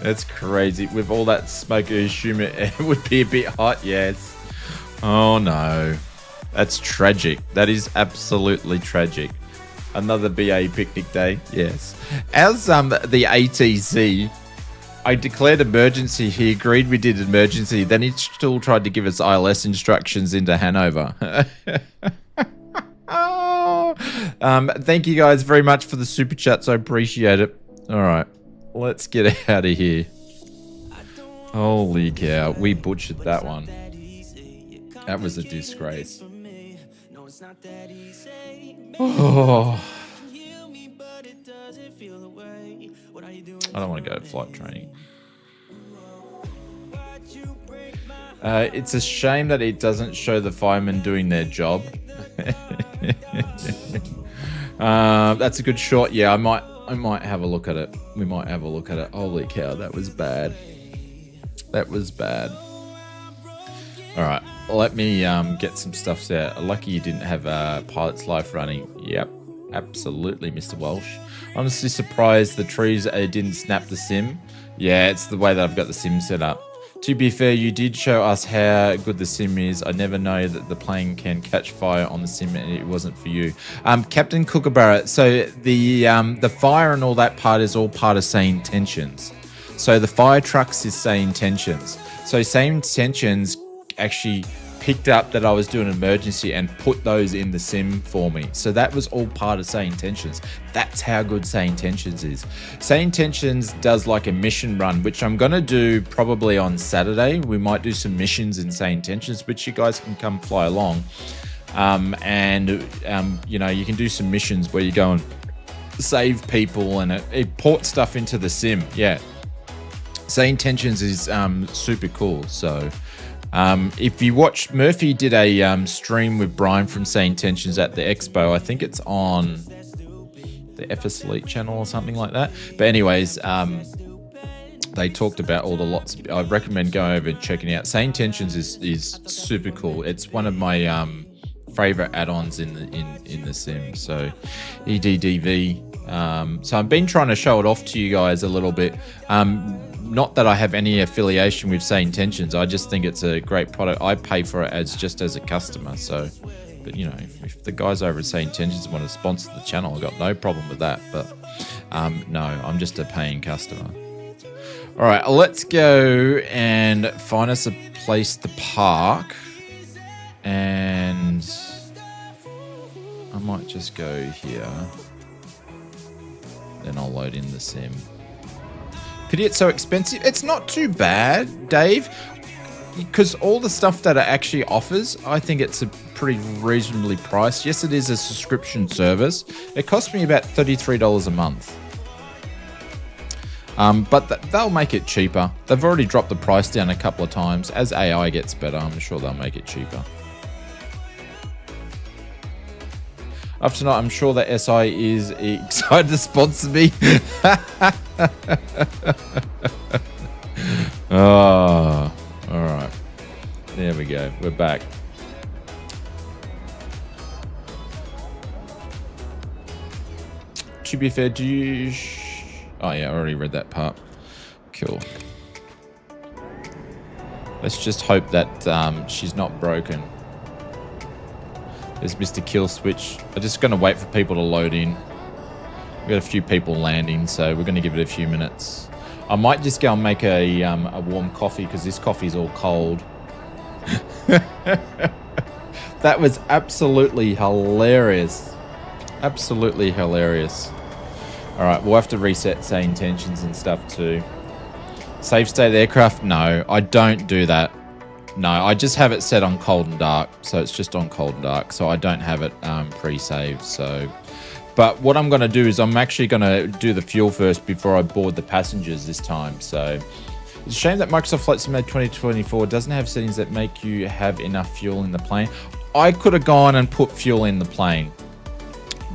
That's crazy. With all that smoke, I assume it would be a bit hot, yes. Oh no. That's tragic. That is absolutely tragic. Another BA picnic day, yes. As the ATC, I declared emergency. He agreed we did emergency. Then he still tried to give us ILS instructions into Hanover. Oh. Thank you guys very much for the super chats. I appreciate it. All right, let's get out of here. Holy cow, we butchered that one. That was a disgrace. Oh. I don't want to go to flight training. It's a shame that it doesn't show the firemen doing their job. That's a good shot. Yeah, I might have a look at it. We might have a look at it. Holy cow, that was bad. That was bad. All right, let me get some stuff set. Lucky you didn't have Pilot's Life running. Yep, absolutely, Mr. Walsh. Honestly surprised the trees didn't snap the sim. Yeah, it's the way that I've got the sim set up. To be fair, you did show us how good the sim is. I never know that the plane can catch fire on the sim, and it wasn't for you. Captain Kookaburra, so the fire and all that part is all part of Sane Tensions. So the fire trucks is Sane Tensions. So Sane Tensions actually picked up that I was doing an emergency and put those in the sim for me. So that was all part of Sane Tensions. That's how good Sane Tensions is. Sane Tensions does like a mission run, which I'm going to do probably on Saturday. We might do some missions in Sane Tensions, which you guys can come fly along. You know, you can do some missions where you go and save people and it ports stuff into the sim. Yeah. Sane Tensions is super cool. So if you watch, Murphy did a stream with Brian from Sane Tensions at the expo. I think it's on the FS Elite channel or something like that. But anyways, they talked about all the lots. I recommend going over and checking it out. Sane Tensions is super cool. It's one of my favorite add-ons in the sim. So EDDV. So I've been trying to show it off to you guys a little bit. Not that I have any affiliation with Sane Tensions. I just think it's a great product. I pay for it just as a customer. So, but you know, if the guys over at Sane Tensions want to sponsor the channel, I've got no problem with that. But no, I'm just a paying customer. All right, let's go and find us a place to park. And I might just go here. Then I'll load in the sim. Pity it's so expensive. It's not too bad, Dave, because all the stuff that it actually offers, I think it's a pretty reasonably priced. Yes, it is a subscription service. It costs me about $33 a month. But they'll make it cheaper. They've already dropped the price down a couple of times. As AI gets better, I'm sure they'll make it cheaper. After tonight, I'm sure that SI is excited to sponsor me. Oh, all right. There we go. We're back. To be fair, do you... Oh, yeah, I already read that part. Cool. Let's just hope that she's not broken. There's Mr. Kill Switch. I'm just going to wait for people to load in. We've got a few people landing, so we're going to give it a few minutes. I might just go and make a warm coffee because this coffee is all cold. That was absolutely hilarious. Absolutely hilarious. All right, we'll have to reset Sane Tensions and stuff too. Save state aircraft? No, I don't do that. No, I just have it set on cold and dark. So it's just on cold and dark. So I don't have it pre-saved. So, but what I'm going to do is I'm actually going to do the fuel first before I board the passengers this time. So It's a shame that Microsoft Flight Simulator 2024 doesn't have settings that make you have enough fuel in the plane. I could have gone and put fuel in the plane,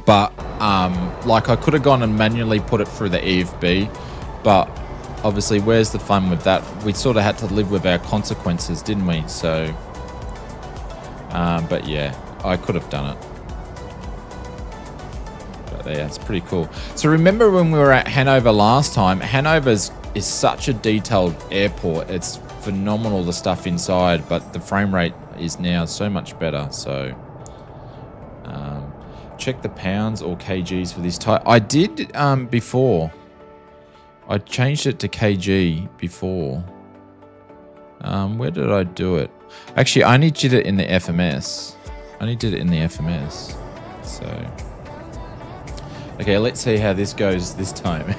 but like I could have gone and manually put it through the EFB, but obviously where's the fun with that? We sort of had to live with our consequences, didn't we? So, but yeah, I could have done it. But yeah, it's pretty cool. So remember when we were at Hanover last time? Hanover is such a detailed airport. It's phenomenal, the stuff inside, but the frame rate is now so much better. So check the pounds or kgs for this type. I did before. I changed it to kg before. Where did I do it? Actually, I only did it in the FMS. I only did it in the FMS. So okay, let's see how this goes this time.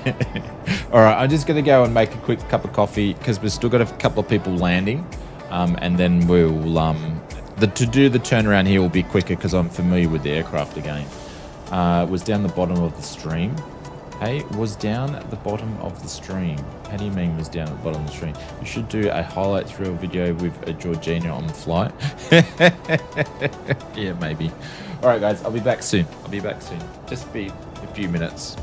All right, I'm just going to go and make a quick cup of coffee because we've still got a couple of people landing. And then we'll... to do the turnaround here will be quicker because I'm familiar with the aircraft again. It was down the bottom of the stream. Hey, was down at the bottom of the stream. How do you mean was down at the bottom of the stream? You should do a highlights reel video with a Georgina on the flight. Yeah, maybe. All right, guys, I'll be back soon. Just be a few minutes.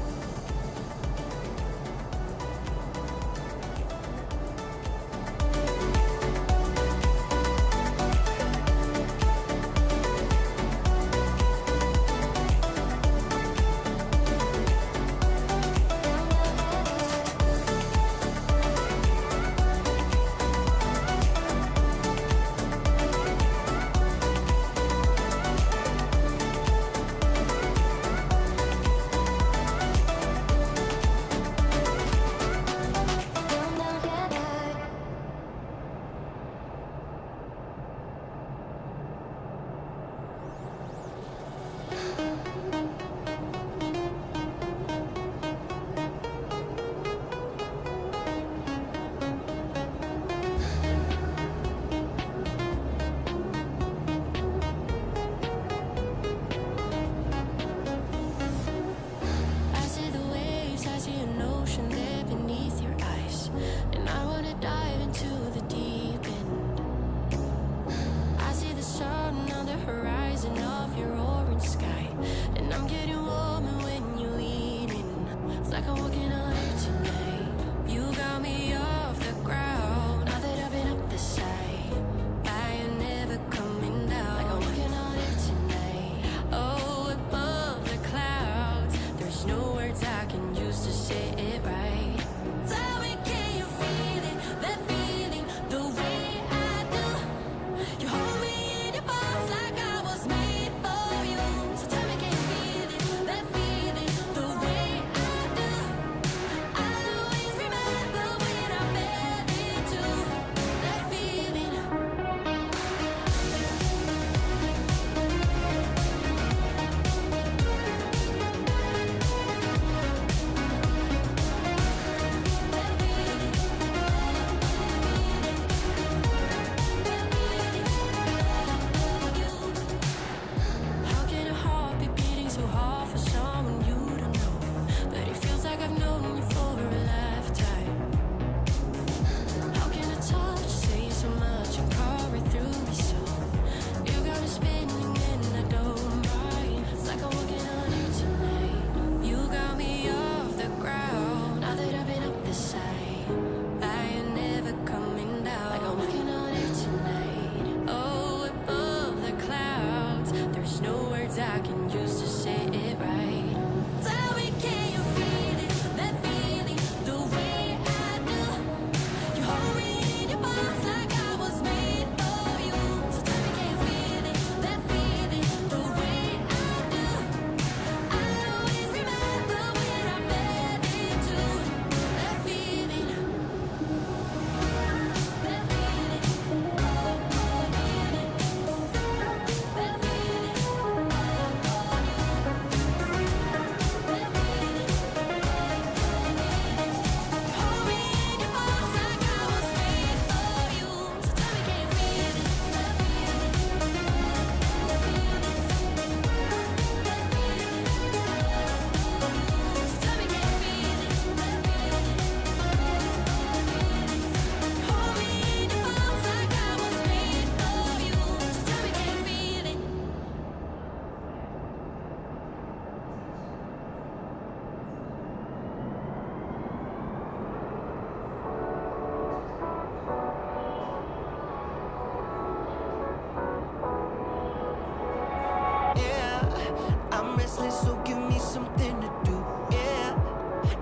restless, so give me something to do. Yeah,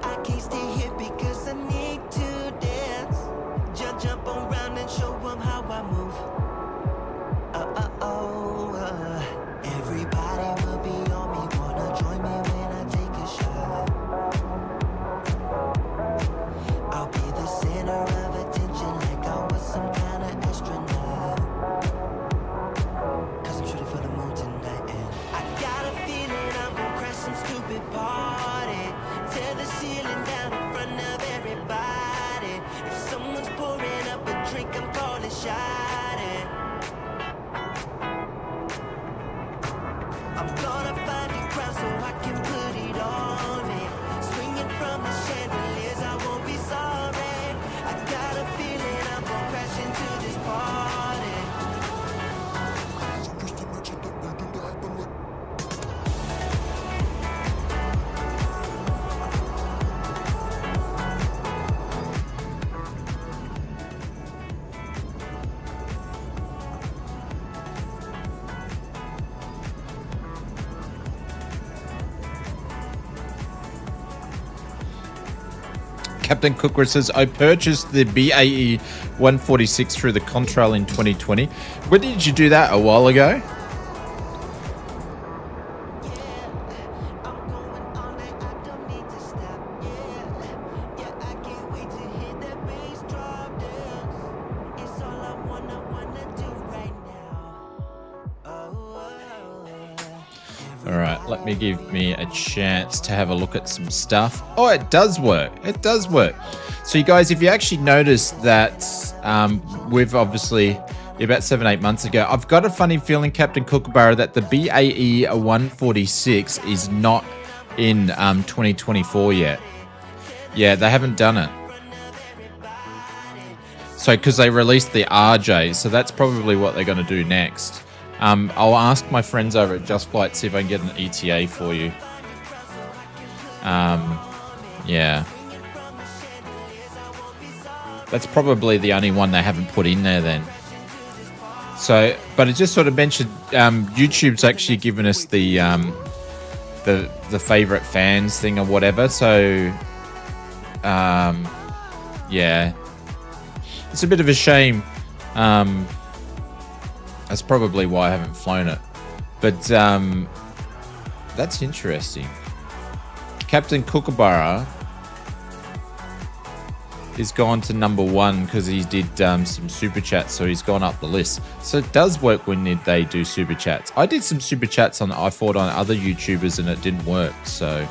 I can't stay here because I need to dance. Jump around and show them how I move. Everybody will be on me, wanna join me when I take a shot. I'll be the center of attention like I was some kind of astronaut. Cause I'm shooting for the moon tonight and I got a feeling I'm gonna crash some stupid party. Tear the ceiling down in front of everybody. If someone's pouring up a drink, I'm calling shot it. I'm gonna find a crowd so I can put it on me. Swinging from the chandeliers, I won't be sorry. I got a feeling I'm gonna crash into this party. Captain Cooker says, I purchased the BAE 146 through the Contrail in 2020. When did you do that? A while ago? Alright, let me give me a chance to have a look at some stuff. Oh, it does work. It does work. So you guys, if you actually notice that we've obviously, about 7-8 months ago, I've got a funny feeling, Captain Kookaburra, that the BAE 146 is not in 2024 yet. Yeah, they haven't done it. So, because they released the RJ, so that's probably what they're going to do next. I'll ask my friends over at Just Flight, see if I can get an ETA for you. Yeah. That's probably the only one they haven't put in there then. So, but it just sort of mentioned YouTube's actually given us the favorite fans thing or whatever. So, yeah, it's a bit of a shame. That's probably why I haven't flown it. But that's interesting. Captain Kookaburra is gone to #1 because he did some super chats, so he's gone up the list. So it does work when they do super chats. I did some super chats on other YouTubers and it didn't work. So,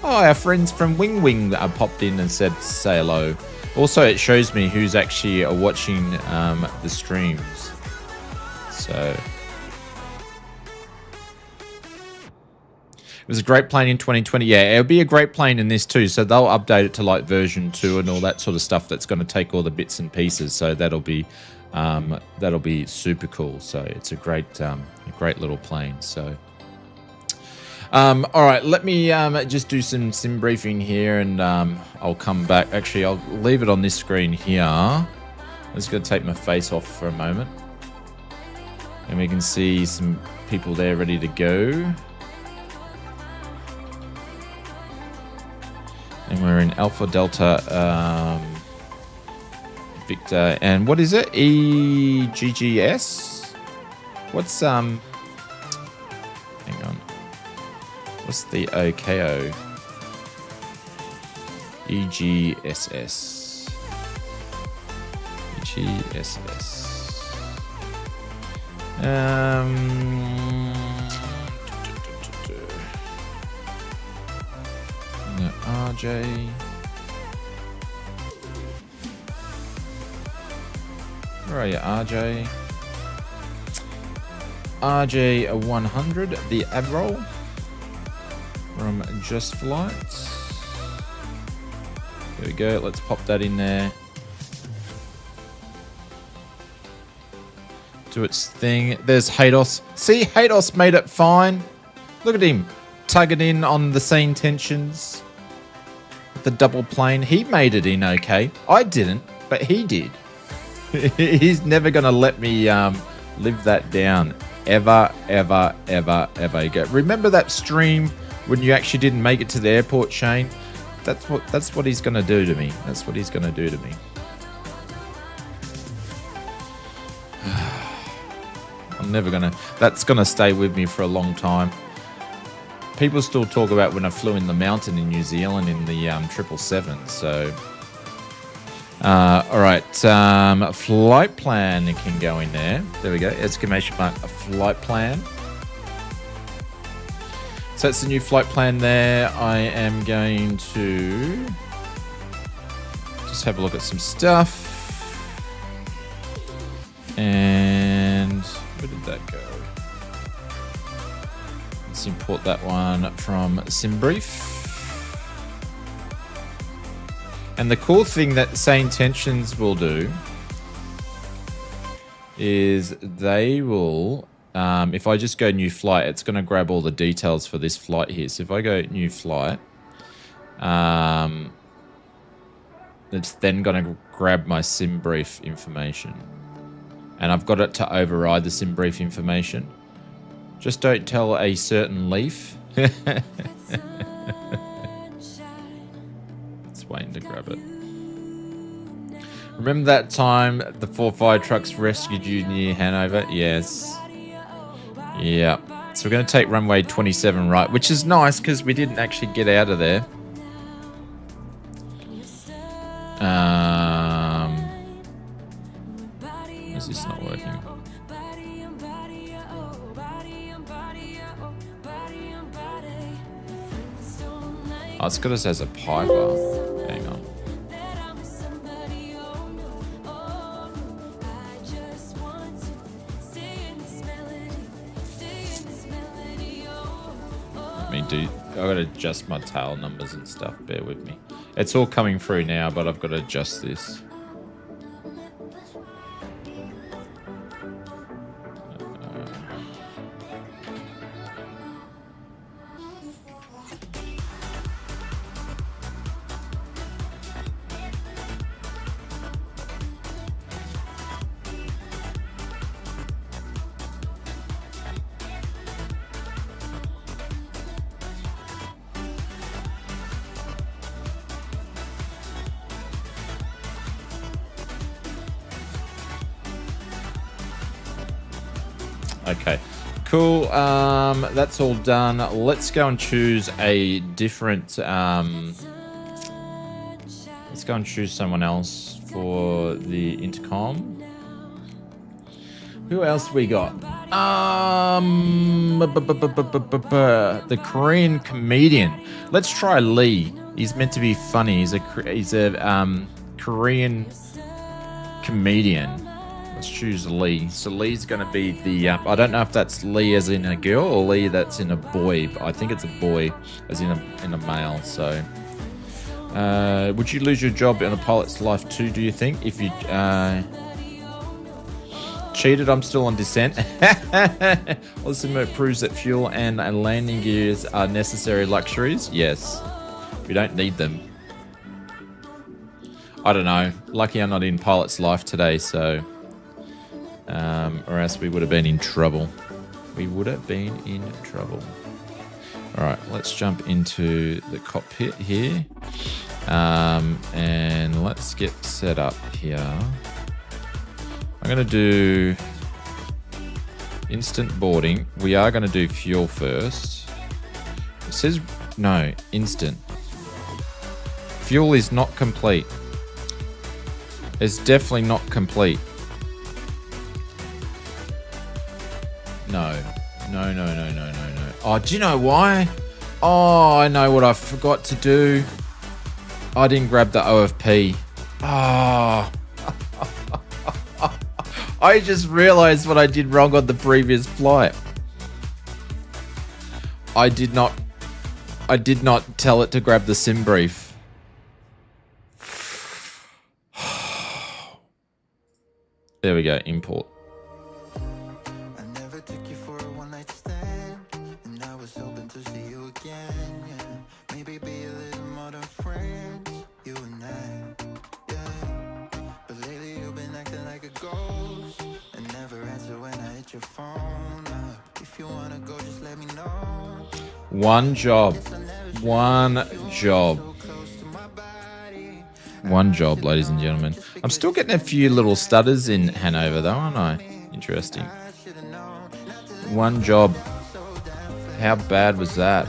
oh, our friends from Wing Wing popped in and said say hello. Also, it shows me who's actually watching the streams. So it was a great plane in 2020. Yeah, it'll be a great plane in this too. So they'll update it to like version 2 and all that sort of stuff. That's going to take all the bits and pieces. So that'll be super cool. So it's a great little plane. So all right, let me just do some sim briefing here, and I'll come back. Actually, I'll leave it on this screen here. I'm just going to take my face off for a moment. And we can see some people there ready to go. And we're in Alpha Delta Victor. And what is it? EGSS? What's hang on. What's the OKO? EGSS. EGSS. RJ. Where are you, RJ? RJ100, the Admiral from Just Flight. There we go. Let's pop that in there. Do its thing. There's Hados. See, Hados made it fine. Look at him tugging in on the scene tensions. The double plane. He made it in okay. I didn't, but he did. He's never going to let me live that down ever, ever, ever, ever go. Remember that stream when you actually didn't make it to the airport, Shane? That's what he's gonna do to me. That's what he's gonna do to me. I'm never gonna. That's gonna stay with me for a long time. People still talk about when I flew in the mountain in New Zealand in the 777. So, all right, flight plan can go in there. There we go. Exclamation mark. A flight plan. So that's the new flight plan there. I am going to just have a look at some stuff. And where did that go? Let's import that one from SimBrief. And the cool thing that Say Intentions will do is they will, if I just go new flight, it's going to grab all the details for this flight here. So if I go new flight, it's then going to grab my SimBrief information. And I've got it to override the SimBrief information. Just don't tell a certain leaf. It's waiting to grab it. Remember that time the 4 fire trucks rescued you near Hanover? Yes. Yeah. So we're going to take runway 27 right, which is nice because we didn't actually get out of there. Is this not working? Oh, it's got us as a piper. Hang on. I gotta adjust my tail numbers and stuff. Bear with me. It's all coming through now, but I've got to adjust this. Okay, cool. That's all done. Let's go and choose a different. Let's go and choose someone else for the intercom. Who else we got? The Korean comedian. Let's try Lee. He's meant to be funny. He's a Korean comedian. Let's choose Lee. So Lee's going to be the... I don't know if that's Lee as in a girl or Lee that's in a boy. But I think it's a boy as in a male. So, would you lose your job in a pilot's life too, do you think? If you cheated, I'm still on descent. Also, it proves that fuel and landing gears are necessary luxuries. Yes. We don't need them. I don't know. Lucky I'm not in pilot's life today, so... or else we would have been in trouble. We would have been in trouble. All right, let's jump into the cockpit here. And let's get set up here. I'm going to do instant boarding. We are going to do fuel first. It says, no, instant. Fuel is not complete. It's definitely not complete. No. Oh, do you know why? Oh, I know what I forgot to do. I didn't grab the OFP. Oh. I just realized what I did wrong on the previous flight. I did not tell it to grab the SimBrief. There we go, import. Your phone. One job. One job. One job, ladies and gentlemen. I'm still getting a few little stutters in Hanover, though, aren't I? Interesting. One job. How bad was that?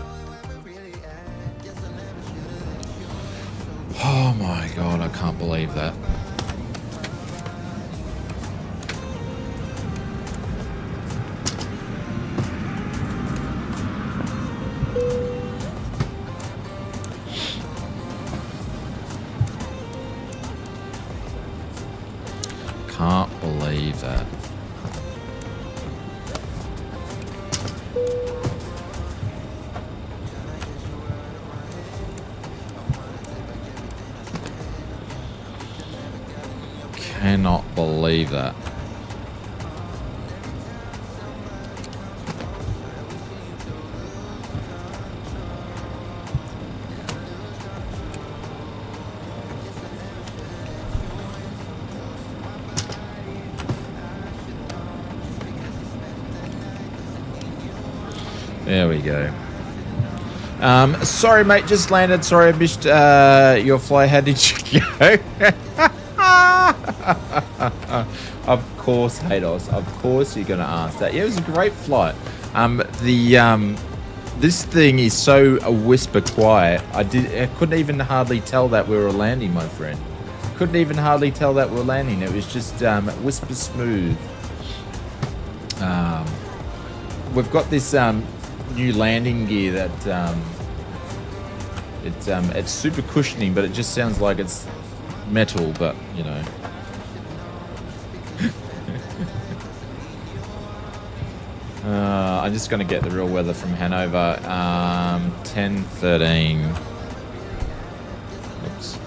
Oh my god, I can't believe that. Can't believe that. Cannot believe that. There we go. Sorry, mate, just landed. Sorry, I missed your fly. How did you go? Of course, Hados. Of course you're going to ask that. Yeah, it was a great flight. This thing is so whisper quiet. I couldn't even hardly tell that we were landing, my friend. Couldn't even hardly tell that we were landing. It was just whisper smooth. We've got this new landing gear that it's super cushioning, but it just sounds like it's metal, but you know. I'm just going to get the real weather from Hanover. 10:13. Oops.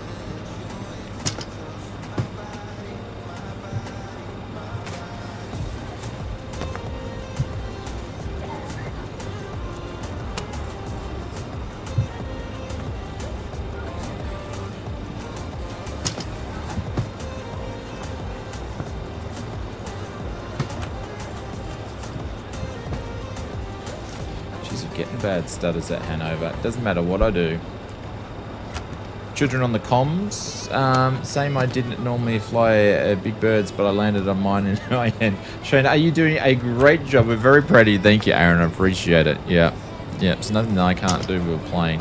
Getting bad stutters at Hanover. It doesn't matter what I do. Children on the comms. Same, I didn't normally fly big birds, but I landed on mine in IN. Shane, are you doing a great job? We're very proud of you. Thank you, Aaron. I appreciate it. Yeah. Yeah, it's nothing that I can't do with a plane.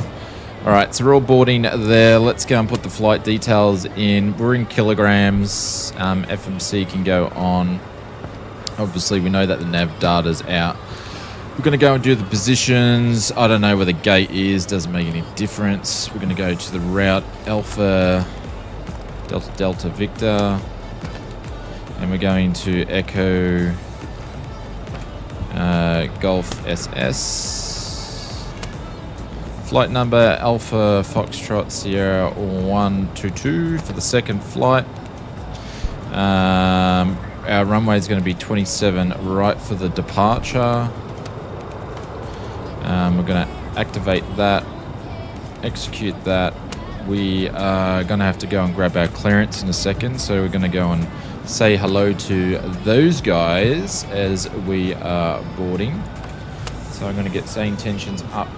Alright, so we're all boarding there. Let's go and put the flight details in. We're in kilograms. FMC can go on. Obviously, we know that the nav data's out. We're going to go and do the positions. I don't know where the gate is. Doesn't make any difference. We're going to go to the route Alpha Delta Victor. And we're going to Echo Golf SS. Flight number Alpha Foxtrot Sierra 122 for the second flight. Our runway is going to be 27 right for the departure. We're going to activate that, execute that. We are going to have to go and grab our clearance in a second, so we're going to go and say hello to those guys as we are boarding. So I'm going to get saying tensions up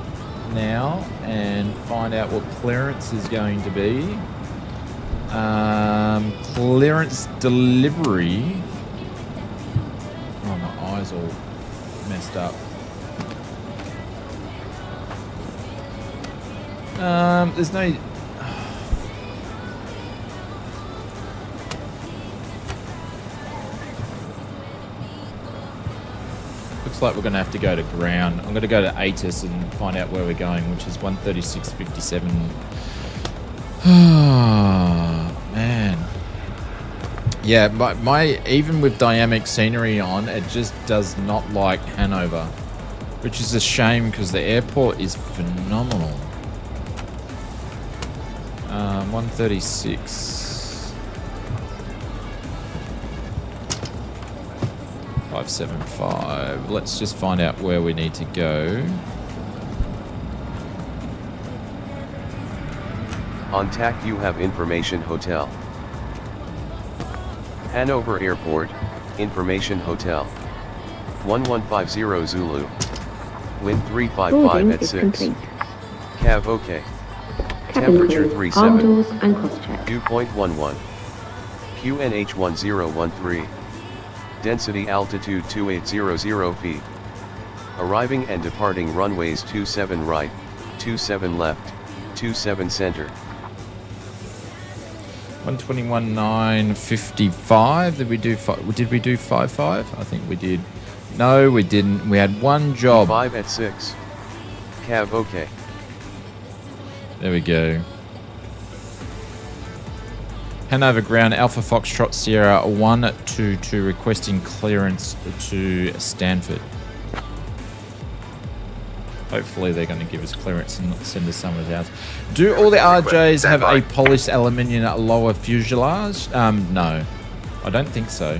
now and find out what clearance is going to be. Clearance delivery. Oh, my eyes all messed up. There's no... Looks like we're going to have to go to ground. I'm going to go to ATIS and find out where we're going, which is 136.57. Oh, man. Yeah, my even with dynamic scenery on, it just does not like Hanover, which is a shame because the airport is phenomenal. 136. 575. Let's just find out where we need to go. On TAC you have information hotel. Hanover Airport, information hotel. 1150 Zulu. Wind 355 Boarding at is 6. complete. Cav OK. Cabin Temperature crew, 37. arm doors and cross-check. Dew point 11. QNH 1013. Density altitude 2800 feet. Arriving and departing runways 27 right, 27 left, 27 center. 121.955. Did we do 55? I think we did. No, we didn't. We had one job. 5 at 6. Cav OK. There we go. Hanover Ground, Alpha Foxtrot Sierra 122 requesting clearance to Stanford. Hopefully they're going to give us clearance and not send us somewhere else. Do all the RJs have a polished aluminium lower fuselage? No, I don't think so.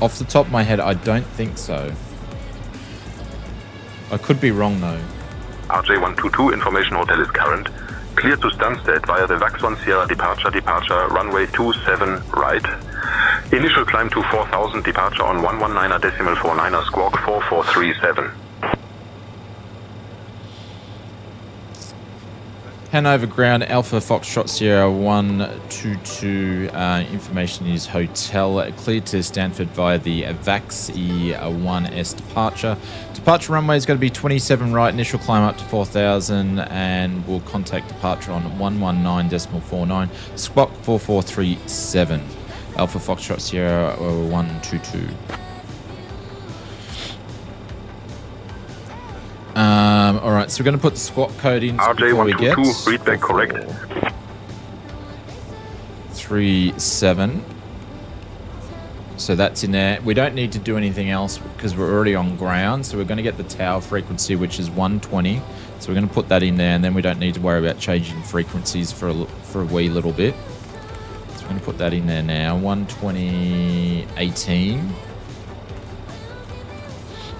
Off the top of my head, I don't think so. I could be wrong though. RJ100 information hotel is current. Clear to Stansted via the VAX 1 Sierra departure, runway 27 right. Initial climb to 4000, departure on 119.49, squawk 4437. Hanover Ground, Alpha Foxtrot Sierra 122. Information is hotel. Cleared to Stanford via the VAX E1S departure. Departure runway is going to be 27 right. Initial climb up to 4000, and we'll contact departure on 119.49. Squawk 4437. Alpha Foxtrot Sierra 122. All right, so we're going to put the squawk code in before we get. RJ122, read back correct. 37. So that's in there. We don't need to do anything else because we're already on ground. So we're going to get the tower frequency, which is 120. So we're going to put that in there, and then we don't need to worry about changing frequencies for a wee little bit. So we're going to put that in there now. 120.18.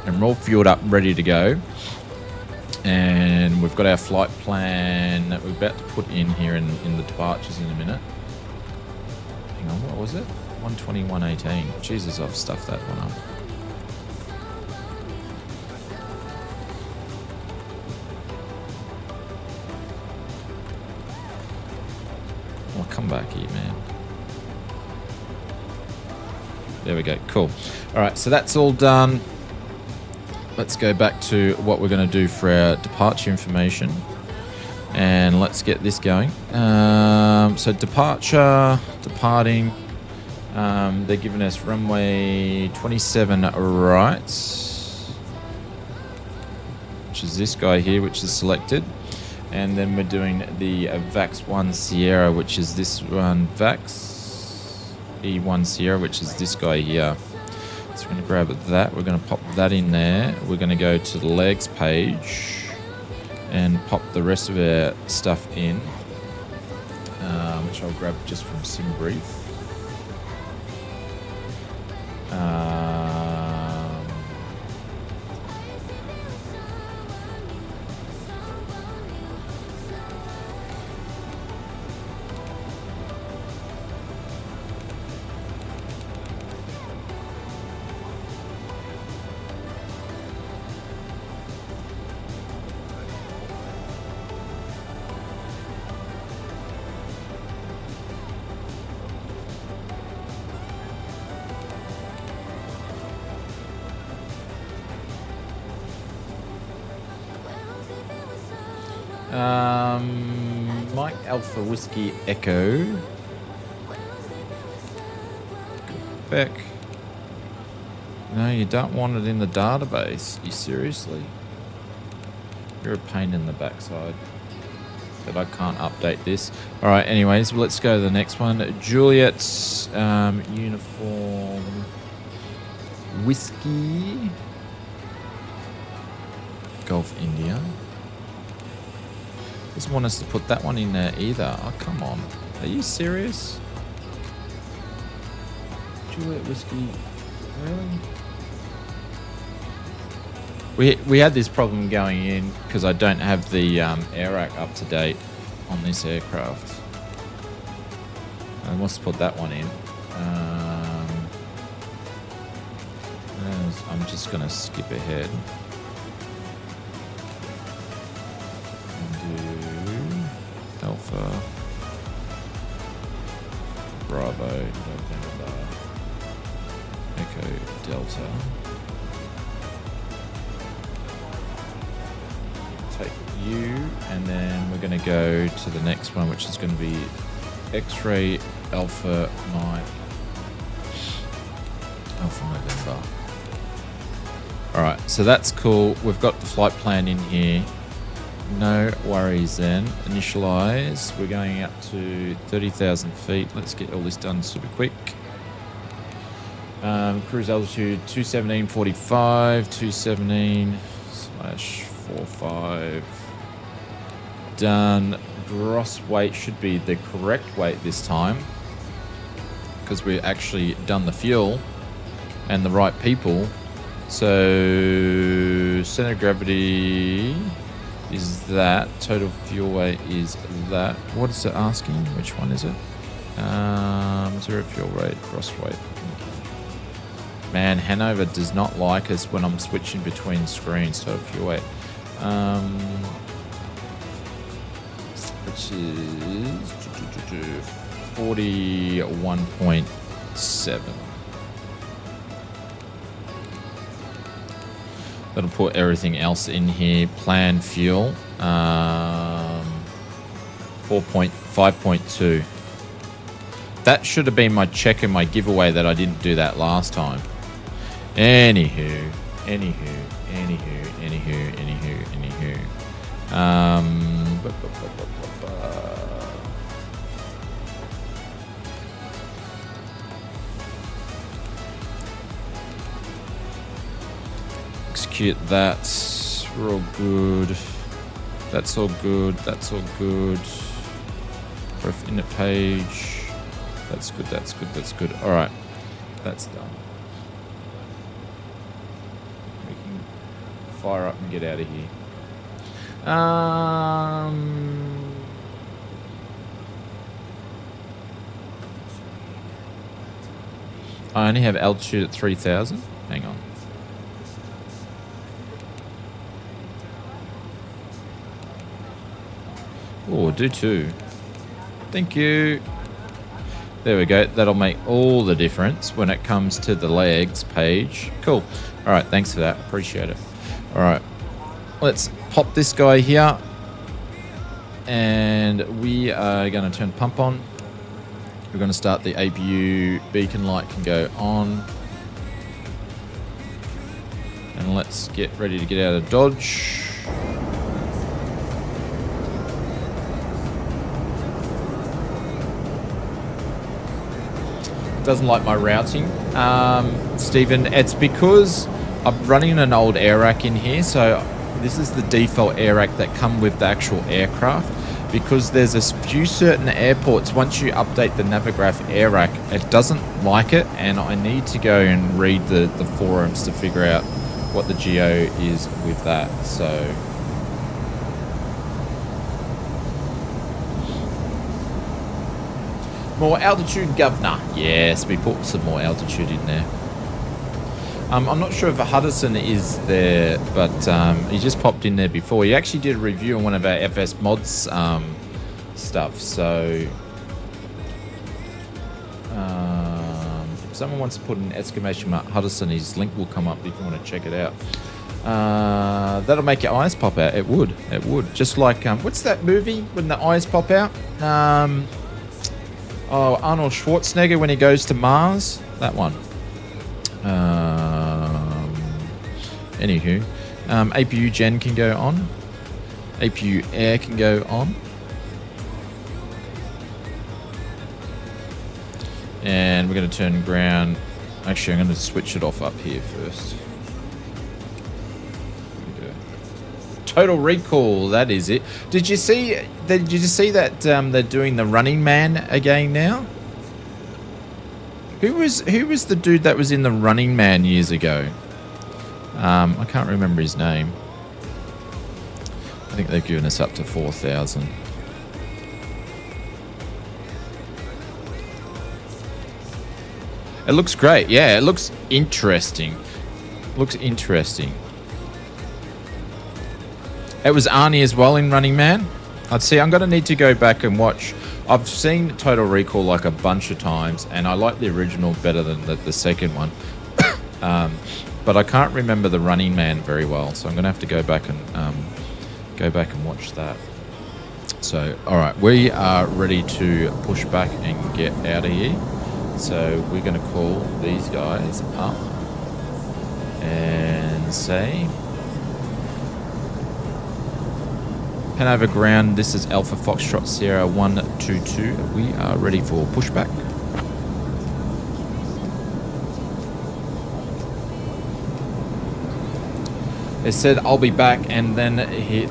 And we're all fueled up, ready to go. And we've got our flight plan that we're about to put in here in the departures in a minute. Hang on, what was it? 121.18. Jesus, I've stuffed that one up. I'll come back here, man. There we go. Cool. All right, so that's all done. Let's go back to what we're going to do for our departure information. And let's get this going. So departing. They're giving us runway 27 right, which is this guy here, which is selected. And then we're doing the VAX 1 Sierra, which is this one, VAX E1 Sierra, which is this guy here. So we're going to grab that. We're going to pop that in there. We're going to go to the legs page and pop the rest of our stuff in, which I'll grab just from SimBrief. Mike Alpha Whiskey Echo. Back. No, you don't want it in the database. You seriously? You're a pain in the backside. But I can't update this. Alright, anyways, let's go to the next one. Juliet's uniform Whiskey Golf India. Doesn't want us to put that one in there either. Oh, come on. Are you serious? Juliet Whiskey. Really? We had this problem going in because I don't have the air rack up to date on this aircraft. I must put that one in. I'm just going to skip ahead. And do Alpha, Bravo, November, Echo, Delta. Take you, and then we're going to go to the next one, which is going to be X-Ray Alpha Mike, Alpha November. Alright, so that's cool. We've got the flight plan in here. No worries then. Initialize. We're going up to 30,000 feet. Let's get all this done super quick. Cruise altitude 217.45, 217/45. Done. Gross weight should be the correct weight this time, because we've actually done the fuel and the right people. So center of gravity is that. Total fuel weight is that. What is it asking? Which one is it? Zero fuel rate, gross weight. Man, Hanover does not like us when I'm switching between screens. Total fuel weight. Which is 41.7. That'll put everything else in here. Plan fuel, 5.2. That should have been my check in my giveaway that I didn't do that last time. Anywho. Execute that. We're all good. That's all good. That's all good. Pref init page. That's good. That's good. That's good. All right. That's done. We can fire up and get out of here. I only have altitude at 3,000. Hang on. Oh, do two. Thank you. There we go. That'll make all the difference when it comes to the legs page. Cool. All right. Thanks for that. Appreciate it. All right. Let's pop this guy here. And we are going to turn pump on. We're going to start the APU. Beacon light can go on. And let's get ready to get out of Dodge. Doesn't like my routing. Stephen, it's because I'm running an old air rack in here, so this is the default air rack that come with the actual aircraft. Because there's a few certain airports, once you update the Navigraph air rack, it doesn't like it, and I need to go and read the forums to figure out what the geo is with that. So more altitude, governor. Yes, we put some more altitude in there. I'm not sure if Hudson is there, but he just popped in there before. He actually did a review on one of our FS mods stuff. So if someone wants to put an exclamation mark Hudson, his link will come up if you want to check it out. That'll make your eyes pop out. It would. It would. Just like what's that movie when the eyes pop out? Arnold Schwarzenegger when he goes to Mars. That one. Anywho, APU Gen can go on. APU Air can go on. And we're going to turn ground. Actually, I'm going to switch it off up here first. Total recall, that is it. Did you see that they're doing the Running Man again now? Who was the dude that was in the Running Man years ago? I can't remember his name. I think they've given us up to 4,000. It looks great. Yeah, it looks interesting. Looks interesting. It was Arnie as well in Running Man. I'd see. I'm going to need to go back and watch. I've seen Total Recall like a bunch of times, and I like the original better than the second one. But I can't remember the Running Man very well, so I'm going to have to go back and watch that. So, all right, we are ready to push back and get out of here. So we're going to call these guys up and say, Hanover ground, this is Alpha Foxtrot Sierra 122. We are ready for pushback. It said I'll be back, and then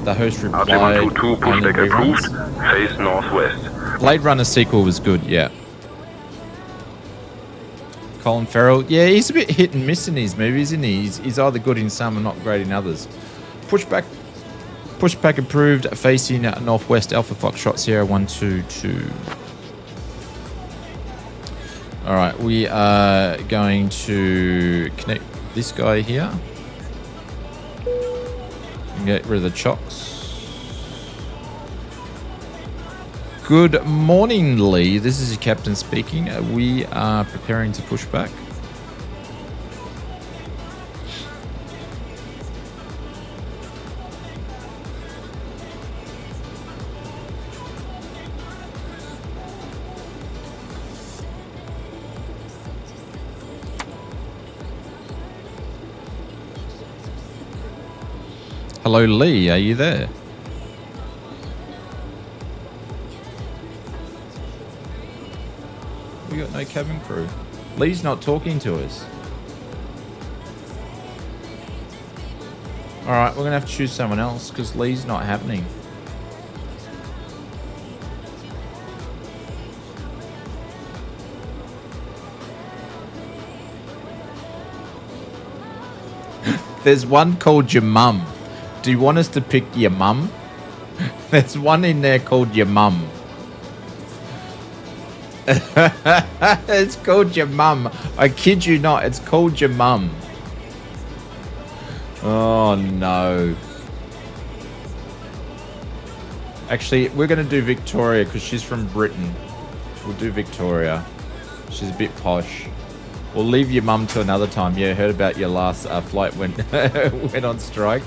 the host replied, RJ100 pushback approved, face northwest. Blade Runner sequel was good, yeah. Colin Farrell, yeah, he's a bit hit and miss in his movies, isn't he? He's either good in some and not great in others. Pushback approved, facing northwest, Alpha Foxtrot Sierra 122. Alright, we are going to connect this guy here. And get rid of the chocks. Good morning, Lee. This is your captain speaking. We are preparing to push back. Hello, Lee. Are you there? We got no cabin crew. Lee's not talking to us. Alright, we're going to have to choose someone else because Lee's not happening. There's one called your mum. Do you want us to pick your mum? There's one in there called your mum. It's called your mum. I kid you not, it's called your mum. Oh no. Actually, we're going to do Victoria because she's from Britain. We'll do Victoria. She's a bit posh. We'll leave your mum to another time. Yeah, heard about your last flight went on strike.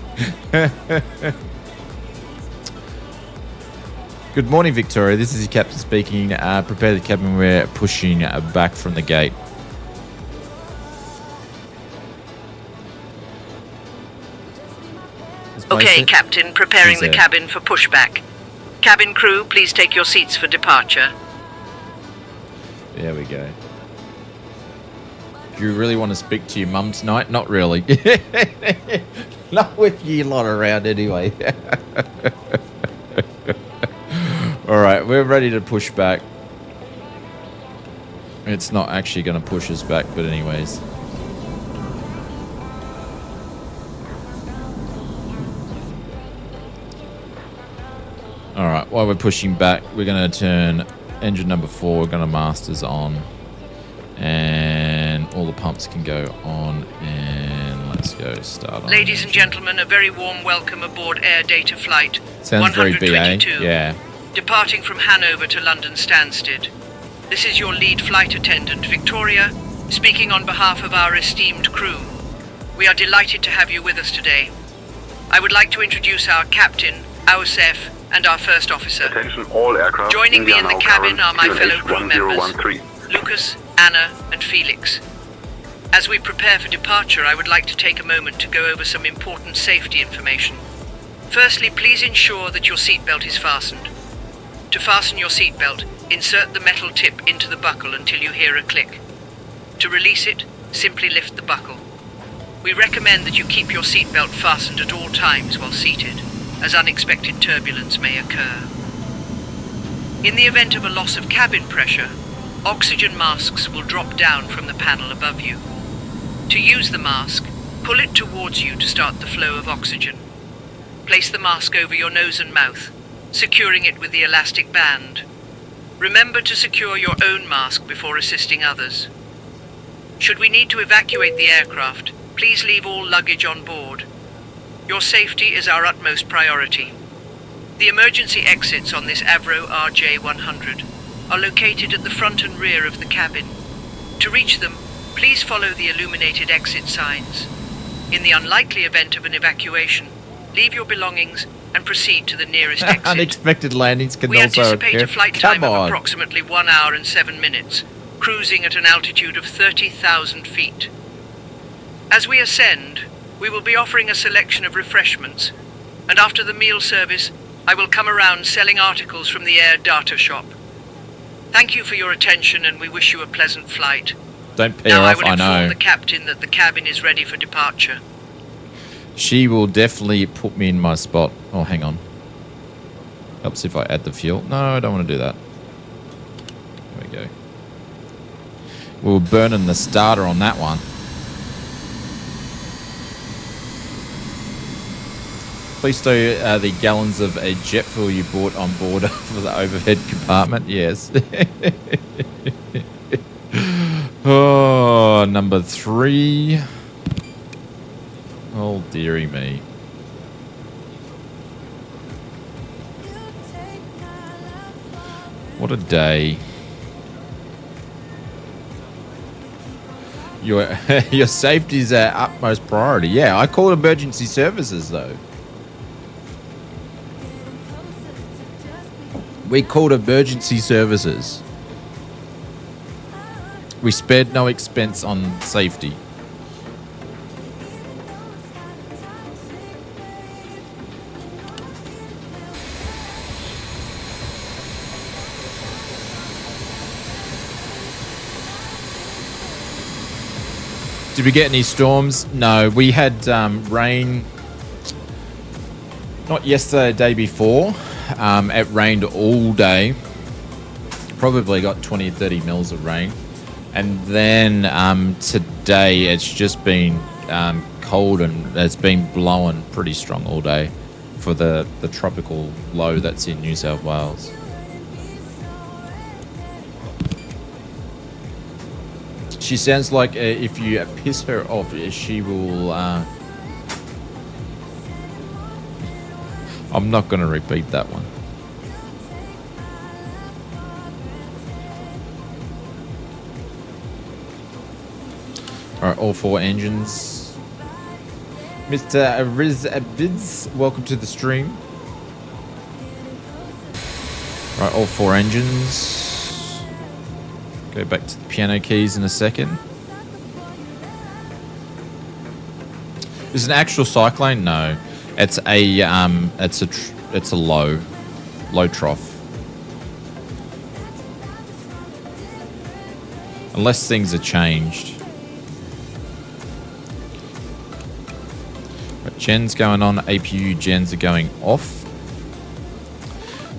Good morning, Victoria. This is your captain speaking. Prepare the cabin. We're pushing back from the gate. Okay, Captain. Preparing the cabin for pushback. Cabin crew, please take your seats for departure. There we go. Do you really want to speak to your mum tonight? Not really. Not with you lot around anyway. Alright, we're ready to push back. It's not actually going to push us back, but anyways. Alright, while we're pushing back, we're going to turn engine number 4, we're going to masters on. And all the pumps can go on, and let's go start on. Ladies and gentlemen, a very warm welcome aboard Air Data Flight Sounds 122. very BA, yeah. Departing from Hanover to London Stansted. This is your lead flight attendant, Victoria, speaking on behalf of our esteemed crew. We are delighted to have you with us today. I would like to introduce our captain, our SEF, and our first officer. Attention all aircraft. Joining me in the cabin are my fellow crew members, 1013. Lucas, Anna, and Felix. As we prepare for departure, I would like to take a moment to go over some important safety information. Firstly, please ensure that your seatbelt is fastened. To fasten your seatbelt, insert the metal tip into the buckle until you hear a click. To release it, simply lift the buckle. We recommend that you keep your seatbelt fastened at all times while seated, as unexpected turbulence may occur. In the event of a loss of cabin pressure, oxygen masks will drop down from the panel above you. To use the mask, pull it towards you to start the flow of oxygen. Place the mask over your nose and mouth, securing it with the elastic band. Remember to secure your own mask before assisting others. Should we need to evacuate the aircraft, please leave all luggage on board. Your safety is our utmost priority. The emergency exits on this Avro RJ100 are located at the front and rear of the cabin. To reach them, please follow the illuminated exit signs. In the unlikely event of an evacuation, leave your belongings and proceed to the nearest exit. Unexpected landings can We also anticipate occur. a flight time of approximately 1 hour and 7 minutes, cruising at an altitude of 30,000 feet. As we ascend, we will be offering a selection of refreshments, and after the meal service, I will come around selling articles from the air data shop. Thank you for your attention, and we wish you a pleasant flight. Don't pay Now her I off, will I inform know. the captain that the cabin is ready for departure. She will definitely put me in my spot. Oh, hang on. Helps if I add the fuel. No, I don't want to do that. There we go. We were burning the starter on that one. Please stow the gallons of a jet fuel you bought on board for the overhead compartment. Yes. Oh, number 3. Oh, dearie me. What a day. Your safety is our utmost priority. Yeah, I called emergency services, though. We called emergency services. We spared no expense on safety. Did we get any storms? No, we had rain. Not yesterday, the day before. It rained all day. Probably got 20 or 30 mils of rain. And then today it's just been cold and it's been blowing pretty strong all day for the tropical low that's in New South Wales. She sounds like if you piss her off, she will... I'm not going to repeat that one. Alright, all 4 engines. Mr. Riz Abids, welcome to the stream. Alright, all 4 engines. Go back to the piano keys in a second. Is it an actual cyclone? No. It's a low trough. Unless things are changed. Right, gens going on, APU gens are going off.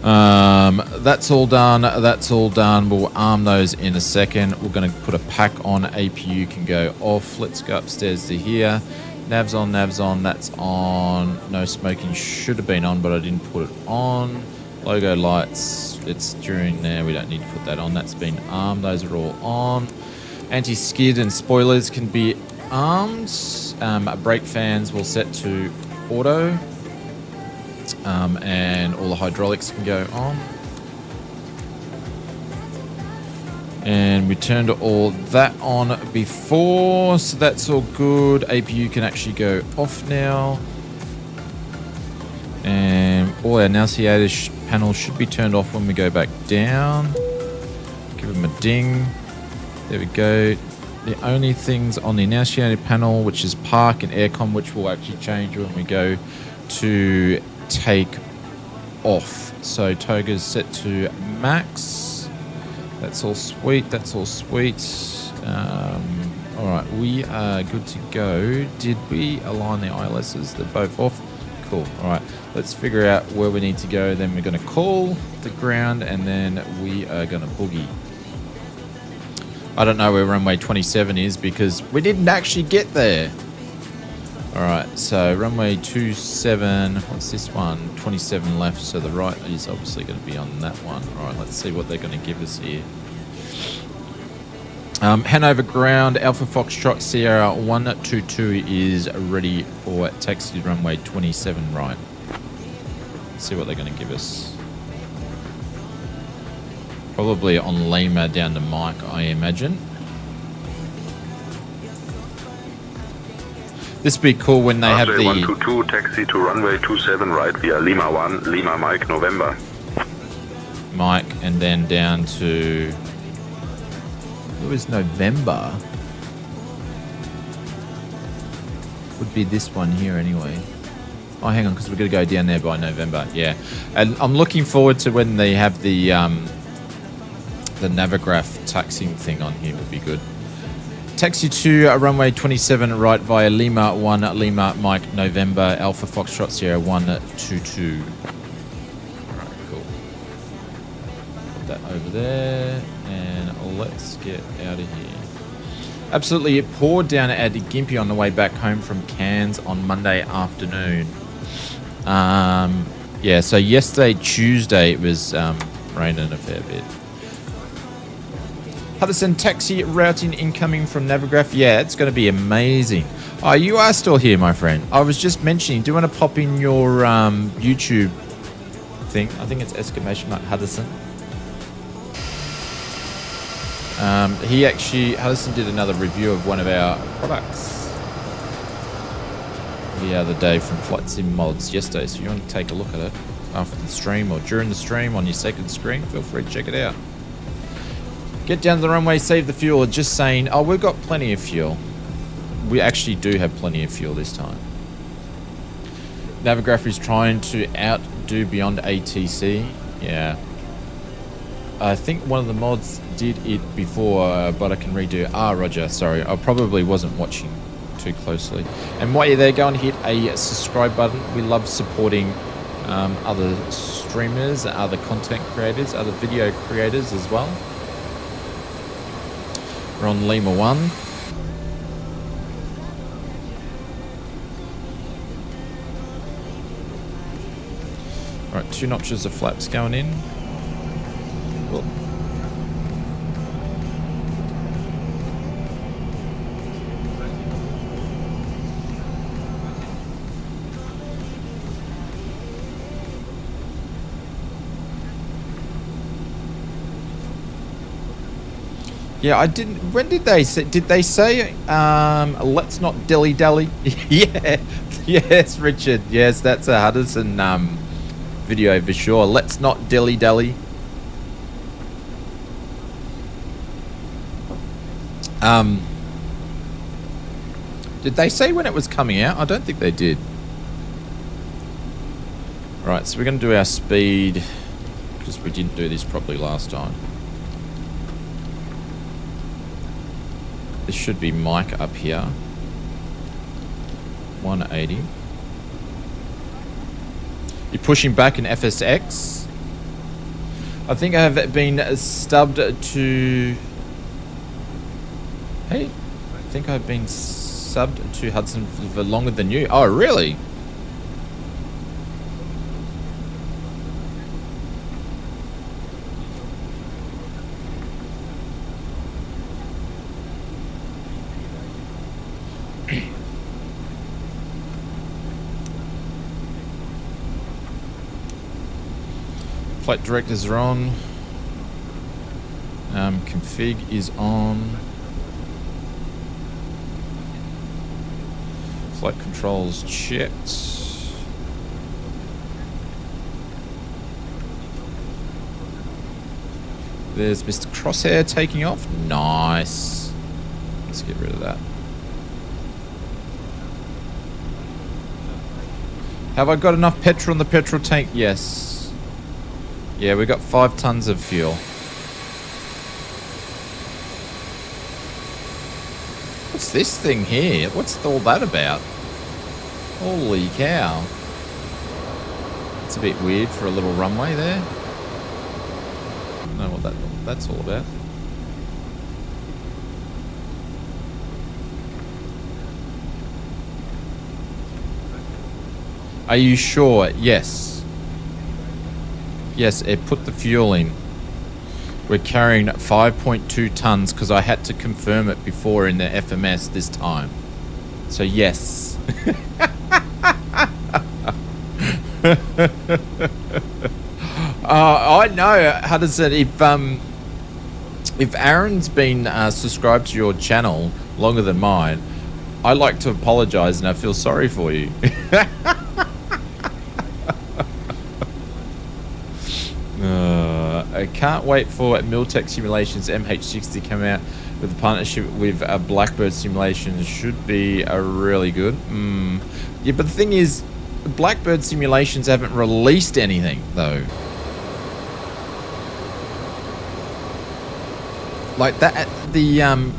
That's all done. That's all done. We'll arm those in a second. We're going to put a pack on. APU can go off. Let's go upstairs to here. Navs on, navs on, that's on. No smoking should have been on, but I didn't put it on. Logo lights, it's during there. We don't need to put that on. That's been armed. Those are all on. Anti-skid and spoilers can be armed. Brake fans will set to auto. And all the hydraulics can go on. And we turned all that on before, so that's all good. APU can actually go off now. And all our annunciator panels should be turned off when we go back down. Give them a ding. There we go. The only things on the annunciator panel, which is park and aircon, which will actually change when we go to take off. So Toga's set to max. That's all sweet. That's all sweet. All right, we are good to go. Did we align the ILSs? They're both off. Cool. All right, let's figure out where we need to go. Then we're going to call the ground, and then we are going to boogie. I don't know where runway 27 is because we didn't actually get there. All right, so runway 27. What's this one? 27 left. So the right is obviously going to be on that one. All right, let's see what they're going to give us here. Hanover ground, Alpha Foxtrot Sierra 122 is ready for taxi runway 27 right. Let's see what they're going to give us. Probably on Lima down to Mike, I imagine. This would be cool when they have the... RJ100 taxi to runway 27 right via Lima 1, Lima Mike, November. Mike, and then down to... It was November. Would be this one here anyway. Oh, hang on, because we're going to go down there by November. Yeah. And I'm looking forward to when they have the Navigraph taxiing thing on here. Would be good. Taxi to runway 27 right via Lima 1, Lima Mike, November, Alpha Foxtrot Sierra 122. Alright, cool. Put that over there, and let's get out of here. Absolutely, it poured down at Gympie on the way back home from Cairns on Monday afternoon. Yeah, so yesterday, Tuesday, it was raining a fair bit. Hudson taxi routing incoming from Navigraph. Yeah, it's going to be amazing. Oh, you are still here, my friend. I was just mentioning, do you want to pop in your YouTube thing? I think it's exclamation mark Hudson. Hudson did another review of one of our products the other day from Flight Sim Mods yesterday. So if you want to take a look at it after the stream or during the stream on your second screen, feel free to check it out. Get down to the runway, save the fuel. Just saying, oh, we've got plenty of fuel. We actually do have plenty of fuel this time. Navigraph is trying to outdo beyond ATC. Yeah. I think one of the mods did it before, but I can redo. Ah, Roger, sorry. I probably wasn't watching too closely. And while you're there, go and hit a subscribe button. We love supporting other streamers, other content creators, other video creators as well. We're on Lima 1. Right, 2 notches of flaps going in. Cool. Yeah, I didn't. When did they say? Did they say? Let's not dilly dally. Yeah, yes, Richard. Yes, that's a Hudson video for sure. Let's not dilly dally. Did they say when it was coming out? I don't think they did. Right, so we're going to do our speed because we didn't do this properly last time. This should be Mike up here. 180. You're pushing back in FSX. I think I have been stubbed to... Hey, I think I've been subbed to Hudson for longer than you. Oh, really? Flight directors are on. Config is on. Flight controls checked. There's Mr. Crosshair taking off. Nice. Let's get rid of that. Have I got enough petrol in the petrol tank? Yes. Yeah, we got 5 tons of fuel. What's this thing here? What's all that about? Holy cow. It's a bit weird for a little runway there. I don't know what that's all about. Are you sure? Yes. Yes, it put the fuel in. We're carrying 5.2 tons because I had to confirm it before in the FMS this time. So yes. I know, Hudson, if Aaron's been subscribed to your channel longer than mine, I like to apologize and I feel sorry for you. I can't wait for Miltech Simulations MH60 to come out with a partnership with Blackbird Simulations. Should be really good. Yeah, but the thing is, Blackbird Simulations haven't released anything though. Like that,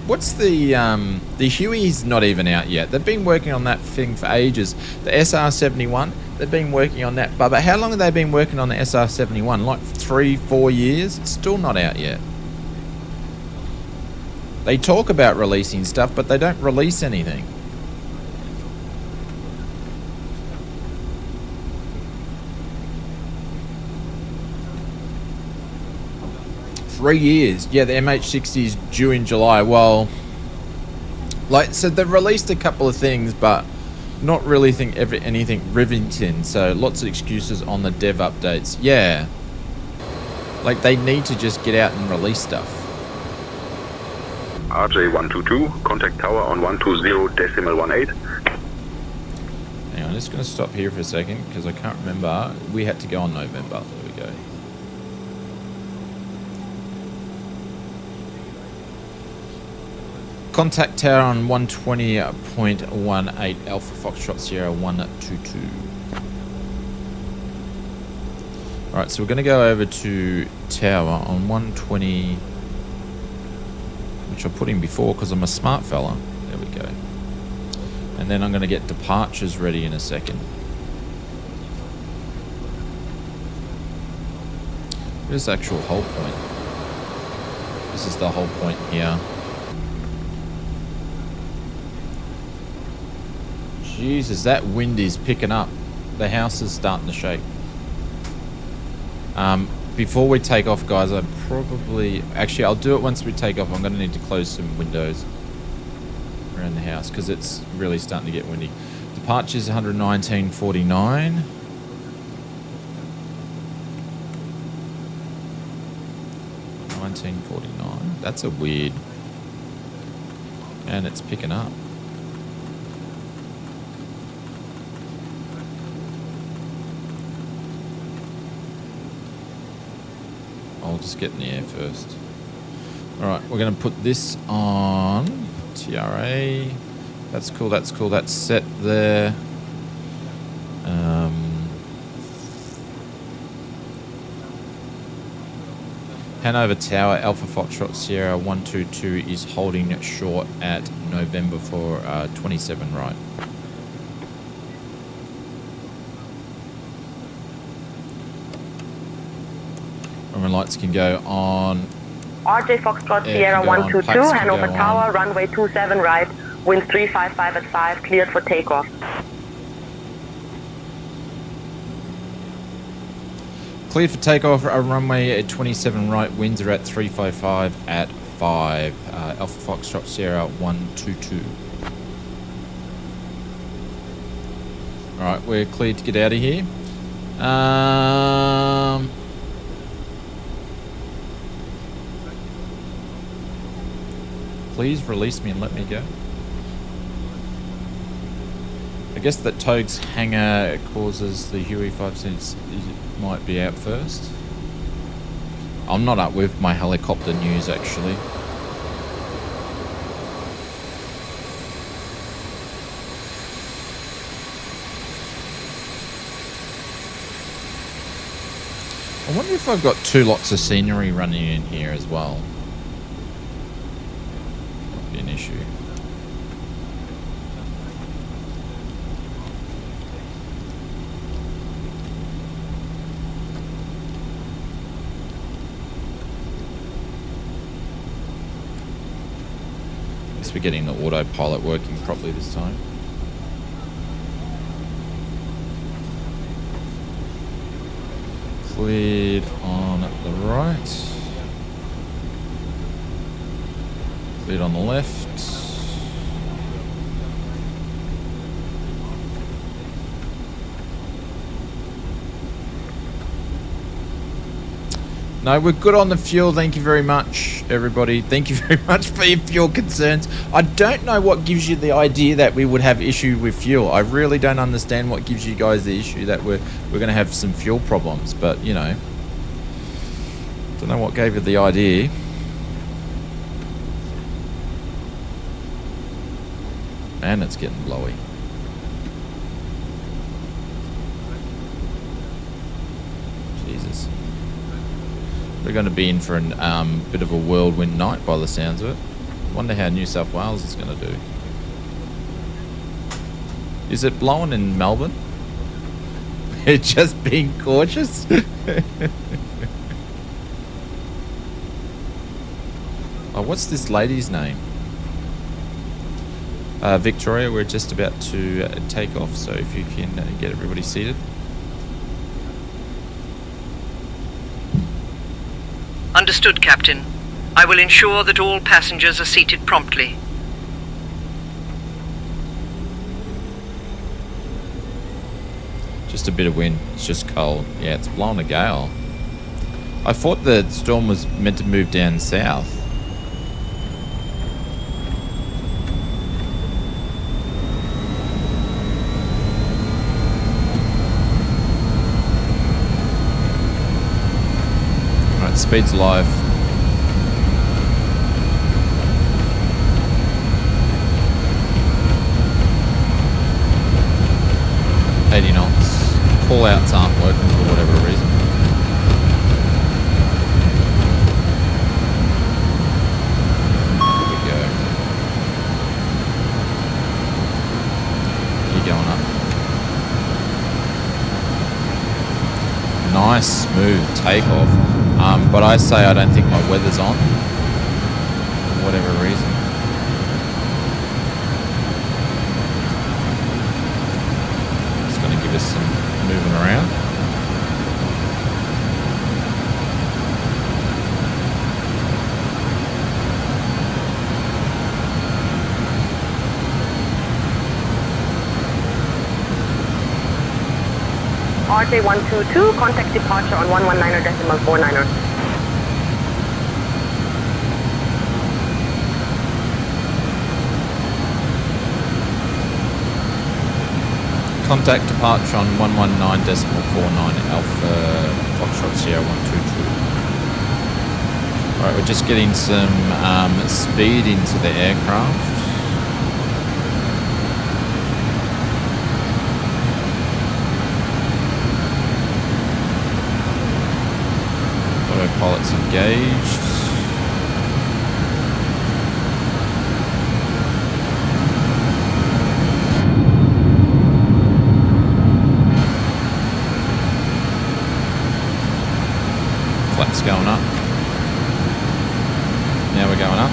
what's the Huey's not even out yet. They've been working on that thing for ages. The SR71, they've been working on that. But how long have they been working on the SR71? Like 3-4 years? It's still not out yet. They talk about releasing stuff, but they don't release anything. Three years. Yeah, the MH60 is due in July. Well, like, so they've released a couple of things, but not really anything riveting. So lots of excuses on the dev updates. Yeah. Like, they need to just get out and release stuff. RJ100, contact tower on 120.18. Hang on, I'm just going to stop here for a second because I can't remember. We had to go on November. There we go. Contact tower on 120.18 Alpha Foxtrot Sierra 122. Alright, so we're going to go over to tower on 120, which I put in before because I'm a smart fella. There we go. And then I'm going to get departures ready in a second. Where's the actual hull point? This is the hull point here. Jesus, that wind is picking up. The house is starting to shake. Before we take off, guys, I probably... Actually, I'll do it once we take off. I'm going to need to close some windows around the house because it's really starting to get windy. Departures 119.49. $19.49. That's a weird... And it's picking up. I'll just get in the air first. Alright, we're going to put this on. TRA. That's cool, that's cool. That's set there. Hanover Tower, Alpha Foxtrot Sierra 122 is holding short at November for 27 right. Runway lights can go on. RJ Foxtrot Sierra 122, Hanover Tower, runway 27 right, wind 355 at 5, cleared for takeoff. Cleared for takeoff, runway at 27 right, winds are at 355 at 5. Alpha Foxtrot Sierra 122. Alright, we're cleared to get out of here. Please release me and let me go. I guess that Togue's hangar causes the Huey 5 cents might be out first. I'm not up with my helicopter news actually. I wonder if I've got two lots of scenery running in here as well. Might be an issue. We're getting the autopilot working properly this time. Cleared on the right. Speed on the left. No, we're good on the fuel. Thank you very much, everybody. Thank you very much for your fuel concerns. I don't know what gives you the idea that we would have issue with fuel. I really don't understand what gives you guys the issue that we're going to have some fuel problems. But, you know, don't know what gave you the idea. Man, it's getting blowy. Jesus. We're going to be in for a bit of a whirlwind night by the sounds of it. Wonder how New South Wales is going to do. Is it blowing in Melbourne? We're just being cautious. Oh, what's this lady's name? Victoria, we're just about to take off, so if you can get everybody seated. Understood, Captain. I will ensure that all passengers are seated promptly. Just a bit of wind. It's just cold. Yeah, it's blowing a gale. I thought the storm was meant to move down south. Alright, speed's live. Call-outs aren't working for whatever reason. Here we go. You're going up. Nice, smooth takeoff. But I say I don't think my weather's on. For whatever reason. It's going to give us some moving around. RJ122, contact departure on 119.49. Contact departure on 119.49 Alpha Foxtrot Sierra 122. Alright, we're just getting some speed into the aircraft. Autopilot's engaged. Flaps going up. Now we're going up.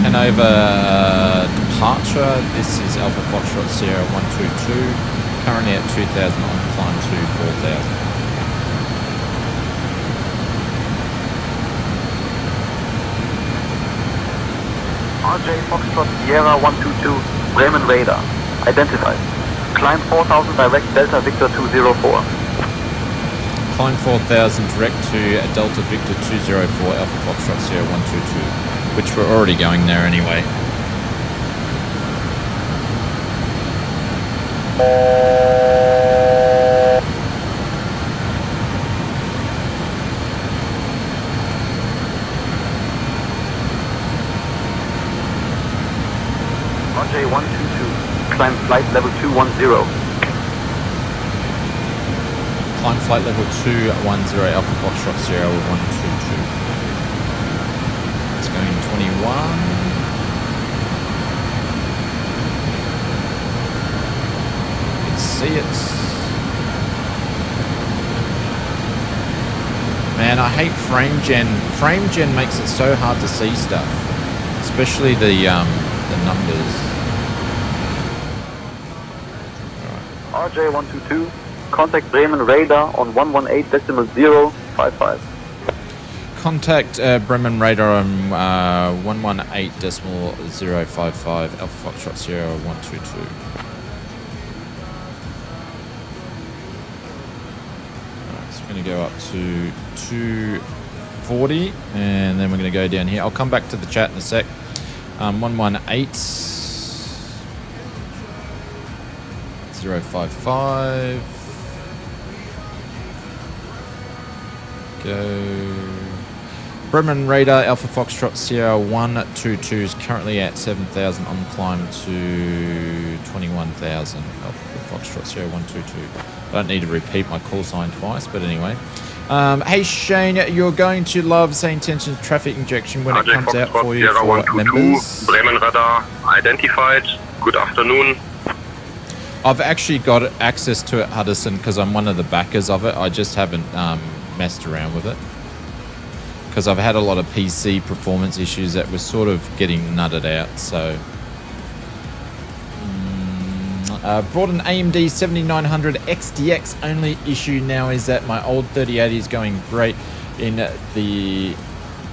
Hanover departure. This is Alpha Foxtrot Sierra 122. Currently at 2,000 on climb to 4,000. RJ Foxtrot Sierra 122, Bremen radar. Identified. Climb 4000 direct Delta Victor 204. Climb 4000 direct to Delta Victor 204 Alpha Foxtrot Sierra 122, which we're already going there anyway. RJ122, climb flight level 210. Climb flight level 210 Alpha Foxtrot Sierra 122. It's going 21. You can see it. Man, I hate frame gen. Frame gen makes it so hard to see stuff. Especially the the numbers. RJ100, contact Bremen radar on 118.055. Contact Bremen radar on 118.055, Alpha Foxtrot Sierra 122. Alright, so we're going to go up to 240, and then we're going to go down here. I'll come back to the chat in a sec. 118.055. Go. Bremen radar Alpha Foxtrot Sierra 122 is currently at 7,000 on climb to 21,000. Alpha Foxtrot Sierra 122. I don't need to repeat my call sign twice, but anyway. Hey Shane, you're going to love St. Tension's traffic injection when it comes out for you for members. Bremen radar identified. Good afternoon. I've actually got access to it, Hudson, because I'm one of the backers of it. I just haven't messed around with it. Because I've had a lot of PC performance issues that were sort of getting nutted out, so... brought an AMD 7900 XDX. Only issue now is that my old 3080 is going great in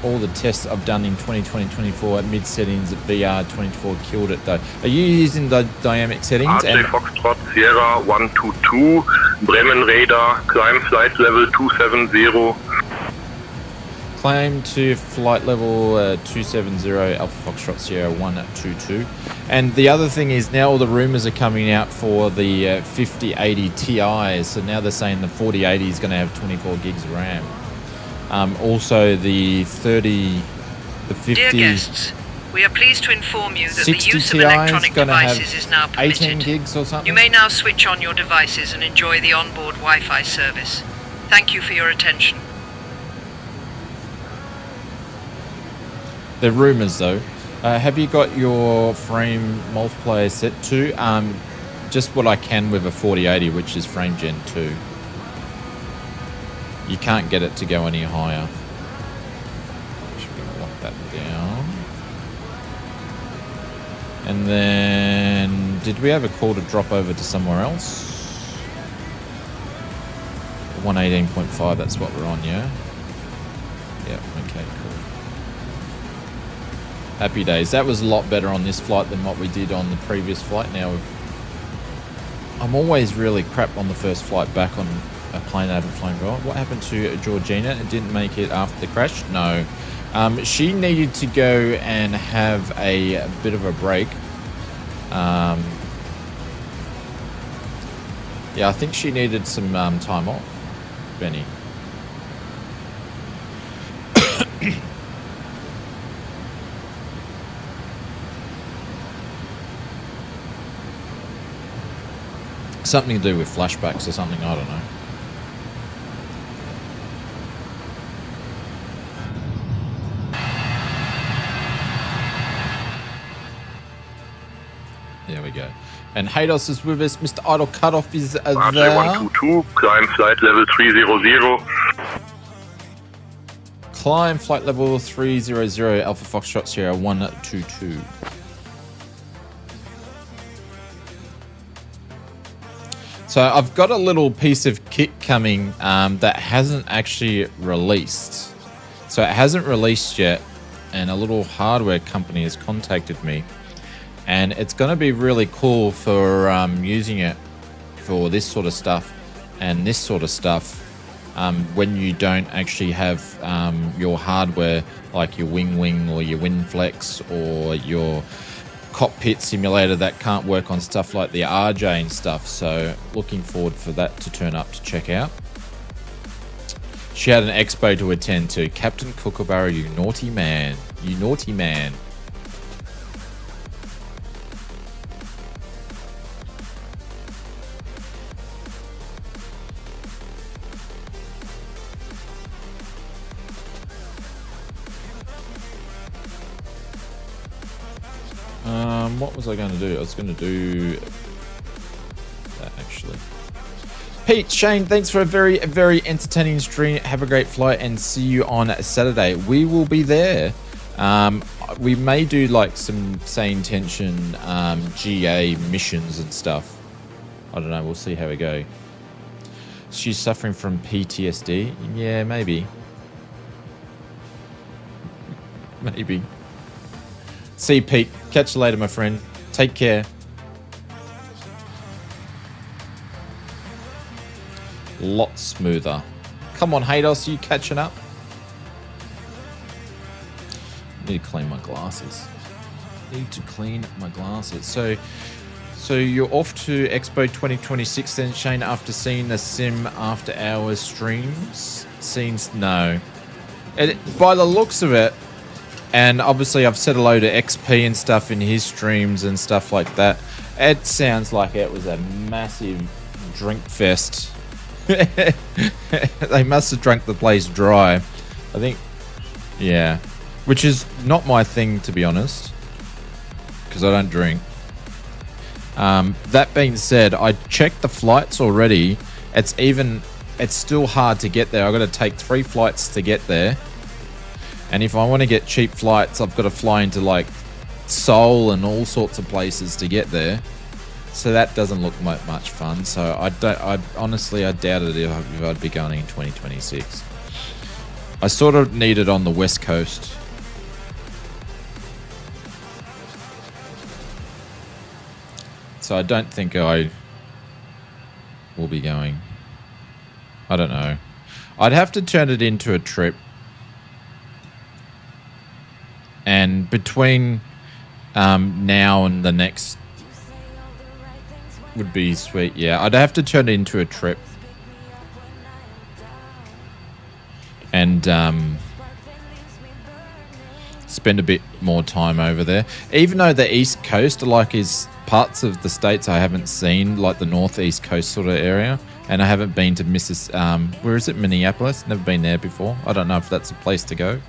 all the tests I've done in 2020-24 at mid settings. At VR24 killed it though. Are you using the dynamic settings? RJ Foxtrot Sierra 122, Bremen radar, climb flight level 270. Climb to flight level 270, Alpha Foxtrot Sierra 122. And the other thing is now all the rumors are coming out for the 5080 Ti. So now they're saying the 4080 is going to have 24 gigs of RAM. Also the 50... Dear guests, we are pleased to inform you that the use of Ti electronic is gonna devices have is now 18 permitted. gigs or something. You may now switch on your devices and enjoy the onboard Wi-Fi service. Thank you for your attention. They're rumors though. Have you got your frame multiplier set to? Just what I can with a 4080, which is frame gen 2. You can't get it to go any higher. Should we lock that down? And then, did we have a call to drop over to somewhere else? 118.5, that's what we're on, yeah? Yep, okay, cool. Happy days. That was a lot better on this flight than what we did on the previous flight. Now, I'm always really crap on the first flight back on a plane I haven't flown before. What happened to Georgina? It didn't make it after the crash? No. She needed to go and have a bit of a break. Yeah, I think she needed some time off, Benny. Something to do with flashbacks or something, I don't know. There we go. And Hados is with us. Mr. Idle Cutoff is there. RJ122, climb flight level 300. Climb flight level 300, Alpha Foxtrot Sierra 122. So I've got a little piece of kit coming that hasn't actually released. So it hasn't released yet, and a little hardware company has contacted me. And it's going to be really cool for using it for this sort of stuff and this sort of stuff when you don't actually have your hardware like your wing or your WinFlex or your cockpit simulator that can't work on stuff like the RJ and stuff. So looking forward for that to turn up to check out. She had an expo to attend to. Captain Kookaburra, you naughty man. You naughty man. What was I going to do? I was going to do that actually. Pete, Shane, thanks for a very, very entertaining stream. Have a great flight and see you on Saturday. We will be there. We may do like some say intention GA missions and stuff. I don't know. We'll see how we go. She's suffering from PTSD. Yeah, maybe. Maybe. See you, Pete. Catch you later, my friend. Take care. Lot smoother. Come on, Hados, you catching up? Need to clean my glasses. Need to clean my glasses. So you're off to Expo 2026 then, Shane, after seeing the Sim After Hours streams? Scenes? No. By the looks of it, and obviously I've said hello to XP and stuff in his streams and stuff like that, it sounds like it was a massive drink fest. They must have drunk the place dry. I think, yeah. Which is not my thing, to be honest, because I don't drink. That being said, I checked the flights already. It's still hard to get there. I've got to take 3 flights to get there. And if I want to get cheap flights, I've got to fly into like Seoul and all sorts of places to get there. So that doesn't look much fun. So I honestly doubted if I'd be going in 2026. I sort of need it on the West Coast. So I don't think I will be going. I don't know. I'd have to turn it into a trip. And between now and the next would be sweet. Yeah, I'd have to turn it into a trip. And spend a bit more time over there. Even though the East Coast, like, is parts of the States I haven't seen, like the Northeast Coast sort of area. And I haven't been to where is it? Minneapolis? Never been there before. I don't know if that's a place to go.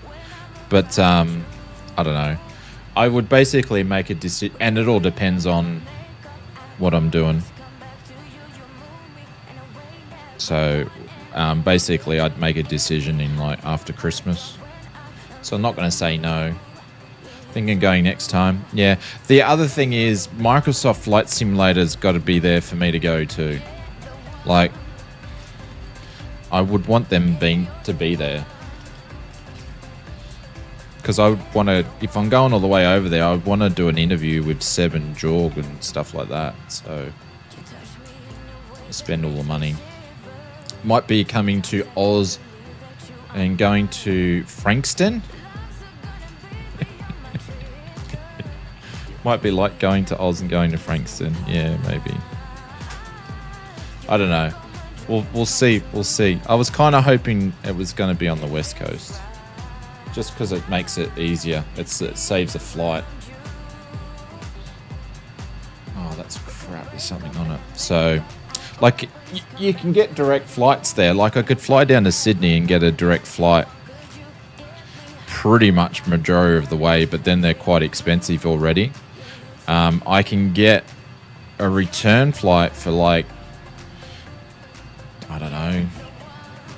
But I don't know. I would basically make a decision, and it all depends on what I'm doing. So basically I'd make a decision in like after Christmas. So I'm not going to say no. Thinking going next time. Yeah. The other thing is Microsoft Flight Simulator's got to be there for me to go to. Like, I would want them to be there. Because I would want to, if I'm going all the way over there, I would want to do an interview with Seb and Jorg and stuff like that. So, spend all the money. Might be coming to Oz and going to Frankston. Might be like going to Oz and going to Frankston. Yeah, maybe. I don't know. We'll see. We'll see. I was kind of hoping it was going to be on the West Coast. Just because it makes it easier. It saves a flight. Oh, that's crap. There's something on it. So, like, you can get direct flights there. Like, I could fly down to Sydney and get a direct flight pretty much majority of the way, but then they're quite expensive already. I can get a return flight for, like, I don't know,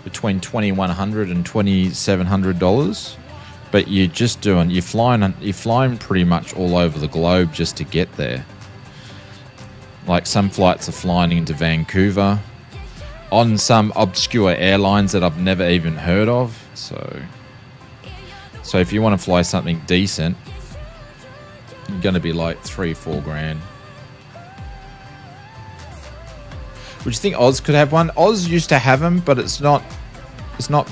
between $2,100 and $2,700. But you're flying pretty much all over the globe just to get there. Like, some flights are flying into Vancouver on some obscure airlines that I've never even heard of. So if you want to fly something decent, you're going to be like $3-4 grand. Would you think Oz could have one? Oz used to have them, but it's not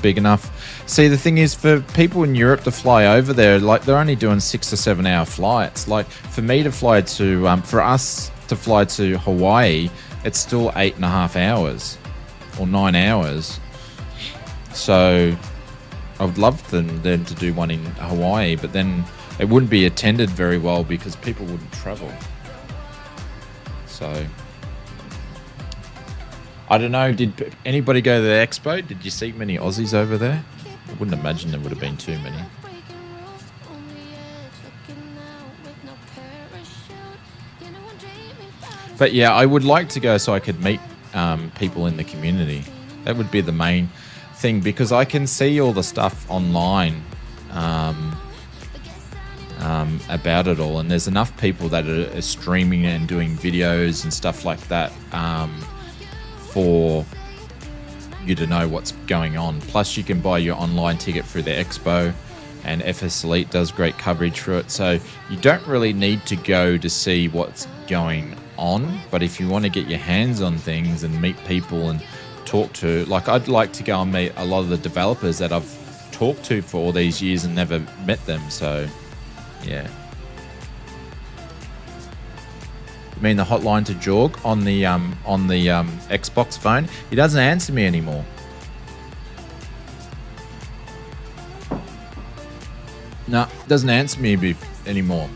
big enough. See, the thing is, for people in Europe to fly over there, like, they're only doing 6 or 7 hour flights. Like, for me to fly to, for us to fly to Hawaii, it's still 8.5 hours or 9 hours. So I would love them then to do one in Hawaii, but then it wouldn't be attended very well because people wouldn't travel. So I don't know, did anybody go to the expo? Did you see many Aussies over there? I wouldn't imagine there would have been too many. But yeah, I would like to go so I could meet people in the community. That would be the main thing, because I can see all the stuff online about it all. And there's enough people that are streaming and doing videos and stuff like that for you to know what's going on. Plus, you can buy your online ticket through the expo, and FS Elite does great coverage for it. So you don't really need to go to see what's going on, but if you want to get your hands on things and meet people and talk to, like, I'd like to go and meet a lot of the developers that I've talked to for all these years and never met them. So yeah. You mean the hotline to Jorg on the Xbox phone? He doesn't answer me anymore. No, doesn't answer me anymore.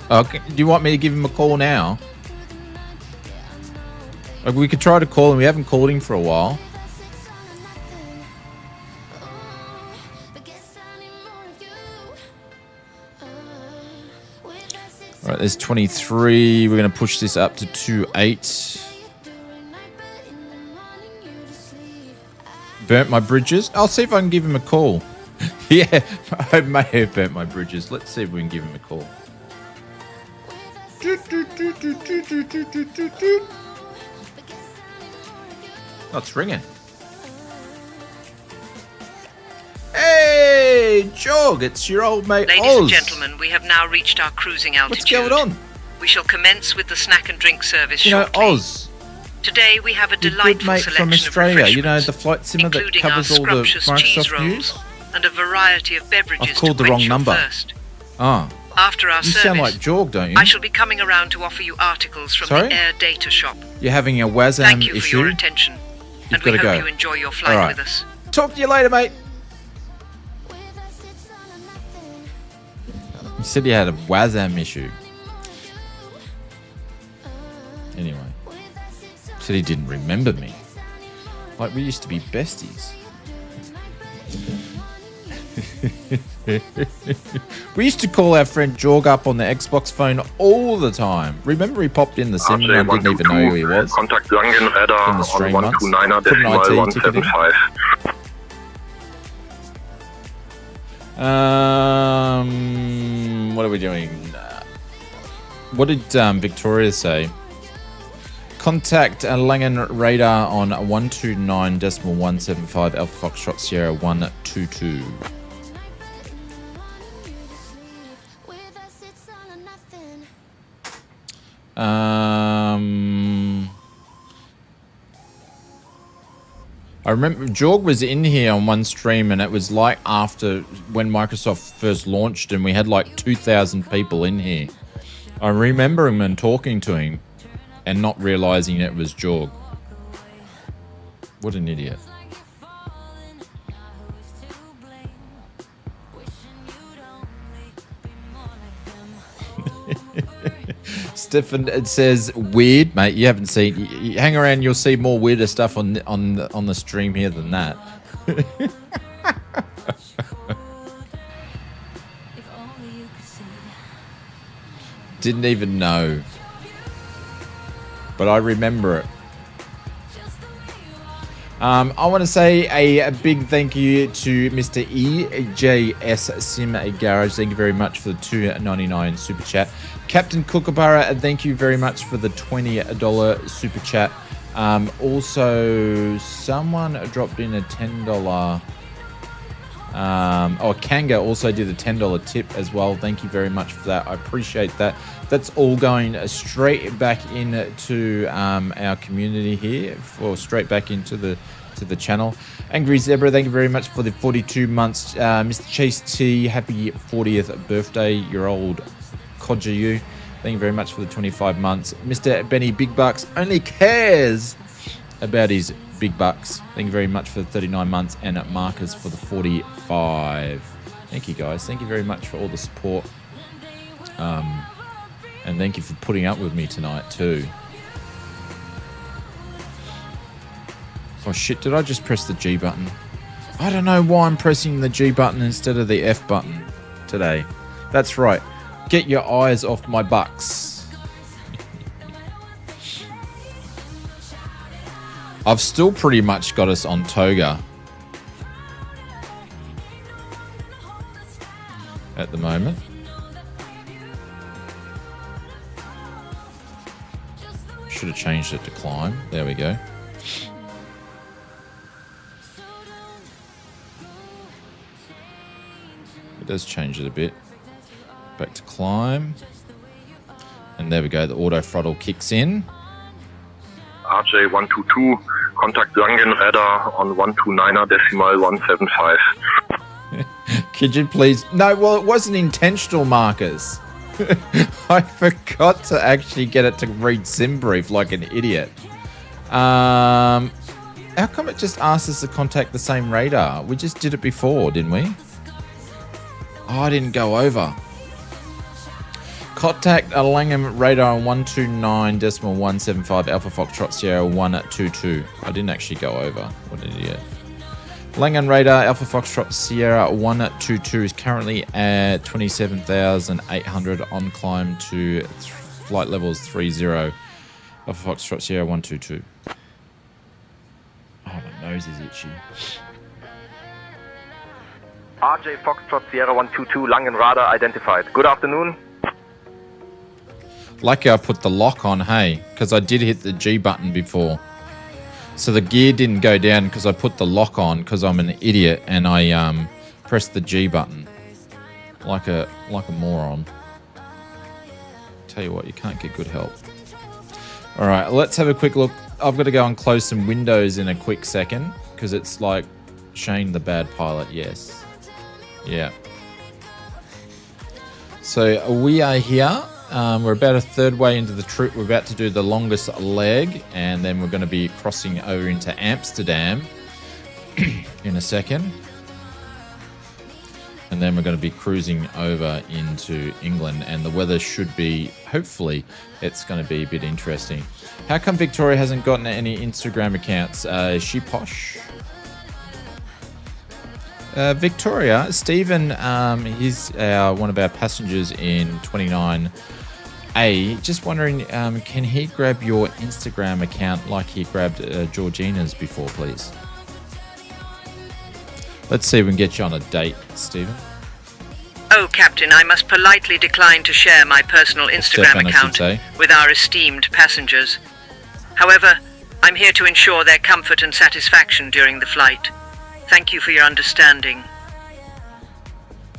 Okay, do you want me to give him a call now? Like, we could try to call him. We haven't called him for a while. All right, there's 23. We're going to push this up to 28. Burnt my bridges. I'll see if I can give him a call. Yeah, I may have burnt my bridges. Let's see if we can give him a call. Oh, it's ringing. Hey, Jorg, it's your old mate Ladies Oz. and gentlemen, we have now reached our cruising altitude. What's going on? We shall commence with the snack and drink service You know, shortly. Oz. Today we have a Your good delightful mate selection from Australia. of You know, the flight simmer that including our covers all the scrumptious cheese Microsoft rolls news. and a variety of beverages I've called to the wrong quench your number. thirst. Ah. After our You service, sound like Jorg, don't you? I shall be coming around to offer you articles from Sorry? the Air Data Shop. You're having a WASM Thank you for issue. your attention, You've and we got to hope go. you enjoy your flight All right. with us. Talk to you later, mate. You said you had a WASM issue. Anyway. Said he didn't remember me. Like, we used to be besties. We used to call our friend Jorg up on the Xbox phone all the time. Remember, he popped in the sim and I didn't even know who he was. Contact Langen Radar In the on stream once. 129er Put an decimal IT ticket in. 175. What are we doing? What did Victoria say? Contact Langen Radar on 129.175 Alpha Foxtrot Sierra 122. I remember Jorg was in here on one stream, and it was like after when Microsoft first launched, and we had like 2,000 people in here. I remember him and talking to him and not realizing it was Jorg. What an idiot. Stefan, it says weird, mate. You haven't seen. You hang around, you'll see more weirder stuff on the stream here than that. Didn't even know, but I remember it. I want to say a big thank you to Mr. EJS Sim Garage. Thank you very much for the $2.99 super chat. Captain Kookaburra, thank you very much for the $20 super chat. Also, someone dropped in a $10. Kanga also did a $10 tip as well. Thank you very much for that. I appreciate that. That's all going straight back into our community here, or straight back into the channel. Angry Zebra, thank you very much for the 42 months. Mr. Chase T, happy 40th birthday, your old codger you. Thank you very much for the 25 months. Mr. Benny Big Bucks only cares about his big bucks. Thank you very much for the 39 months, and Marcus for the 45. Thank you guys. Thank you very much for all the support. And thank you for putting up with me tonight too. Oh shit, did I just press the G button? I don't know why I'm pressing the G button instead of the F button today. That's right. Get your eyes off my bucks. I've still pretty much got us on toga at the moment. Should have changed it to climb. There we go. It does change it a bit. Back to climb. And there we go. The auto throttle kicks in. RJ122, contact Langenradar on 129.175. Could you please? No, well, it wasn't intentional, Marcus. I forgot to actually get it to read SimBrief like an idiot. How come it just asked us to contact the same radar? We just did it before, didn't we? Oh, I didn't go over. Contact a Langham radar on 129.175 Alpha Foxtrot Sierra 122. I didn't actually go over. What an idiot. Langham radar Alpha Foxtrot Sierra 122 is currently at 27,800 on climb to flight levels 30. Alpha Foxtrot Sierra 122. Oh, my nose is itchy. RJ Foxtrot Sierra 122, Langenradar identified. Good afternoon. Lucky I put the lock on, hey, because I did hit the G button before. So the gear didn't go down because I put the lock on because I'm an idiot and I pressed the G button. Like a moron. Tell you what, you can't get good help. Alright, let's have a quick look. I've got to go and close some windows in a quick second because it's like Shane the bad pilot, yes. Yeah. So we are here. We're about a third way into the trip. We're about to do the longest leg, and then we're going to be crossing over into Amsterdam in a second. And then we're going to be cruising over into England, and the weather should be, hopefully, it's going to be a bit interesting. How come Victoria hasn't gotten any Instagram accounts? Is she posh? Victoria, Stephen, he's one of our passengers in 29A. Just wondering, can he grab your Instagram account like he grabbed Georgina's before, please? Let's see if we can get you on a date, Stephen. Oh, Captain, I must politely decline to share my personal Instagram account with our esteemed passengers. However, I'm here to ensure their comfort and satisfaction during the flight. Thank you for your understanding.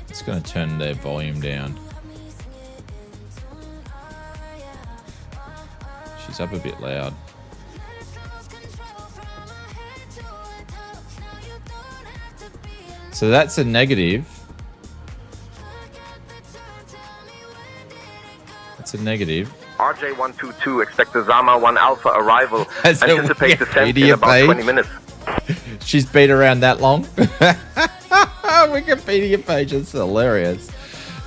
It's going to turn their volume down. She's up a bit loud. So that's a negative. That's a negative. RJ122, expect the Zama 1 Alpha arrival. Anticipate descent in about 20 minutes. She's been around that long. Wikipedia page, it's hilarious.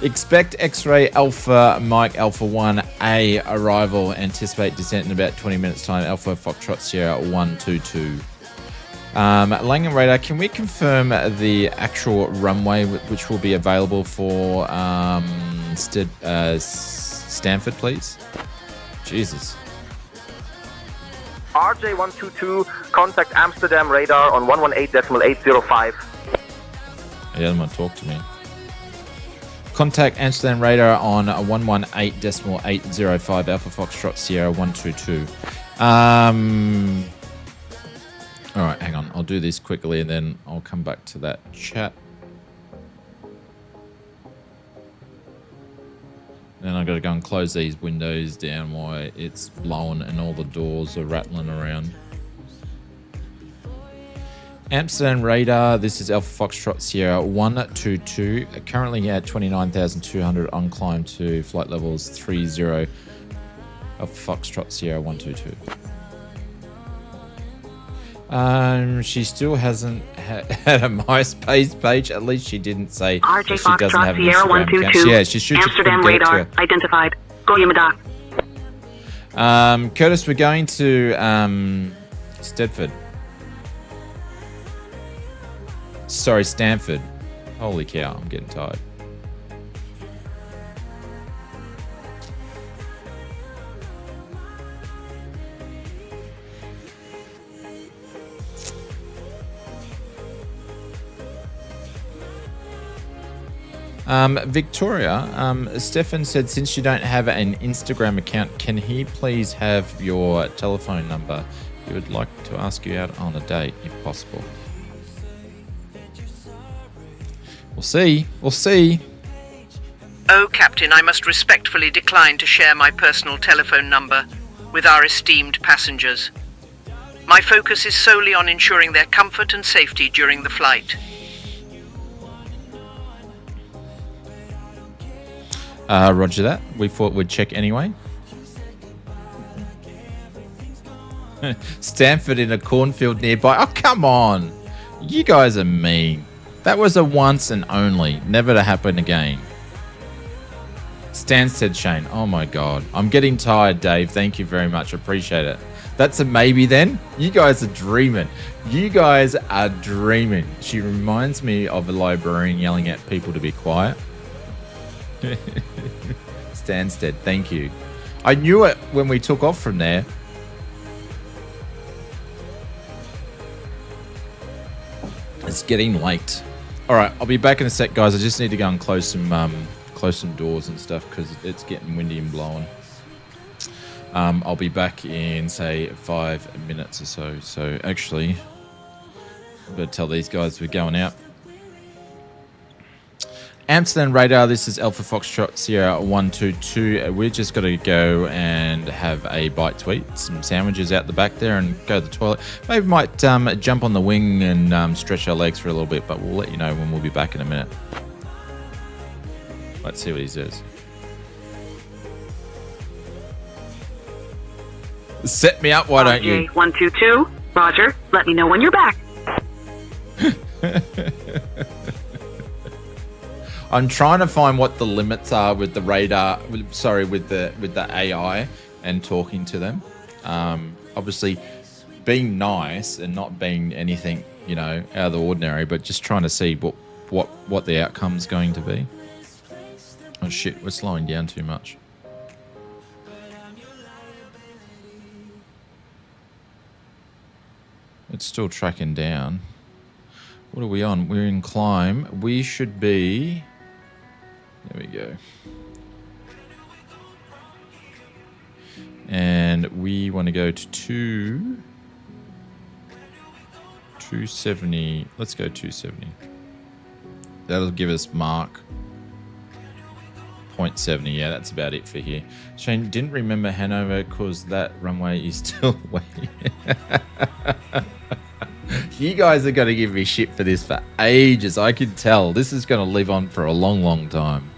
Expect X-ray Alpha Mike Alpha 1A arrival. Anticipate descent in about 20 minutes time. Alpha Foxtrot Sierra 122. Langham radar, can we confirm the actual runway which will be available for Stanford, please? Jesus. RJ122, contact Amsterdam radar on 118.805. He doesn't want to talk to me. Contact Amsterdam radar on 118.805 Alpha Foxtrot Sierra 122. Alright, hang on. I'll do this quickly and then I'll come back to that chat. Then I've got to go and close these windows down while it's blowing and all the doors are rattling around. Amsterdam radar, this is Alpha Foxtrot Sierra 122, currently at 29,200 on climb to flight levels 30. Alpha Foxtrot Sierra 122. She still hasn't had a MySpace page. At least she didn't say RJ she doesn't have an Sierra Instagram 122. account. Yeah, she should Amsterdam just radar identified. Go Yamada. Curtis, we're going to Stedford. Sorry, Stanford. Holy cow, I'm getting tired. Victoria, Stefan said, since you don't have an Instagram account, can he please have your telephone number? He would like to ask you out on a date, if possible. We'll see. We'll see. Oh, Captain, I must respectfully decline to share my personal telephone number with our esteemed passengers. My focus is solely on ensuring their comfort and safety during the flight. Roger that. We thought we'd check anyway. Stanford in a cornfield nearby. Oh, come on. You guys are mean. That was a once and only. Never to happen again. Stansted Shane. Oh my God. I'm getting tired, Dave. Thank you very much. Appreciate it. That's a maybe then. You guys are dreaming. You guys are dreaming. She reminds me of a librarian yelling at people to be quiet. Stansted, thank you. I knew it when we took off from there. It's getting late. All right, I'll be back in a sec, guys. I just need to go and close some doors and stuff because it's getting windy and blowing. I'll be back in, say, 5 minutes or so. So actually, I'm going to tell these guys we're going out. Amsterdam radar, this is Alpha Foxtrot Sierra 122. We're just got to go and have a bite to eat, some sandwiches out the back there and go to the toilet. Maybe might jump on the wing and stretch our legs for a little bit, but we'll let you know when we'll be back in a minute. Let's see what he says. Set me up, why don't you? RJ122, Roger. Let me know when you're back. I'm trying to find what the limits are with the radar. Sorry, with the AI and talking to them. Obviously, being nice and not being anything, you know, out of the ordinary, but just trying to see what the outcome's going to be. Oh shit, we're slowing down too much. It's still tracking down. What are we on? We're in climb. We should be... There we go. And we want to go to 270. Let's go 270. That'll give us Mach 0.70. Yeah, that's about it for here. Shane, didn't remember Hanover because that runway is still waiting. You guys are going to give me shit for this for ages. I can tell. This is going to live on for a long, long time.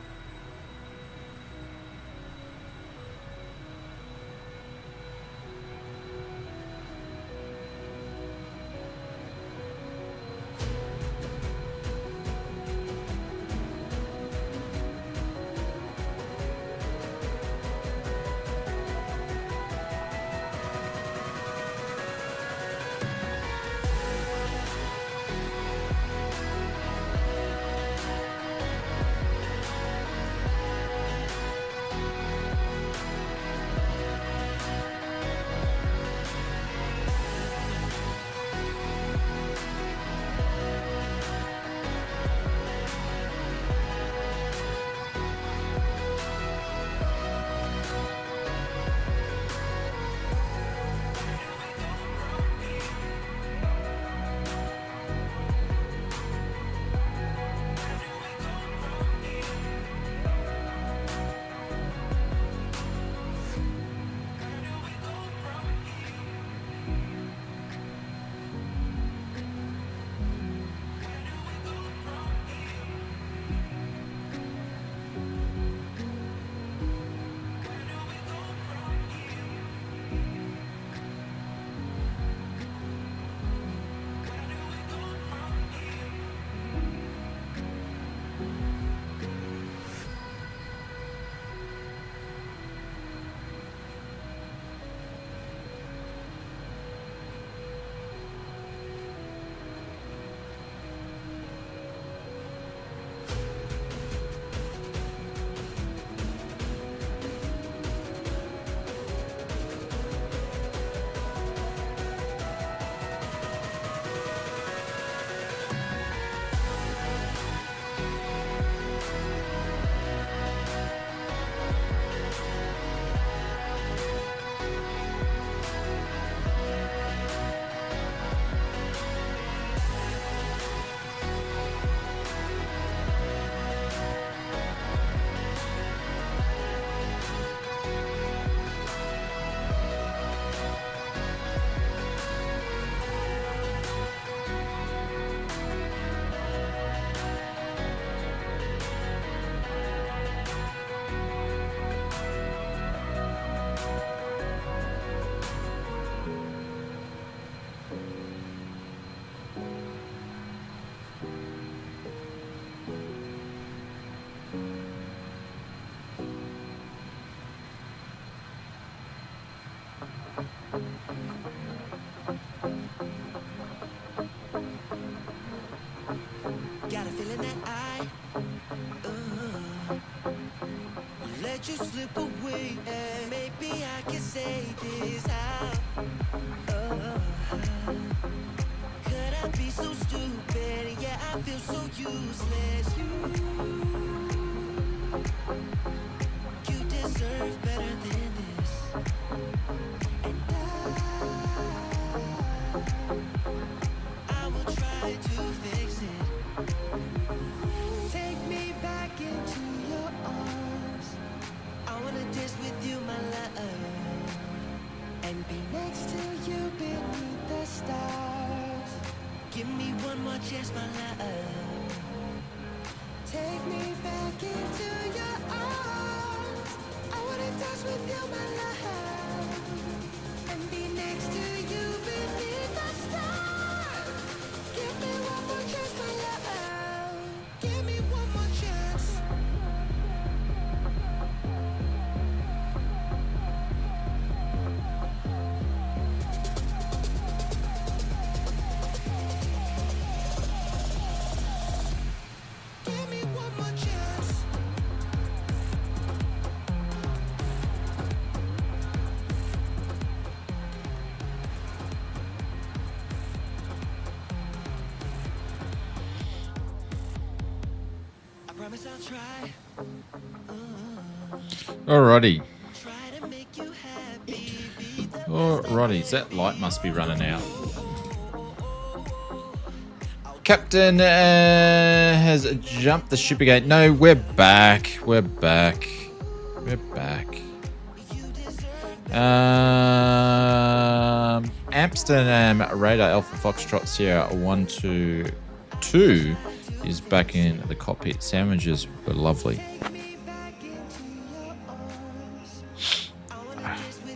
Got a feeling that I let you slip away, and maybe I can say this how. Could I be so stupid? Yeah, I feel so useless. You deserve better than this. And I will try to fix it. Take me back into your arms. I wanna dance with you, my love, and be next to you beneath the stars. Give me one more chance, my love. Take me back into your arms. I wanna dance with you, my love, and be next to you beneath the stars. Give me one more chance, my love. Give me one more chance. Give me one more chance. I promise I'll try. Alrighty. Alrighty, that light must be running out. Captain has jumped the ship again. No, we're back. We're back. We're back. Amsterdam Radar Alpha Foxtrot Sierra 122 is back in the cockpit. Sandwiches were lovely.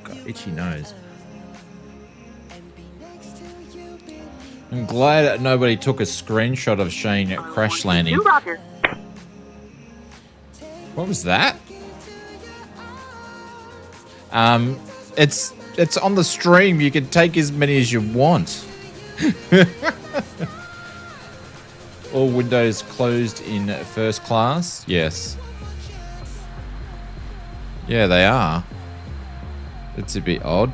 Got itchy nose. I'm glad nobody took a screenshot of Shane crash landing. What was that? It's on the stream. You can take as many as you want. All windows closed in first class? Yes. Yeah, they are. It's a bit odd.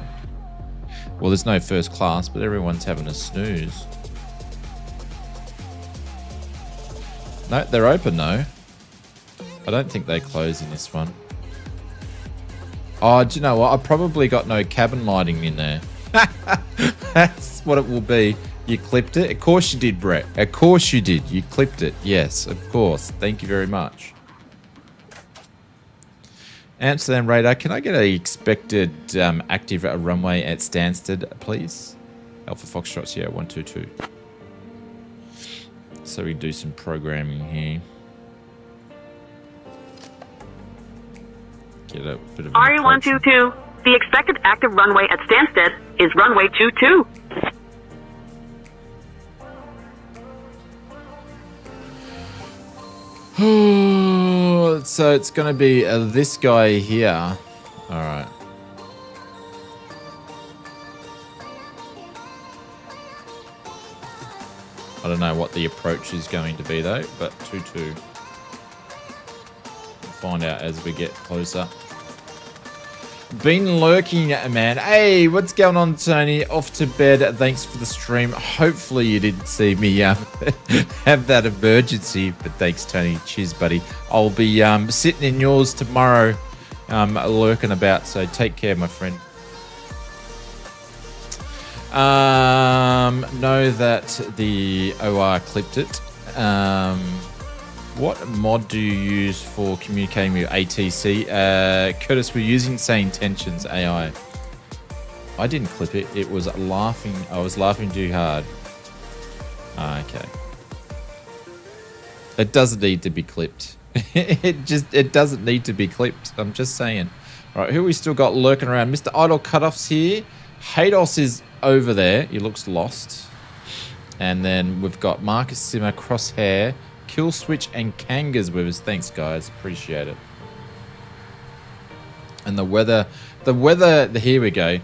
Well, there's no first class, but everyone's having a snooze. No, they're open though. I don't think they close in this one. Oh, do you know what? I probably got no cabin lighting in there. That's what it will be. You clipped it? Of course you did, Brett. Of course you did. You clipped it. Yes, of course. Thank you very much. Amsterdam radar, can I get a expected active runway at Stansted, please? Alpha Foxtrot Sierra 122. So we do some programming here. Get a bit of RE122, the expected active runway at Stansted is runway 22. So it's going to be this guy here. All right. I don't know what the approach is going to be though, but 2-2. We'll find out as we get closer. Been lurking, man. Hey, what's going on, Tony? Off to bed. Thanks for the stream. Hopefully you didn't see me have that emergency, but thanks, Tony. Cheers, buddy. I'll be sitting in yours tomorrow, lurking about, so take care, my friend. Know that the OR clipped it. What mod do you use for communicating with ATC? Curtis, we're using Sane Tensions AI. I didn't clip it. It was laughing. I was laughing too hard. Okay. It doesn't need to be clipped. It doesn't need to be clipped. I'm just saying. All right, who we still got lurking around? Mr. Idle Cutoff's here. Hados is over there. He looks lost. And then we've got Marcus Simmer, Crosshair, Kill Switch and Kangas with us. Thanks, guys. Appreciate it. And the weather, here we go.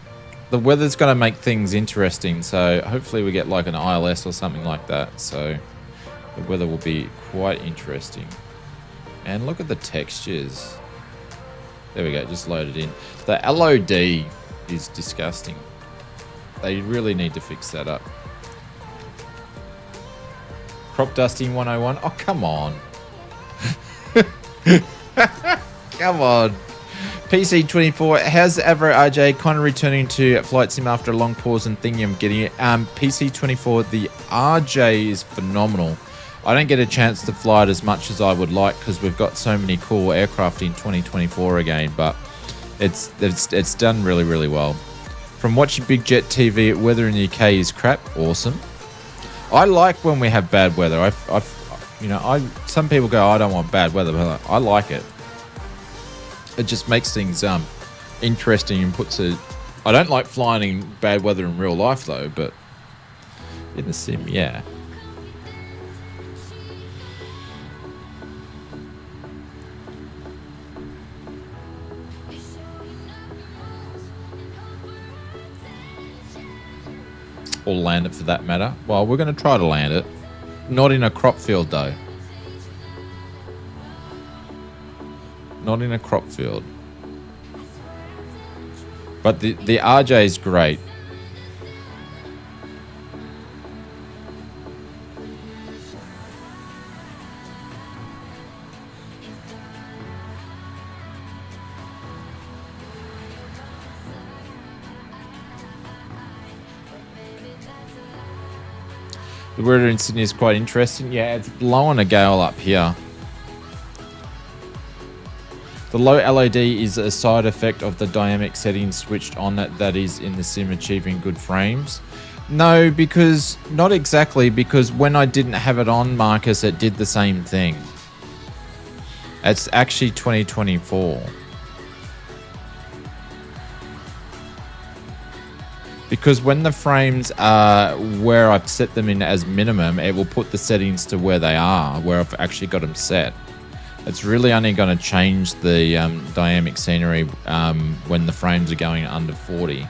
The weather's going to make things interesting. So hopefully we get like an ILS or something like that. So the weather will be quite interesting. And look at the textures. There we go, just loaded in. The LOD is disgusting. They really need to fix that up. Crop dusting 101. Oh, come on. Come on. PC24, how's the Avro RJ kind of returning to flight sim after a long pause and thinking I'm getting it? PC24, the RJ is phenomenal. I don't get a chance to fly it as much as I would like because we've got so many cool aircraft in 2024 again, but it's done really, really well. From watching Big Jet TV, weather in the UK is crap. Awesome. I like when we have bad weather. Some people go, I don't want bad weather, but I like it. It just makes things interesting and puts it. I don't like flying in bad weather in real life though, but in the sim, yeah. Or land it for that matter. Well, we're going to try to land it. Not in a crop field though. Not in a crop field. But the RJ is great. The weather in Sydney is quite interesting. Yeah, it's blowing a gale up here. The low LOD is a side effect of the dynamic settings switched on that is in the sim achieving good frames. No, because not exactly, because when I didn't have it on, Marcus, it did the same thing. It's actually 2024. Because when the frames are where I've set them in as minimum, it will put the settings to where they are, where I've actually got them set. It's really only going to change the dynamic scenery when the frames are going under 40.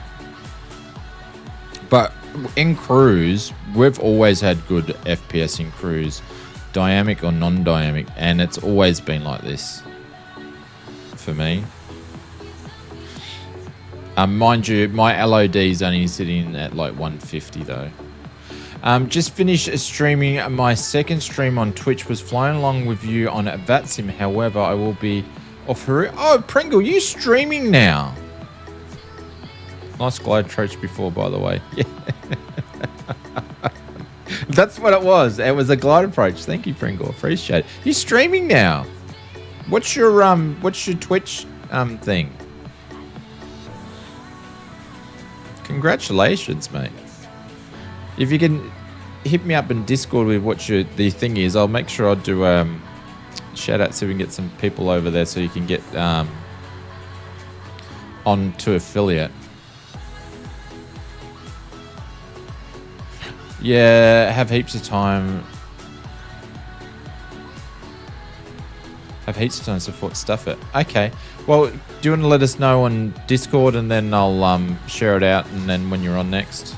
But in cruise, we've always had good FPS in cruise, dynamic or non-dynamic, and it's always been like this for me. Mind you, my LOD is only sitting at like 150 though. Just finished streaming. My second stream on Twitch was flying along with you on VATSIM. However, I will be off her. Oh, Pringle, you streaming now? Nice glide approach before, by the way. Yeah. That's what it was. It was a glide approach. Thank you, Pringle. Appreciate it. You streaming now? What's your Twitch thing? Congratulations, mate. If you can hit me up in Discord with what the thing is, I'll make sure I'll do shout out so we can get some people over there so you can get on to affiliate. Yeah, have heaps of time. Have heaps of time to support stuff it. Okay. Well, do you want to let us know on Discord and then I'll share it out and then when you're on next.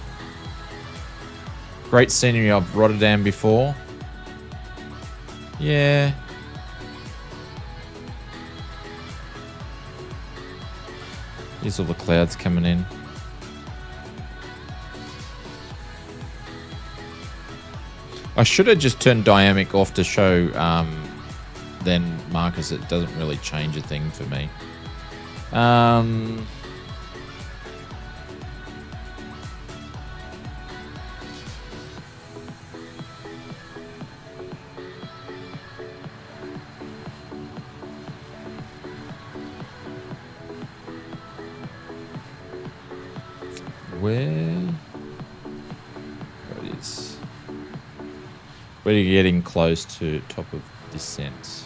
Great scenery of Rotterdam before. Yeah. Here's all the clouds coming in. I should have just turned dynamic off to show then Marcus, it doesn't really change a thing for me. Where it is? We're getting close to top of descent.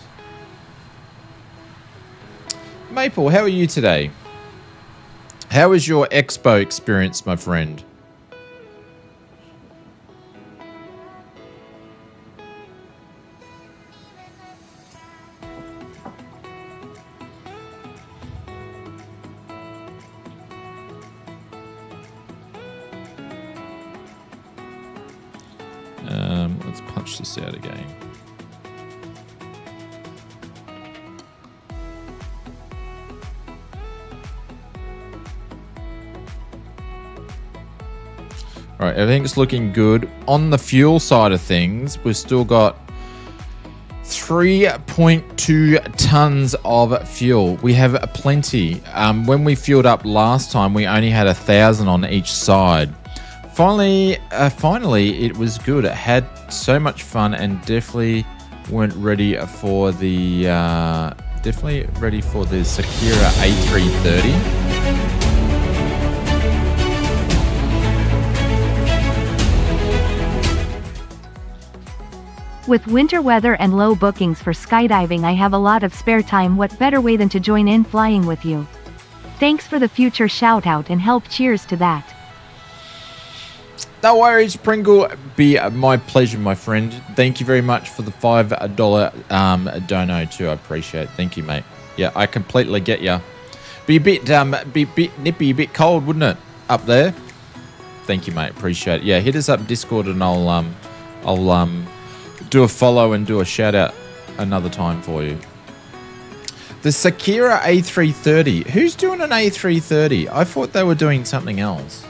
Maple, how are you today? How was your expo experience, my friend? switch this out again. All right, everything's looking good. On the fuel side of things, we've still got 3.2 tons of fuel. We have plenty. When we fueled up last time, we only had 1,000 on each side. Finally, it was good. It had so much fun, and definitely weren't ready for the Sakura A330. With winter weather and low bookings for skydiving, I have a lot of spare time. What better way than to join in flying with you? Thanks for the future shout out and help. Cheers to that. No worries, Pringle. Be my pleasure, my friend. Thank you very much for the $5 dono too. I appreciate it. Thank you, mate. Yeah, I completely get you. Be a bit nippy, a bit cold, wouldn't it, up there? Thank you, mate. Appreciate it. Yeah, hit us up Discord, and I'll do a follow and do a shout out another time for you. The Sakura A330. Who's doing an A330? I thought they were doing something else.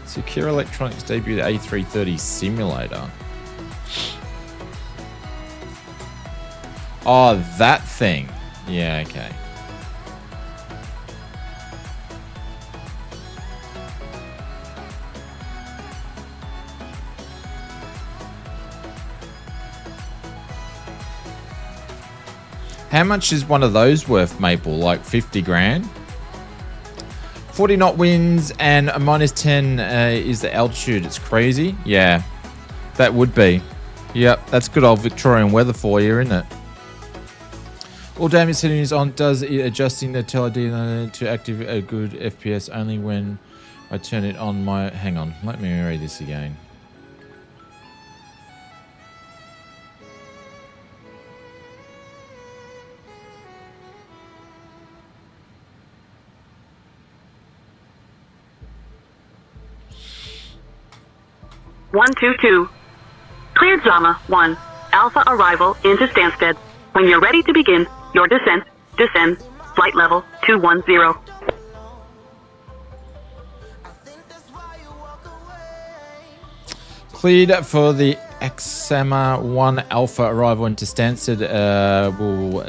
Sakura Electronics debuted A330 simulator. Oh, that thing. Yeah, okay. How much is one of those worth, Maple? Like 50 grand? 40 knot winds and a -10 is the altitude. It's crazy. Yeah, that would be. Yep, that's good old Victorian weather for you, isn't it? All damage settings on. Does it adjusting the teledine to active a good FPS only when I turn it on my... Hang on, let me read this again. One two two. Cleared Zama 1. Alpha arrival into Stansted. When you're ready to begin your descent, descend. Flight level 210. Cleared for the Axama 1 Alpha arrival into Stansted. Will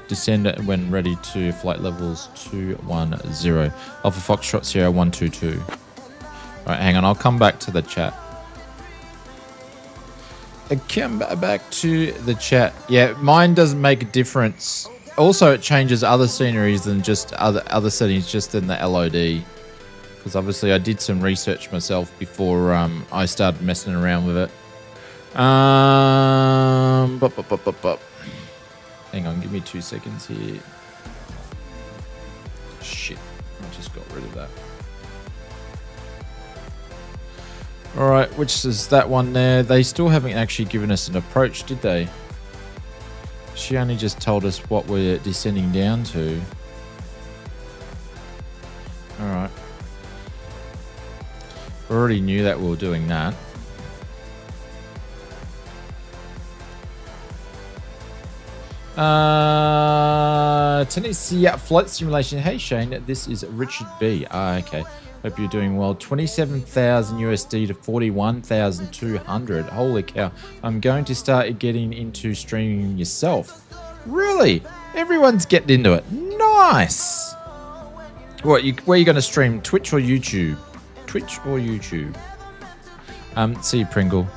descend when ready to flight levels 210. Alpha Foxtrot Sierra 122. Alright, hang on, I'll come back to the chat. Come back to the chat. Yeah, mine doesn't make a difference. Also, it changes other sceneries than just other settings, just in the LOD. Because obviously I did some research myself before I started messing around with it. Hang on, give me 2 seconds here. Shit, I just got rid of that. Alright, which is that one there. They still haven't actually given us an approach, did they? She only just told us what we're descending down to. Alright. We already knew that we were doing that. Tennessee Flight Simulation. Hey Shane, this is Richard B. Okay. Hope you're doing well. 27,000 USD to 41,200. Holy cow. I'm going to start getting into streaming yourself. Really? Everyone's getting into it. Nice. What, where are you going to stream? Twitch or YouTube? Twitch or YouTube? See you, Pringle.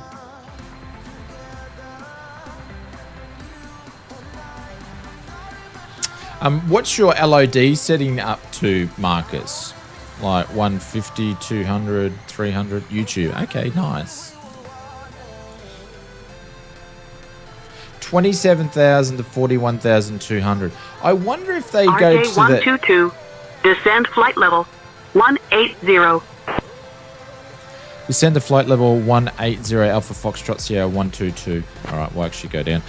What's your LOD setting up to, Marcus? Like 150, 200, 300, YouTube. Okay, nice. 27,000 to 41,200. I wonder if they go to the... RJ100. Descend flight level 180. Descend to flight level 180 Alpha Foxtrot Sierra 122. All right, we'll actually go down.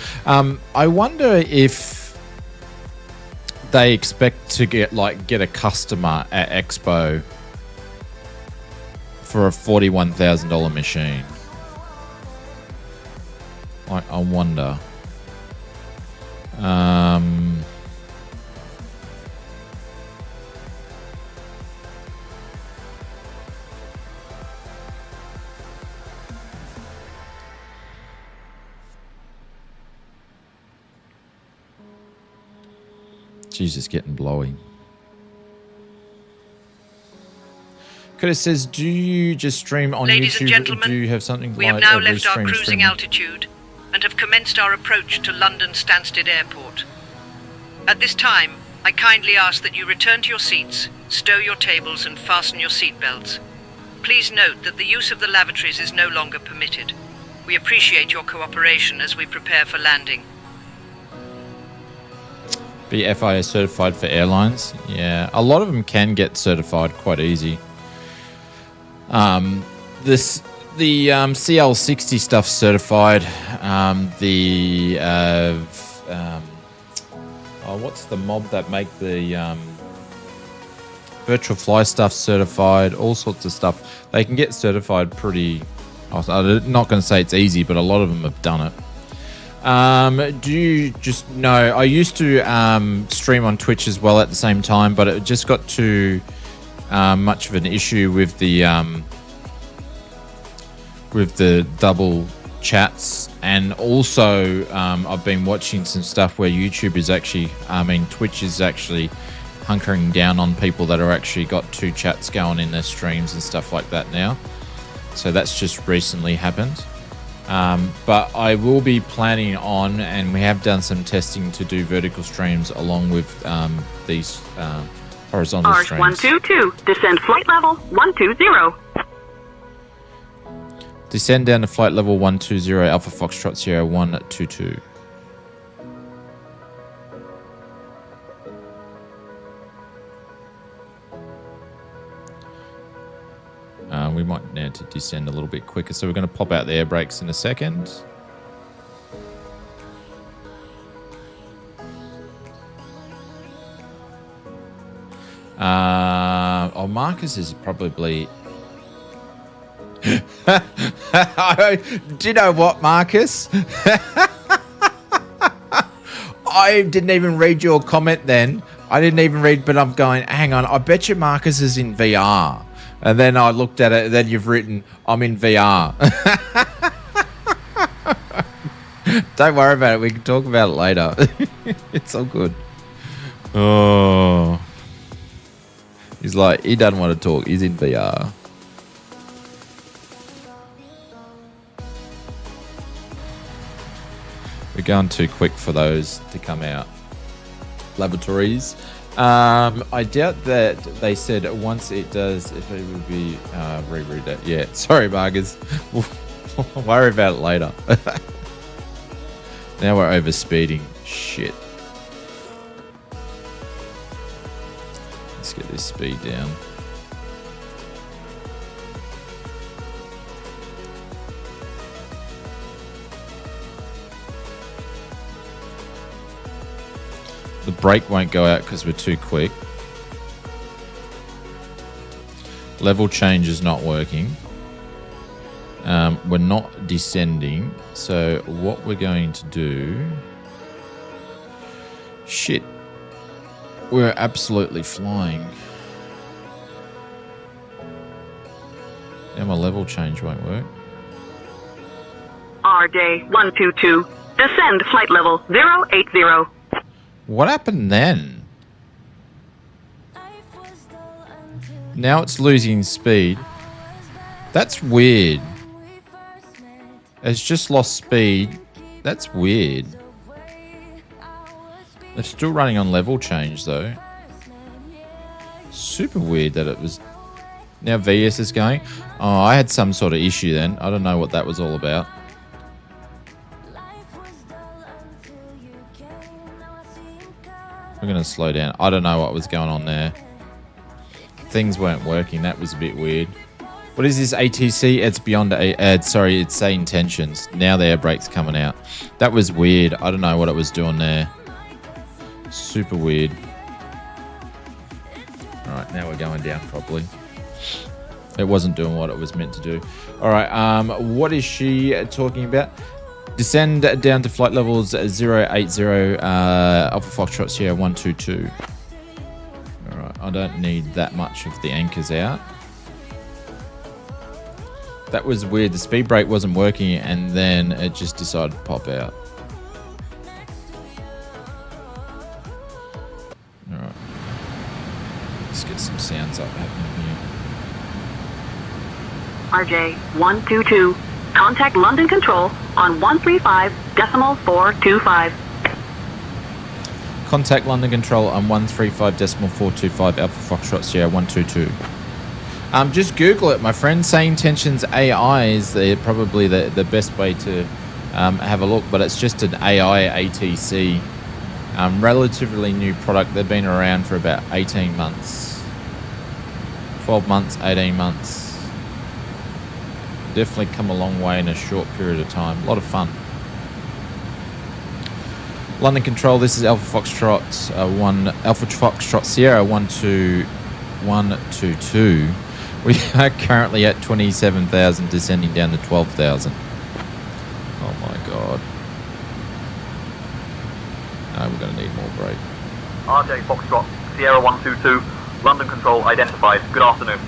I wonder if they expect to get a customer at Expo for a $41,000 machine. I wonder. Jesus, getting blowy. Curtis says, do you just stream on Ladies YouTube? and gentlemen, do you have something we like have now a left our restream cruising stream? altitude and have commenced our approach to London Stansted Airport. At this time, I kindly ask that you return to your seats, stow your tables and fasten your seatbelts. Please note that the use of the lavatories is no longer permitted. We appreciate your cooperation as we prepare for landing. Be FIA certified for airlines? Yeah, a lot of them can get certified quite easy. The CL60 stuff certified. What's the mob that make the virtual fly stuff certified? All sorts of stuff. They can get certified pretty. I'm not going to say it's easy, but a lot of them have done it. Do you just know? I used to stream on Twitch as well at the same time, but it just got too much of an issue with the double chats, and also I've been watching some stuff where YouTube is actually, Twitch is actually hunkering down on people that are actually got two chats going in their streams and stuff like that now. So that's just recently happened. But I will be planning on, and we have done some testing to do vertical streams along with these horizontal streams. RJ100, descend flight level 120. Descend down to flight level 120, Alpha Foxtrot Sierra 122. We might need to descend a little bit quicker, so we're going to pop out the air brakes in a second. Marcus is probably... Do you know what, Marcus? I didn't even read your comment then. I didn't even read, but I'm going, hang on, I bet you Marcus is in VR. And then I looked at it, and then you've written, I'm in VR. Don't worry about it. We can talk about it later. It's all good. Oh. He's like, he doesn't want to talk. He's in VR. We're going too quick for those to come out. Lavatories. I doubt that they said once it does, if it would be reread it. Yeah, sorry, Marcus. We'll worry about it later. Now we're over speeding. Shit. Let's get this speed down. The brake won't go out because we're too quick. Level change is not working. We're not descending. So what we're going to do... Shit. We're absolutely flying. Now my level change won't work. RJ122, descend flight level 080. What happened then? Now it's losing speed. That's weird. It's just lost speed. That's weird. They're still running on level change though. Super weird that it was... Now VS is going. Oh, I had some sort of issue then. I don't know what that was all about. We're going to slow down. I don't know what was going on there. Things weren't working. That was a bit weird. What is this ATC? It's beyond sorry, it's say intentions. Now the air brake's coming out. That was weird. I don't know what it was doing there. Super weird. Alright, now we're going down properly. It wasn't doing what it was meant to do. Alright, what is she talking about? Descend down to flight levels 080, Alpha Foxtrot Sierra 122. Alright, I don't need that much of the anchors out. That was weird. The speed brake wasn't working and then it just decided to pop out. Alright. Let's get some sounds up happening here. RJ122. Contact London Control on 135.425. Contact London Control on 135.425 Alpha Foxtrot Sierra 122. Just Google it, my friend. Saying Tensions AI is probably the best way to have a look, but it's just an AI ATC. Relatively new product. They've been around for about 18 months. 12 months, 18 months. Definitely come a long way in a short period of time. A lot of fun. London Control, this is Alpha Foxtrot Alpha Foxtrot Sierra 12122. We are currently at 27,000, descending down to 12,000. Oh my god. No, we're going to need more brake. RJ Foxtrot, Sierra 122, London Control identified. Good afternoon.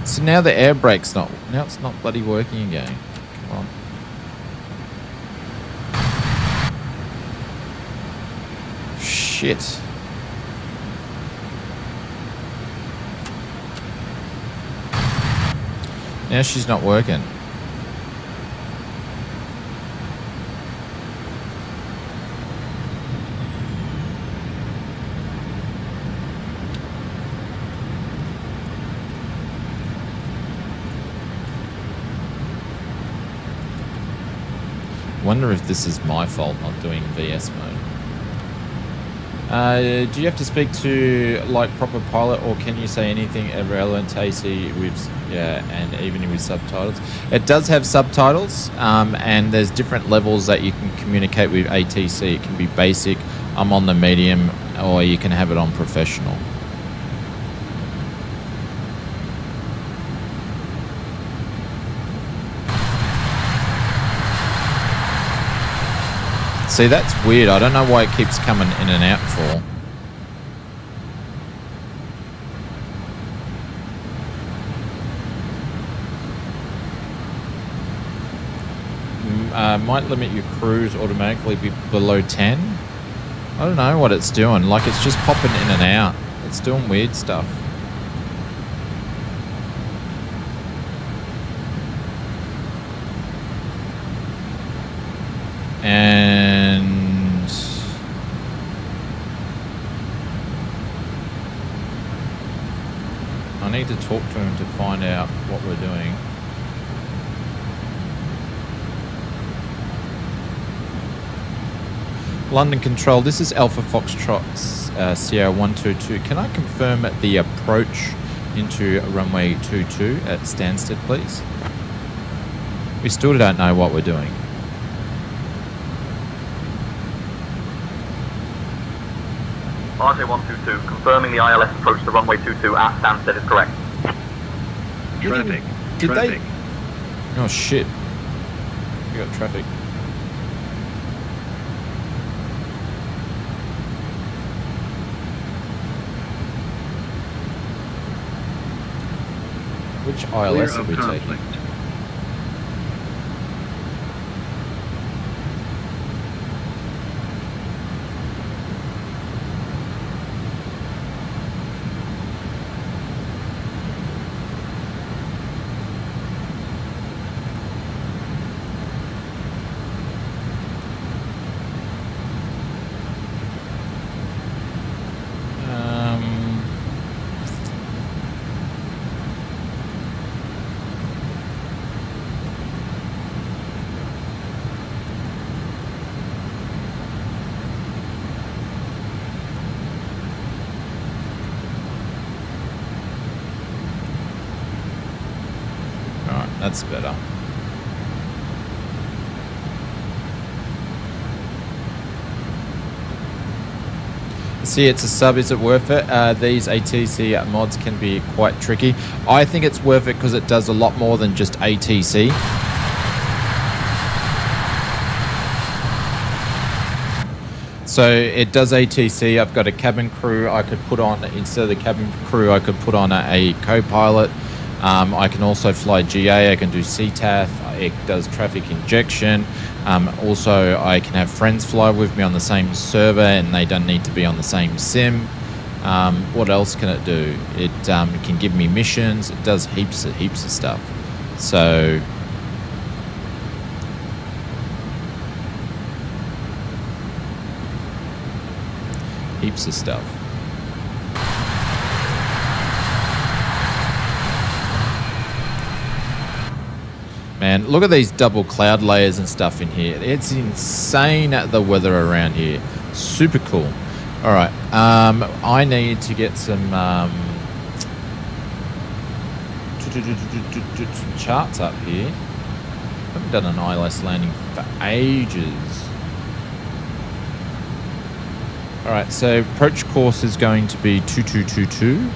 So now the air brake's not, now it's not bloody working again. Come on. Shit. Now she's not working. Wonder if this is my fault not doing VS mode. Do you have to speak to like proper pilot, or can you say anything relevant to AC with and even with subtitles? It does have subtitles, and there's different levels that you can communicate with ATC. It can be basic, I'm on the medium, or you can have it on professional. See, that's weird. I don't know why it keeps coming in and out for. Might limit your cruise automatically below 10. I don't know what it's doing. Like, it's just popping in and out. It's doing weird stuff. And I need to talk to him to find out what we're doing. London Control, this is Alpha Foxtrot Sierra 122. Can I confirm the approach into runway 22 at Stansted, please? We still don't know what we're doing. RJ122, confirming the ILS approach to runway 22 at Stansted is correct. Traffic. Did they? Oh shit. We got traffic. Which ILS are we taking? That's better. See, it's a sub. Is it worth it? These ATC mods can be quite tricky. I think it's worth it because it does a lot more than just ATC. So it does ATC. I've got a cabin crew I could put on, instead of the cabin crew, I could put on a co-pilot. I can also fly GA. I can do CTAF. It does traffic injection. Also, I can have friends fly with me on the same server and they don't need to be on the same sim. What else can it do? It can give me missions. It does heaps of stuff. So heaps of stuff. Man, look at these double cloud layers and stuff in here. It's insane, the weather around here. Super cool. All right, I need to get some charts up here. I haven't done an ILS landing for ages. All right, so approach course is going to be 2222.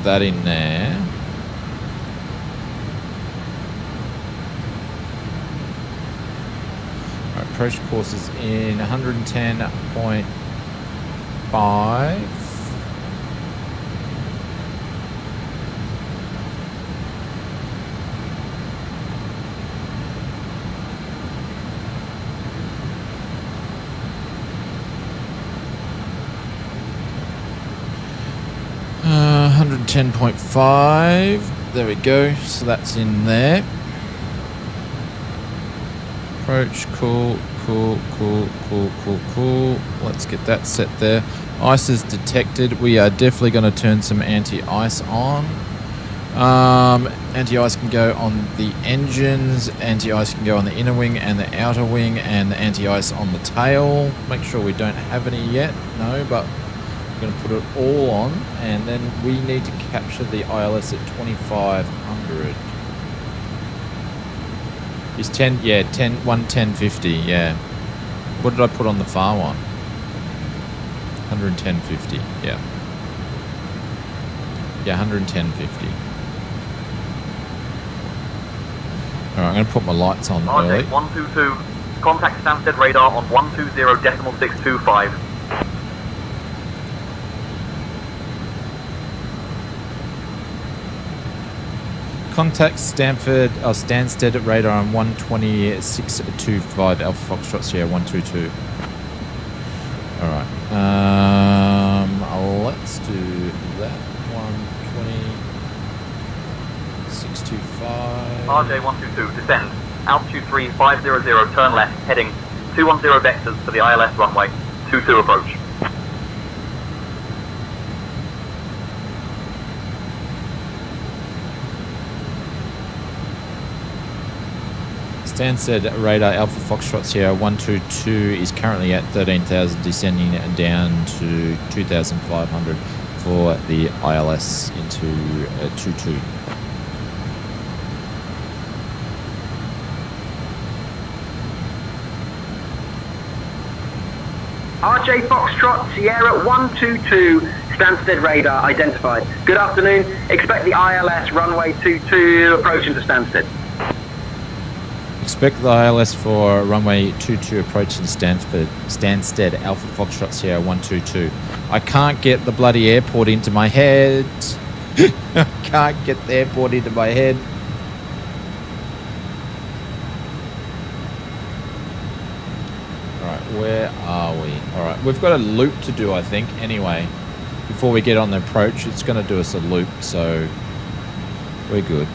That in there. Right, approach course is in 110.5. Uh, 110.5. There we go. So that's in there. Approach. Cool. Let's get that set there. Ice is detected. We are definitely going to turn some anti-ice on. Anti-ice can go on the engines. Anti-ice can go on the inner wing and the outer wing, and the anti-ice on the tail. Make sure we don't have any yet. No, but we're going to put it all on, and then we need to capture the ILS at 2500. Is 10? Yeah, 110.50. Yeah. What did I put on the far one? 110.50. Yeah. Yeah, 110.50. All right, I'm going to put my lights on early. RJ122, contact Stansted radar on 120.625. Contact Stansted radar on 120.625 Alpha Foxtrot Sierra 122. All right. Let's do that. 120.625. RJ122, descend. Altitude 3500, turn left, heading 210 vectors for the ILS runway. 22 approach. Stansted radar Alpha Foxtrot Sierra 122 is currently at 13,000, descending down to 2,500 for the ILS into 22. RJ Foxtrot Sierra 122, Stansted radar identified. Good afternoon. Expect the ILS runway 22 approaching to Stansted. Expect the ILS for runway 22 approaching Stansted Alpha Foxtrot Sierra 122. I can't get the bloody airport into my head. I can't get the airport into my head. Alright, where are we? Alright, we've got a loop to do, I think, anyway. Before we get on the approach, it's going to do us a loop, so we're good.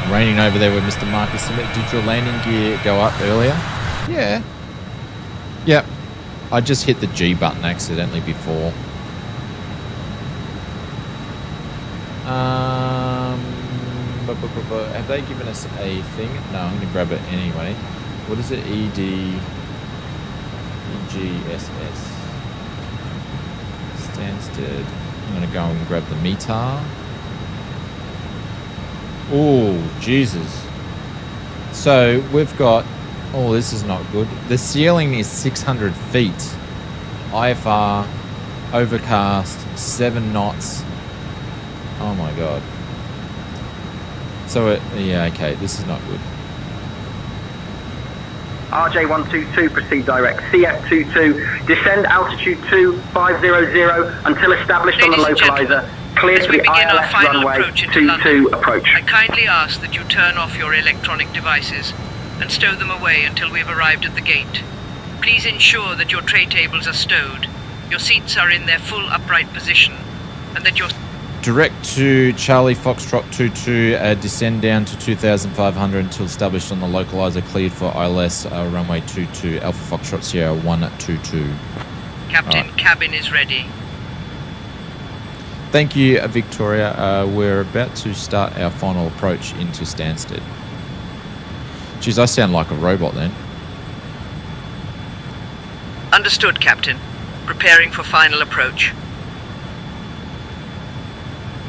Raining over there with Mr. Marcus. Did your landing gear go up earlier? Yeah. Yep. I just hit the G button accidentally before. Have they given us a thing? No, I'm going to grab it anyway. What is it? EGSS. Stansted. I'm going to go and grab the meter. Oh, Jesus. So we've got... Oh, this is not good. The ceiling is 600 feet. IFR, overcast, 7 knots. Oh my God. So, yeah, okay, this is not good. RJ122, proceed direct. CF22, descend altitude 2500 until established on the localizer. Cleared for the ILS runway 22 approach. I kindly ask that you turn off your electronic devices and stow them away until we've arrived at the gate. Please ensure that your tray tables are stowed, your seats are in their full upright position, and that your... Direct to Charlie Foxtrot 22, descend down to 2,500 until established on the localizer, cleared for ILS runway 22, Alpha Foxtrot Sierra 122. Captain, cabin is ready. Thank you, Victoria. We're about to start our final approach into Stansted. Jeez, I sound like a robot then. Understood, Captain. Preparing for final approach.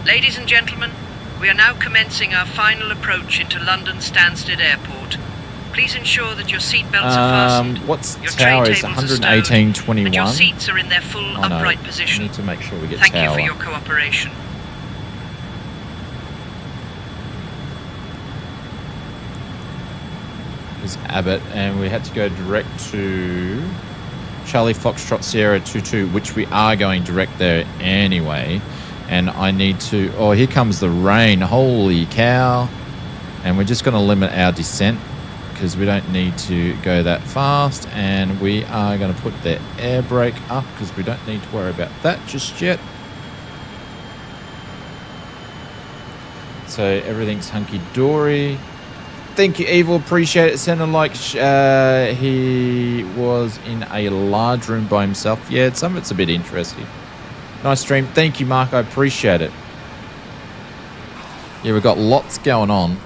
Ladies and gentlemen, we are now commencing our final approach into London Stansted Airport. Please ensure that your seatbelts are fastened. What's your tower tray is tables are stowed, 118.21. and your seats are in their full upright position. We need to make sure we get Thank tower. you for your cooperation. Is Abbott, and we had to go direct to Charlie Foxtrot Sierra 22, which we are going direct there anyway. And I need to... Oh, here comes the rain. Holy cow. And we're just going to limit our descent because we don't need to go that fast. And we are going to put the air brake up because we don't need to worry about that just yet. So everything's hunky-dory. Thank you, Evil. Appreciate it. Sounded like he was in a large room by himself. Yeah, some of it's a bit interesting. Nice stream. Thank you, Mark. I appreciate it. Yeah, we've got lots going on.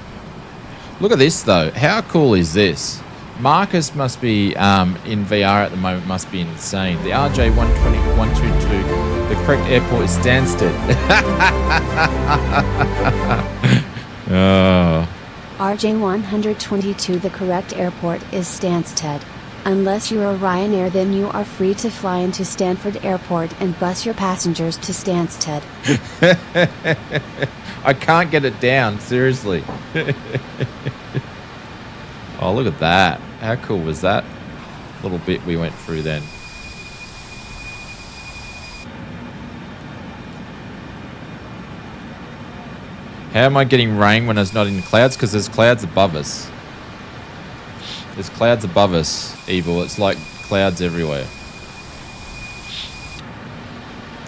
Look at this, though. How cool is this? Marcus must be in VR at the moment. Must be insane. The RJ122. The correct airport is Stansted. Oh. RJ122, the correct airport is Stansted. Unless you're a Ryanair, then you are free to fly into Stanford Airport and bus your passengers to Stansted. I can't get it down, seriously. Oh, look at that. How cool was that little bit we went through then? How am I getting rain when it's not in the clouds? Because there's clouds above us. There's clouds above us, Evil. It's like clouds everywhere.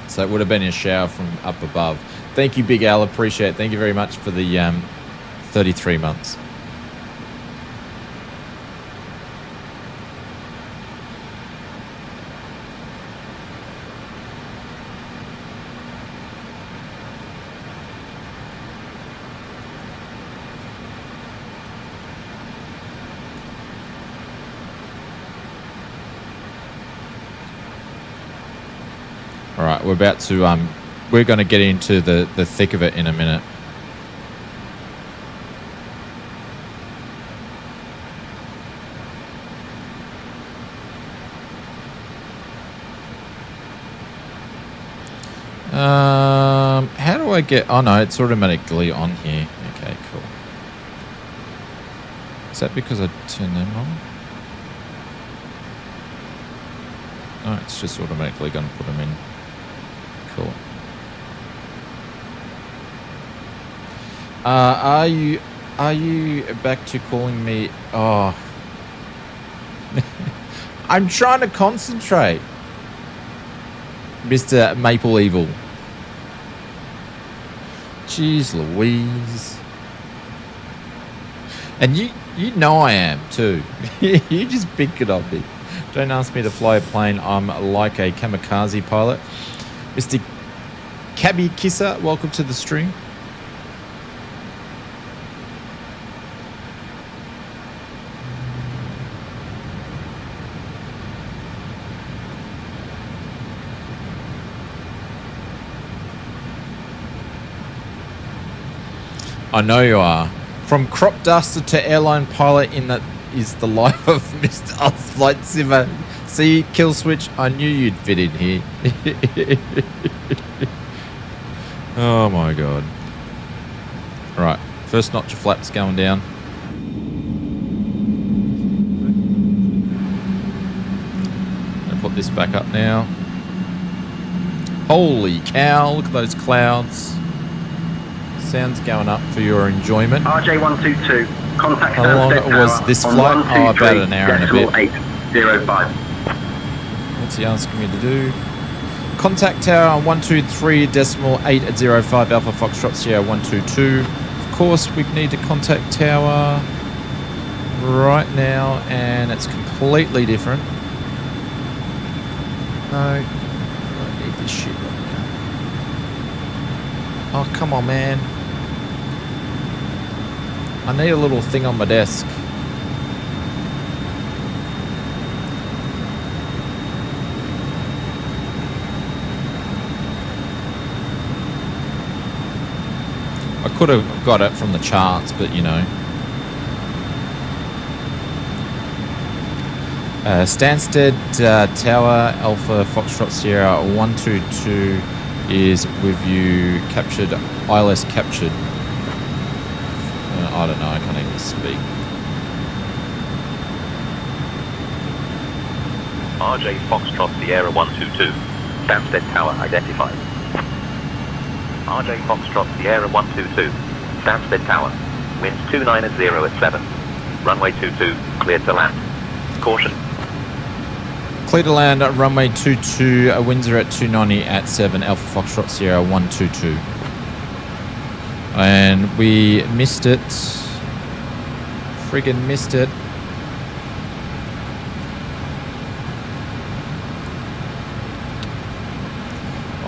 So it would have been a shower from up above. Thank you, Big Al. Appreciate it. Thank you very much for the 33 months. All right, we're about to we're going to get into the thick of it in a minute. How do I get... Oh, no, it's automatically on here. Okay, cool. Is that because I turned them on? Oh, it's just automatically going to put them in. Cool. Are you back to calling me? Oh, I'm trying to concentrate, Mr. Maple Evil. Jeez Louise. And you know I am too. You just pick it up, me. Don't ask me to fly a plane. I'm like a kamikaze pilot. Mr. Cabby Kisser, welcome to the stream. I know you are. From crop duster to airline pilot in that is the life of Mr. Oz Flight Simmer. See, kill switch, I knew you'd fit in here. Oh my god. Right, first notch of flaps going down. I'll put this back up now. Holy cow, look at those clouds. Sounds going up for your enjoyment. RJ122, contact How long was this flight? Oh, about an hour and a bit. 805. What's he asking me to do? Contact tower on 123.805 Alpha Foxtrot Sierra 122. Of course, we need to contact tower right now, and it's completely different. No, I don't need this shit right now. Oh, come on, man. I need a little thing on my desk. I could have got it from the charts, but you know. Stansted Tower Alpha Foxtrot Sierra 122 is with you. Captured, ILS captured. I don't know, I can't even speak. RJ Foxtrot Sierra 122, Stansted Tower identified. RJ Foxtrot Sierra 122, Stansted Tower, winds 290 at 7, runway 22, cleared to land. Caution. Clear to land at runway 22, Windsor at 290 at 7, Alpha Foxtrot Sierra 122. And we missed it. Friggin' missed it.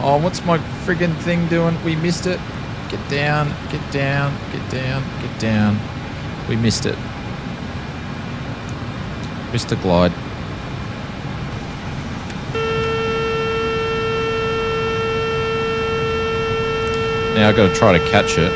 Oh, what's my friggin' thing doing? We missed it. Get down, get down, get down, get down. We missed it. Missed the glide. Now I've got to try to catch it.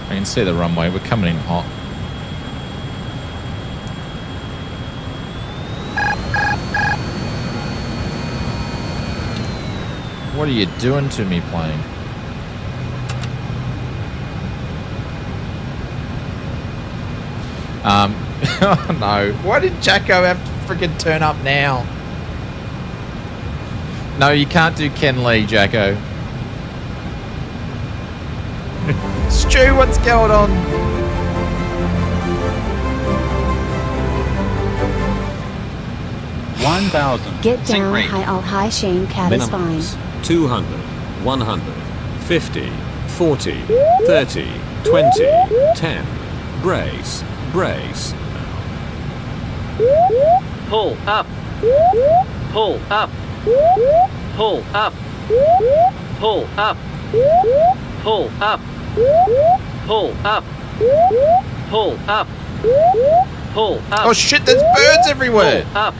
I can see the runway. We're coming in hot. What are you doing to me, plane? Oh no. Why did Jacko have to freaking turn up now? No, you can't do Ken Lee, Jacko. Stu, what's going on? Get down, high, all high, Shane, cat is fine. Minimums 200, 100, 50, 40, 30, 20, 10. Brace, brace. Pull up. Pull up. Pull up. Pull up. Pull up. Pull up. Pull up. Pull up. Oh shit, there's birds everywhere. Pull up.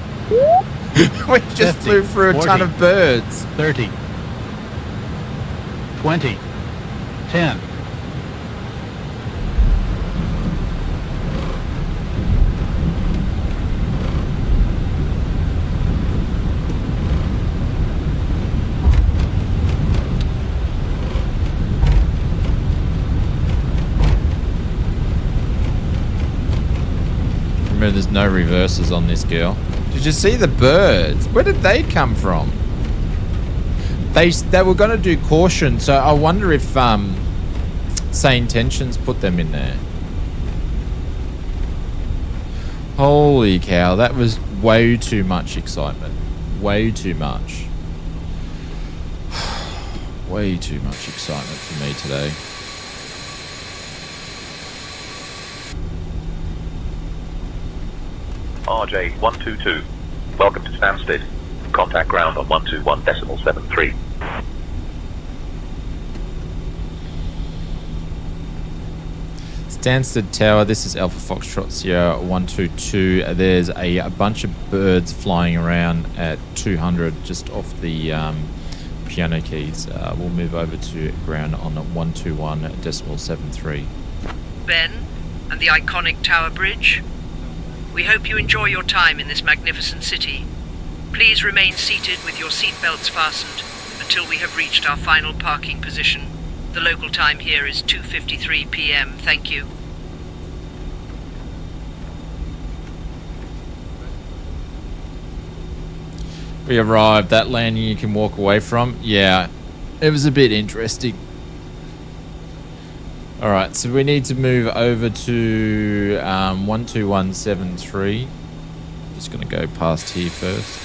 We just flew through a ton of birds. 30, 20, 10. Remember, there's no reverses on this girl. Did you see the birds? Where did they come from? They were going to do caution, so I wonder if Say Intentions put them in there. Holy cow, that was way too much excitement. Way too much. way too much excitement for me today. RJ100, welcome to Stansted. Contact ground on 121.73. Stansted Tower, this is Alpha Foxtrot Sierra 122. There's a bunch of birds flying around at 200 just off the piano keys. We'll move over to ground on 121.73. Ben, and the iconic Tower Bridge. We hope you enjoy your time in this magnificent city. Please remain seated with your seatbelts fastened until we have reached our final parking position. The local time here is 2:53 p.m. Thank you. We arrived. That landing you can walk away from. Yeah, it was a bit interesting. Alright, so we need to move over to 121.73. Just going to go past here first.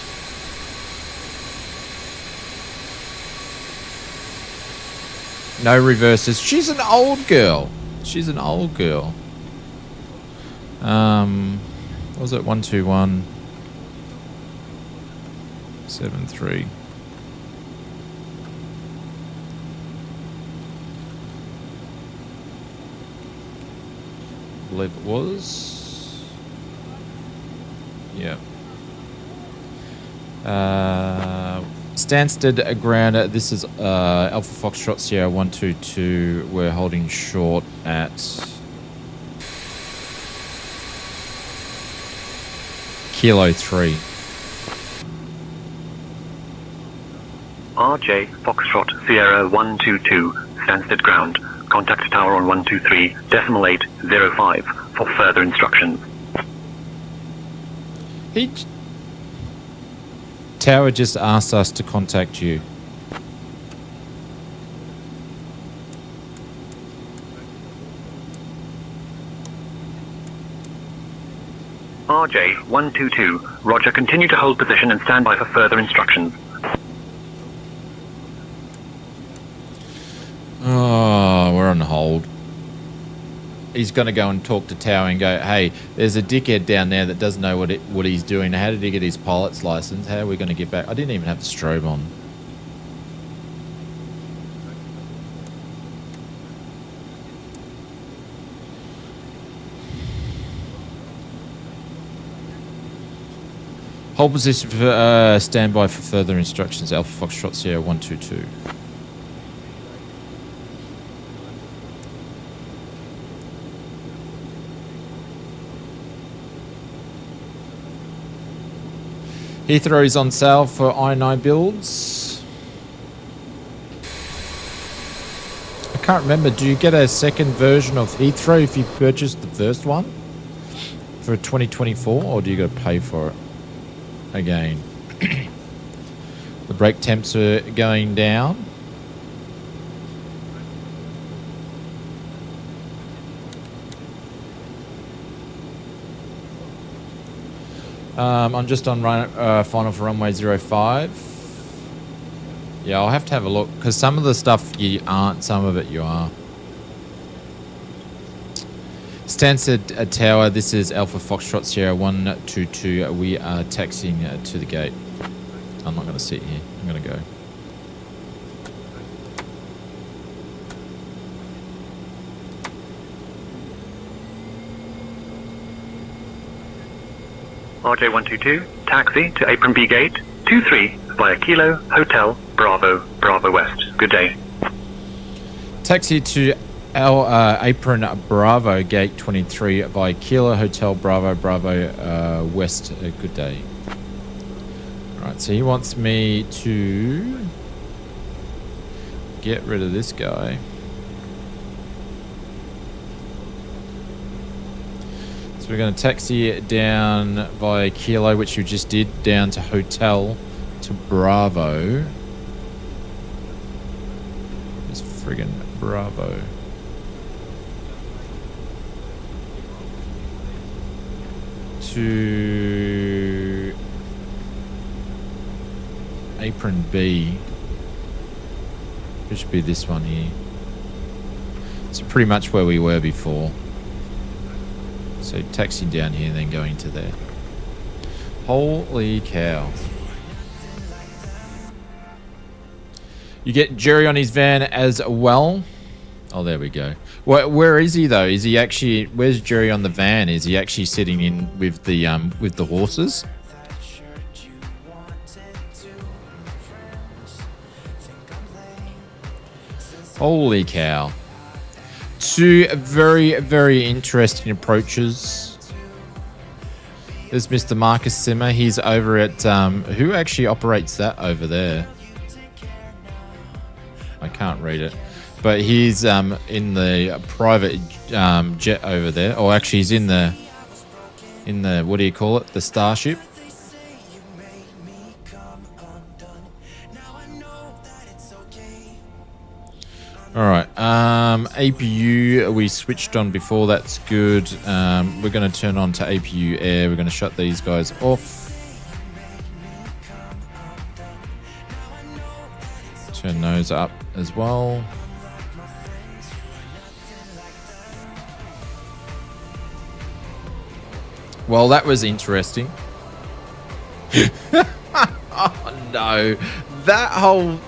No reverses. She's an old girl. She's an old girl. What was it? 121.73. I believe it was. Yeah. Stansted ground. This is Alpha Foxtrot Sierra 122. We're holding short at Kilo 3. RJ Foxtrot Sierra 122, Stansted ground. Contact tower on 123.805 for further instructions. Tower just asked us to contact you. RJ 122, roger, continue to hold position and stand by for further instructions. Oh, we're on hold. He's going to go and talk to Tower and go, hey, there's a dickhead down there that doesn't know what he's doing. How did he get his pilot's license? How are we going to get back? I didn't even have the strobe on. Hold position for standby for further instructions. Alpha Foxtrot Sierra 122. Heathrow is on sale for I9 builds. I can't remember. Do you get a second version of Heathrow if you purchased the first one for 2024, or do you got to pay for it again? The brake temps are going down. I'm just on final for runway 05. Yeah, I'll have to have a look, because some of the stuff you aren't, some of it you are. Stansted Tower, this is Alpha Foxtrot Sierra 122. We are taxiing to the gate. I'm not going to sit here. I'm going to go. RJ122, taxi to Apron B Gate, 23 via Kilo, Hotel, Bravo, Bravo West. Good day. Taxi to our Apron Bravo Gate 23 via Kilo, Hotel, Bravo, Bravo West. Good day. Alright, so he wants me to get rid of this guy. We're going to taxi it down via Kilo, which we just did, down to Hotel, to Bravo. It's friggin' Bravo. To Apron B. It should be this one here. It's pretty much where we were before. So taxiing down here and then going to there. Holy cow. You get Jerry on his van as well. Oh, there we go. Where is he though? Is he actually? Where's Jerry on the van? Is he actually sitting in with the horses? Holy cow! Two very, very interesting approaches. There's Mr. Marcus Simmer. He's over at who actually operates that over there? I can't read it. But he's in the private jet over there. Or actually he's in the what do you call it? The Starship. Alright. APU we switched on before, that's good. We're gonna turn on to APU air. We're gonna shut these guys off. Turn those up as well. Well, that was interesting. Oh no. That whole...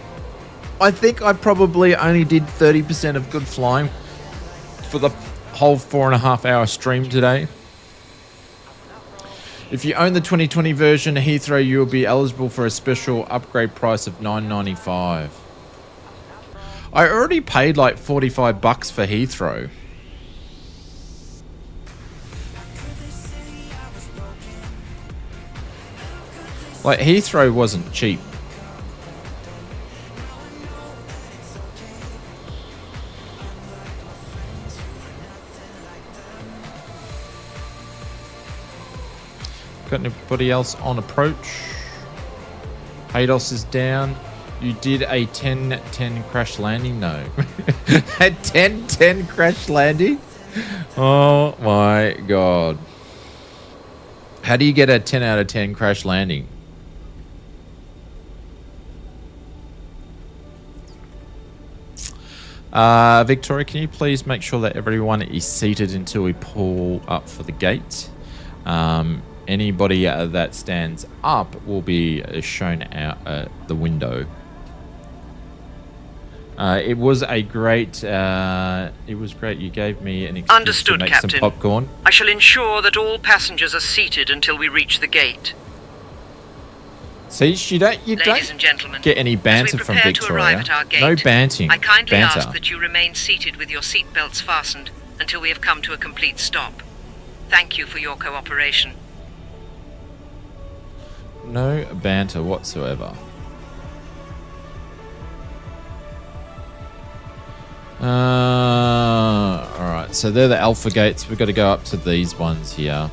I think I probably only did 30% of good flying for the whole 4.5 hour stream today. If you own the 2020 version of Heathrow, you'll be eligible for a special upgrade price of $9.95. I already paid like $45 for Heathrow. Like, Heathrow wasn't cheap. Got anybody else on approach? Hados is down. You did a 10-10 crash landing? No. A 10-10 crash landing? Oh my god. How do you get a 10 out of 10 crash landing? Victoria, can you please make sure that everyone is seated until we pull up for the gate? Anybody that stands up will be shown out the window. It was a great. It was great. You gave me an excuse Understood, to make Captain. some popcorn. I shall ensure that all passengers are seated until we reach the gate. See, you don't Ladies and gentlemen, get any banter as we from prepare to Victoria. arrive at our gate, No banting. I kindly banter. ask that you remain seated with your seat belts fastened until we have come to a complete stop. Thank you for your cooperation. No banter whatsoever. Alright, so they're the alpha gates. We've got to go up to these ones here.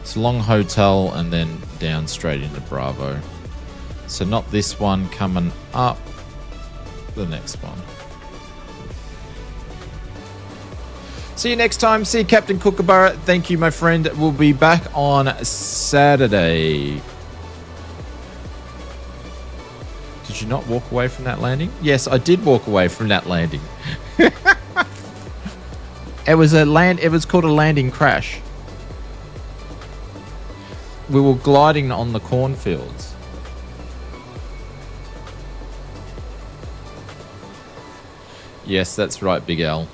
It's a long hotel and then down straight into Bravo. So not this one coming up. The next one. See you next time. See you, Captain Kookaburra. Thank you, my friend. We'll be back on Saturday. Did you not walk away from that landing? Yes, I did walk away from that landing. It was called a landing crash. We were gliding on the cornfields. Yes, that's right, Big L.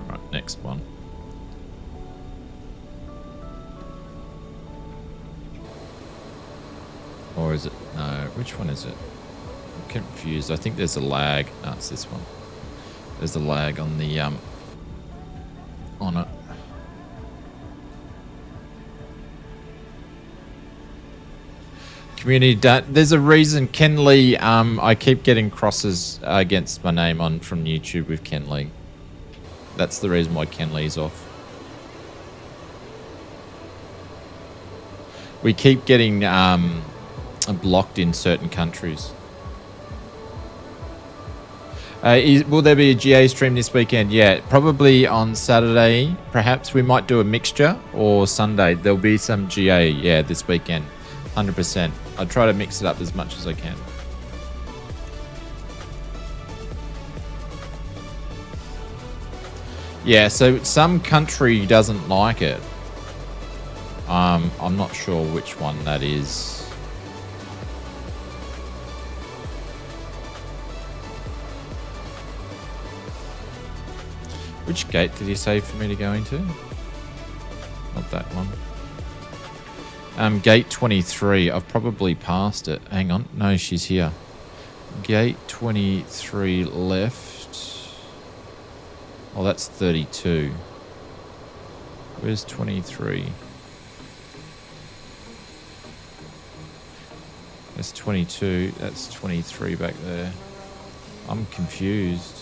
Alright, next one. Or is it? No, which one is it? I'm confused. I think there's a lag. No, it's this one. There's a lag on the on it. Community there's a reason Ken Lee, I keep getting crosses against my name on from YouTube with Ken Lee. That's the reason why Ken Lee's off. We keep getting blocked in certain countries. Will there be a GA stream this weekend? Yeah, probably on Saturday. Perhaps we might do a mixture, or Sunday. There'll be some GA, yeah, this weekend. 100%. I'll try to mix it up as much as I can. Yeah, so some country doesn't like it. I'm not sure which one that is. Which gate did he say for me to go into? Not that one. Gate 23. I've probably passed it. Hang on. No, she's here. Gate 23 left. Oh, that's 32. Where's 23? That's 22. That's 23 back there. I'm confused.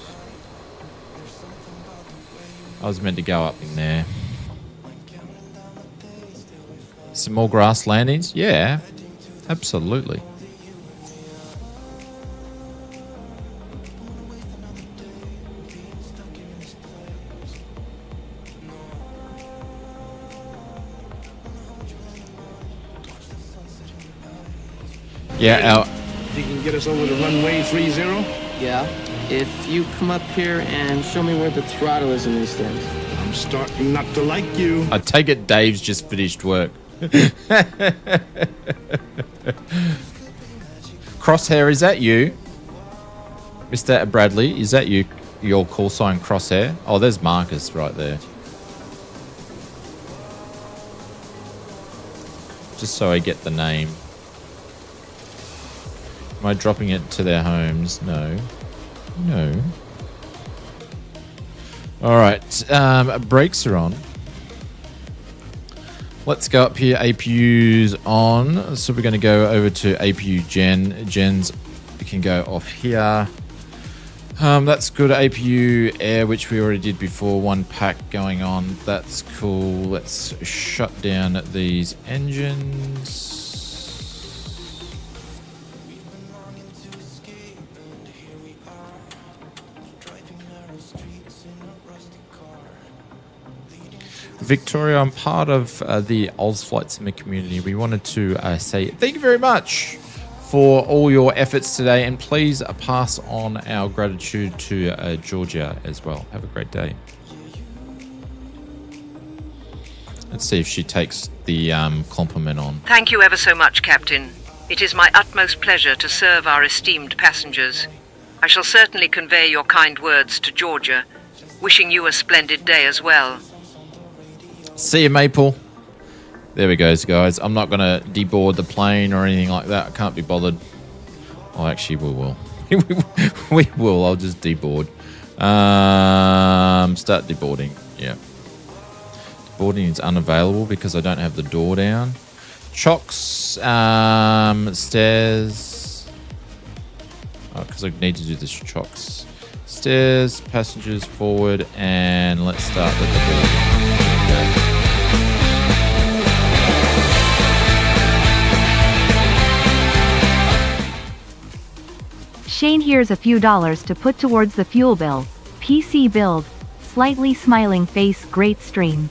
I was meant to go up in there. Some more grass landings? Yeah, absolutely. Yeah, You can get us over to runway 30? Yeah. If you come up here and show me where the throttle is in these things. I'm starting not to like you. I take it Dave's just finished work. Crosshair, is that you? Mr. Bradley, is that you? Your call sign Crosshair? Oh, there's Marcus right there. Just so I get the name. Am I dropping it to their homes? No. No. Alright, brakes are on. Let's go up here. APU's on. So we're going to go over to APU Gen. Gen's, we can go off here. That's good. APU Air, which we already did before. One pack going on. That's cool. Let's shut down these engines. Victoria, I'm part of the Oz Flight Sim community. We wanted to say thank you very much for all your efforts today, and please pass on our gratitude to Georgia as well. Have a great day. Let's see if she takes the compliment on. Thank you ever so much, Captain. It is my utmost pleasure to serve our esteemed passengers. I shall certainly convey your kind words to Georgia, wishing you a splendid day as well. See you, Maple. There we go, guys. I'm not going to deboard the plane or anything like that. I can't be bothered. Oh, actually, we will. We will. I'll just deboard. Start deboarding. Yeah. Deboarding is unavailable because I don't have the door down. Chocks. Stairs. Oh, because I need to do the chocks. Stairs. Passengers forward. And let's start the deboarding. Okay. Shane, here's a few dollars to put towards the fuel bill. PC build. Slightly smiling face. Great stream.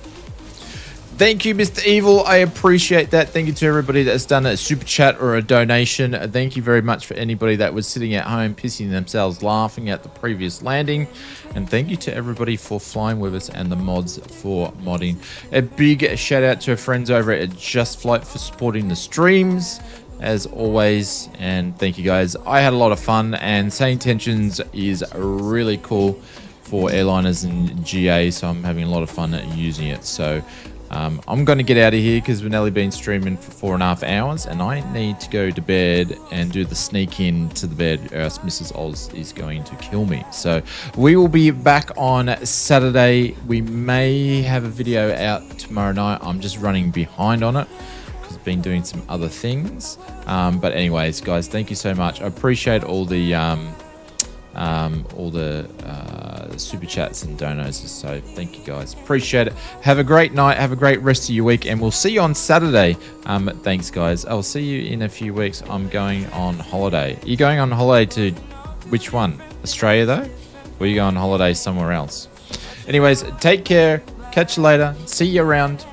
Thank you, Mr. Evil. I appreciate that. Thank you to everybody that's done a super chat or a donation. Thank you very much for anybody that was sitting at home pissing themselves laughing at the previous landing. And thank you to everybody for flying with us and the mods for modding. A big shout out to our friends over at Just Flight for supporting the streams, as always. And thank you guys. I had a lot of fun, and Sane Tensions is really cool for airliners and GA, so I'm having a lot of fun using it. So I'm going to get out of here because we've nearly been streaming for 4.5 hours, and I need to go to bed and do the sneak in to the bed, or else Mrs. Oz is going to kill me. So we will be back on Saturday. We may have a video out tomorrow night. I'm just running behind on it because I've been doing some other things. But anyways, guys, thank you so much. I appreciate all the super chats and donos, so thank you guys, appreciate it. Have a great night, have a great rest of your week, and we'll see you on Saturday. Thanks guys, I'll see you in a few weeks. I'm going on holiday. Are you going on holiday to which one? Australia though? or you go on holiday somewhere else. Anyways, take care. Catch you later. See you around.